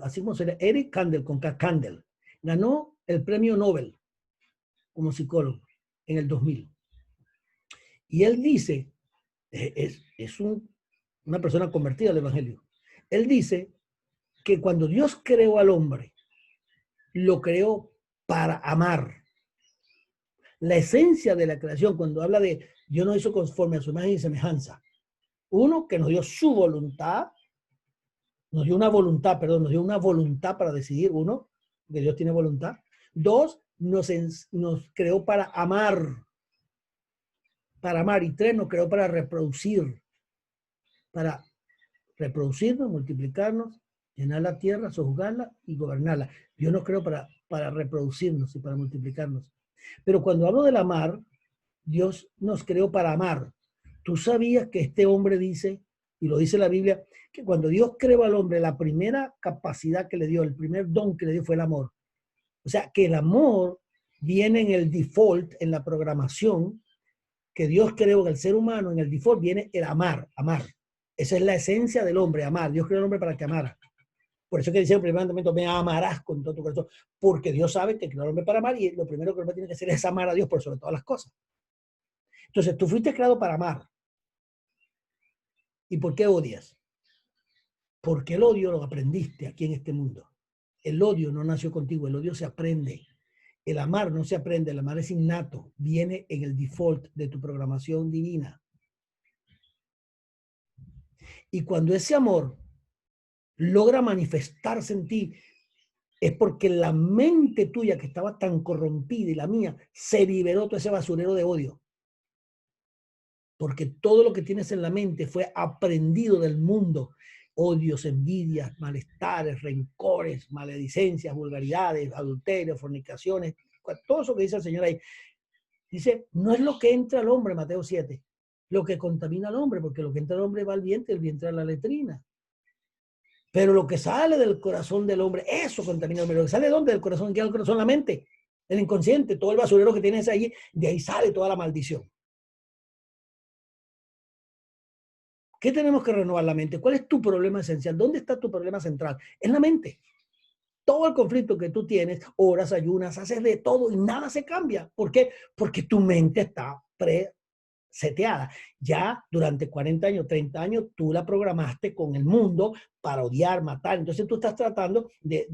así como sería, Eric Kandel, con K, Kandel, ganó el premio Nobel como psicólogo en el 2000. Y él dice, una persona convertida al evangelio, él dice que cuando Dios creó al hombre, lo creó para amar. La esencia de la creación, cuando habla de Dios nos hizo conforme a su imagen y semejanza, uno, que nos dio su voluntad, nos dio una voluntad para decidir, uno, que Dios tiene voluntad. Dos, nos creó para amar. Y tres, nos creó para reproducirnos, multiplicarnos, llenar la tierra, sojuzgarla y gobernarla. Dios nos creó para reproducirnos y para multiplicarnos. Pero cuando hablo del amar, Dios nos creó para amar. ¿Tú sabías que este hombre dice, y lo dice la Biblia, que cuando Dios creó al hombre, la primera capacidad que le dio, el primer don que le dio fue el amor? O sea, que el amor viene en el default, en la programación que Dios creó en el ser humano, en el default viene el amar. Esa es la esencia del hombre, amar. Dios creó al hombre para que amara. Por eso que dice el primer mandamiento, me amarás con todo tu corazón, porque Dios sabe que creó al hombre para amar y lo primero que el hombre tiene que hacer es amar a Dios por sobre todas las cosas. Entonces, tú fuiste creado para amar. ¿Y por qué odias? Porque el odio lo aprendiste aquí en este mundo. El odio no nació contigo, el odio se aprende. El amar no se aprende, el amar es innato, viene en el default de tu programación divina. Y cuando ese amor logra manifestarse en ti, es porque la mente tuya que estaba tan corrompida y la mía se liberó todo ese basurero de odio. Porque todo lo que tienes en la mente fue aprendido del mundo. Odios, envidias, malestares, rencores, maledicencias, vulgaridades, adulterios, fornicaciones, todo eso que dice el Señor ahí. Dice, no es lo que entra al hombre, Mateo 7, lo que contamina al hombre, porque lo que entra al hombre va al vientre, el vientre a la letrina. Pero lo que sale del corazón del hombre, eso contamina al hombre. Lo que sale ¿de dónde? Del corazón, ¿qué es el corazón? La mente, el inconsciente, todo el basurero que tienes ahí, de ahí sale toda la maldición. ¿Qué tenemos que renovar la mente? ¿Cuál es tu problema esencial? ¿Dónde está tu problema central? En la mente. Todo el conflicto que tú tienes, oras, ayunas, haces de todo y nada se cambia. ¿Por qué? Porque tu mente está preseteada. Ya durante 40 años, 30 años, tú la programaste con el mundo para odiar, matar. Entonces tú estás tratando de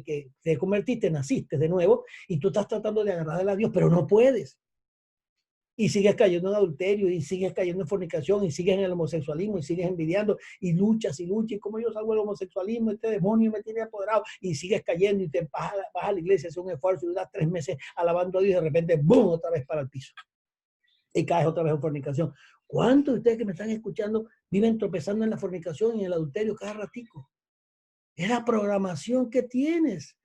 que te convertiste, naciste de nuevo y tú estás tratando de agarrar a Dios, pero no puedes. Y sigues cayendo en adulterio, y sigues cayendo en fornicación, y sigues en el homosexualismo, y sigues envidiando, y luchas, y cómo yo salgo del homosexualismo, este demonio me tiene apoderado, y sigues cayendo, y te vas a la iglesia, haces un esfuerzo, y duras 3 meses alabando a Dios, y de repente, ¡boom!, otra vez para el piso. Y caes otra vez en fornicación. ¿Cuántos de ustedes que me están escuchando viven tropezando en la fornicación y en el adulterio cada ratico? Es la programación que tienes.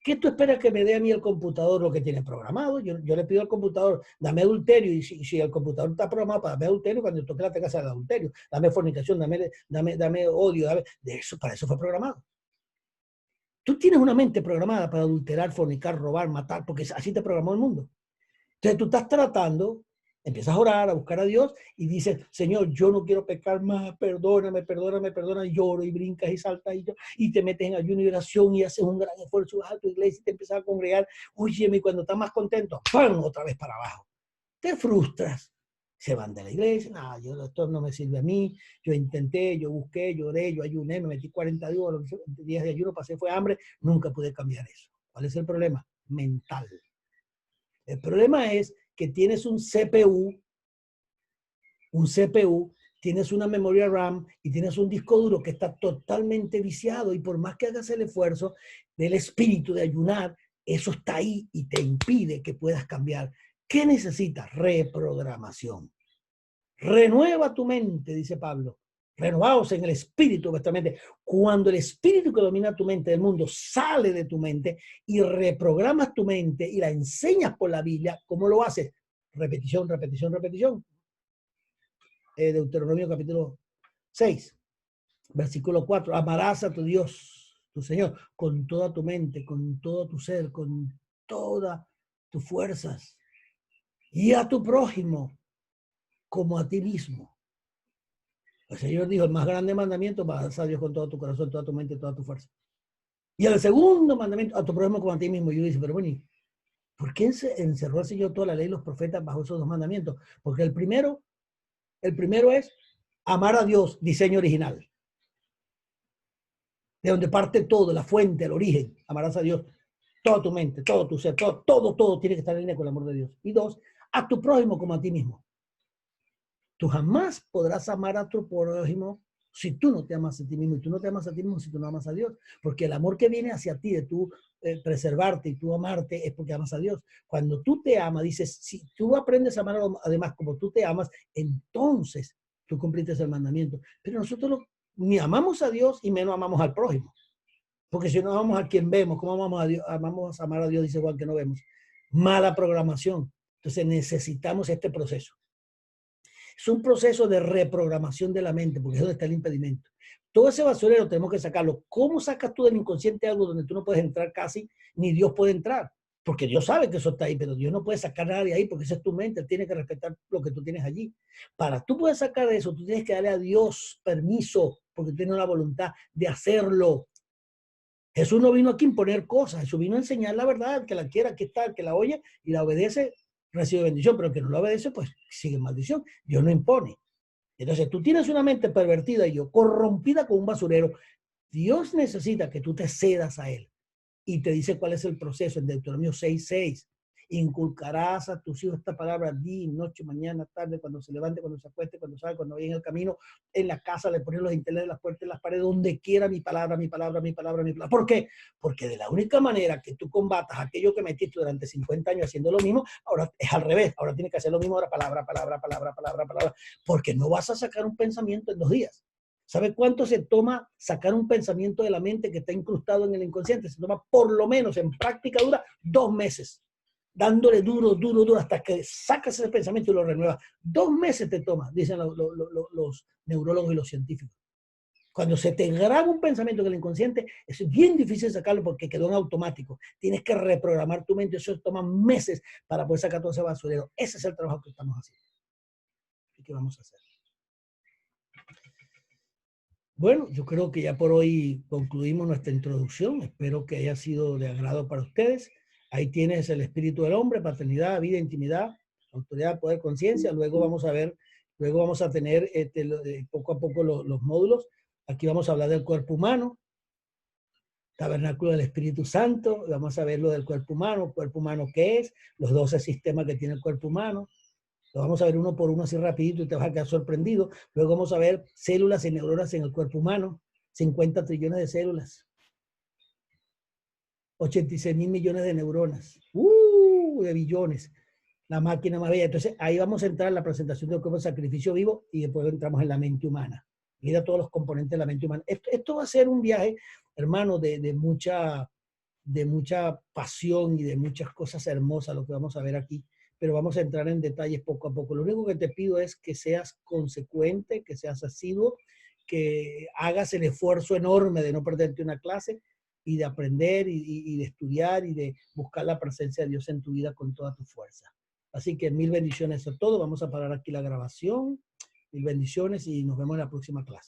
¿Qué tú esperas que me dé a mí el computador lo que tiene programado? Yo le pido al computador, dame adulterio, y si el computador está programado para darme adulterio, cuando toque la casa del adulterio, dame fornicación, dame odio, para eso fue programado. Tú tienes una mente programada para adulterar, fornicar, robar, matar, porque así te programó el mundo. Entonces tú estás tratando, empiezas a orar, a buscar a Dios y dices, Señor, yo no quiero pecar más, perdóname, perdóname, perdóname, y lloro y brincas y saltas y te metes en ayuno y oración y haces un gran esfuerzo, vas a tu iglesia y te empiezas a congregar, óyeme, y cuando estás más contento, ¡pam!, otra vez para abajo. Te frustras, se van de la iglesia, nada, esto no me sirve a mí, yo intenté, yo busqué, lloré, yo ayuné, me metí 40 días de ayuno, pasé fue hambre, nunca pude cambiar eso. ¿Cuál es el problema? Mental. El problema es que tienes un CPU, tienes una memoria RAM y tienes un disco duro que está totalmente viciado, y por más que hagas el esfuerzo del espíritu de ayunar, eso está ahí y te impide que puedas cambiar. ¿Qué necesitas? Reprogramación. Renueva tu mente, dice Pablo. Renovaos en el espíritu de vuestra mente. Cuando el espíritu que domina tu mente del mundo sale de tu mente y reprogramas tu mente y la enseñas por la Biblia, ¿cómo lo haces? Repetición, repetición, repetición. Deuteronomio capítulo 6, versículo 4. Amarás a tu Dios, tu Señor, con toda tu mente, con todo tu ser, con todas tus fuerzas, y a tu prójimo como a ti mismo. El Señor dijo, el más grande mandamiento, amarás a Dios con todo tu corazón, toda tu mente, toda tu fuerza. Y el segundo mandamiento, a tu prójimo como a ti mismo. Y yo dije, pero bueno, ¿por qué encerró el Señor toda la ley y los profetas bajo esos 2 mandamientos? Porque el primero es amar a Dios, diseño original. De donde parte todo, la fuente, el origen. Amarás a Dios, toda tu mente, todo tu ser, todo tiene que estar en línea con el amor de Dios. Y 2, a tu prójimo como a ti mismo. Tú jamás podrás amar a tu prójimo si tú no te amas a ti mismo, y tú no te amas a ti mismo si tú no amas a Dios, porque el amor que viene hacia ti de tú preservarte y tú amarte es porque amas a Dios. Cuando tú te amas, dices, si tú aprendes a amar además como tú te amas, entonces tú cumpliste el mandamiento. Pero nosotros ni amamos a Dios y menos amamos al prójimo, porque si no amamos a quien vemos, ¿cómo amamos a Dios? Amamos a amar a Dios, dice Juan, que no vemos. Mala programación. Entonces necesitamos este proceso. Es un proceso de reprogramación de la mente, porque es donde está el impedimento. Todo ese basurero tenemos que sacarlo. ¿Cómo sacas tú del inconsciente algo donde tú no puedes entrar casi, ni Dios puede entrar? Porque Dios sabe que eso está ahí, pero Dios no puede sacar nada de ahí porque esa es tu mente. Él tiene que respetar lo que tú tienes allí. Para tú poder sacar eso, tú tienes que darle a Dios permiso, porque tiene la voluntad de hacerlo. Jesús no vino aquí a imponer cosas. Jesús vino a enseñar la verdad. El que la quiera, aquí está, el que la oye y la obedece, recibe bendición, pero el que no lo obedece, pues sigue maldición. Dios no impone. Entonces tú tienes una mente pervertida y corrompida con un basurero. Dios necesita que tú te cedas a él. Y te dice cuál es el proceso en Deuteronomio 6:6. Inculcarás a tus hijos esta palabra día, noche, mañana, tarde, cuando se levante, cuando se acueste, cuando salga, cuando vaya en el camino, en la casa, le pones los dinteles de las puertas, en las paredes, donde quiera mi palabra, mi palabra, mi palabra, mi palabra. ¿Por qué? Porque de la única manera que tú combatas aquello que metiste durante 50 años haciendo lo mismo, ahora es al revés. Ahora tienes que hacer lo mismo, ahora palabra, palabra, palabra, palabra, palabra. Porque no vas a sacar un pensamiento en 2 días. ¿Sabe cuánto se toma sacar un pensamiento de la mente que está incrustado en el inconsciente? Se toma por lo menos en práctica dura 2 meses, dándole duro, duro, duro, hasta que sacas ese pensamiento y lo renuevas. 2 meses te toma, dicen los neurólogos y los científicos. Cuando se te graba un pensamiento en el inconsciente, es bien difícil sacarlo porque quedó en automático. Tienes que reprogramar tu mente, eso toma meses para poder sacar todo ese basurero. Ese es el trabajo que estamos haciendo. ¿Y qué vamos a hacer? Bueno, yo creo que ya por hoy concluimos nuestra introducción. Espero que haya sido de agrado para ustedes. Ahí tienes el espíritu del hombre, paternidad, vida, intimidad, autoridad, poder, conciencia. Luego vamos a ver, luego vamos a tener poco a poco los módulos. Aquí vamos a hablar del cuerpo humano, tabernáculo del Espíritu Santo. Vamos a ver lo del cuerpo humano qué es, los 12 sistemas que tiene el cuerpo humano. Lo vamos a ver uno por uno así rapidito y te vas a quedar sorprendido. Luego vamos a ver células y neuronas en el cuerpo humano. 50 trillones de células. 86.000 millones de neuronas. De billones. La máquina más bella. Entonces ahí vamos a entrar en la presentación del cuerpo de sacrificio vivo y después entramos en la mente humana. Mira todos los componentes de la mente humana. Esto va a ser un viaje, hermano, de mucha pasión y de muchas cosas hermosas lo que vamos a ver aquí. Pero vamos a entrar en detalles poco a poco. Lo único que te pido es que seas consecuente, que seas asiduo, que hagas el esfuerzo enorme de no perderte una clase y de aprender y de estudiar y de buscar la presencia de Dios en tu vida con toda tu fuerza. Así que 1000 bendiciones a todos. Vamos a parar aquí la grabación. 1000 bendiciones y nos vemos en la próxima clase.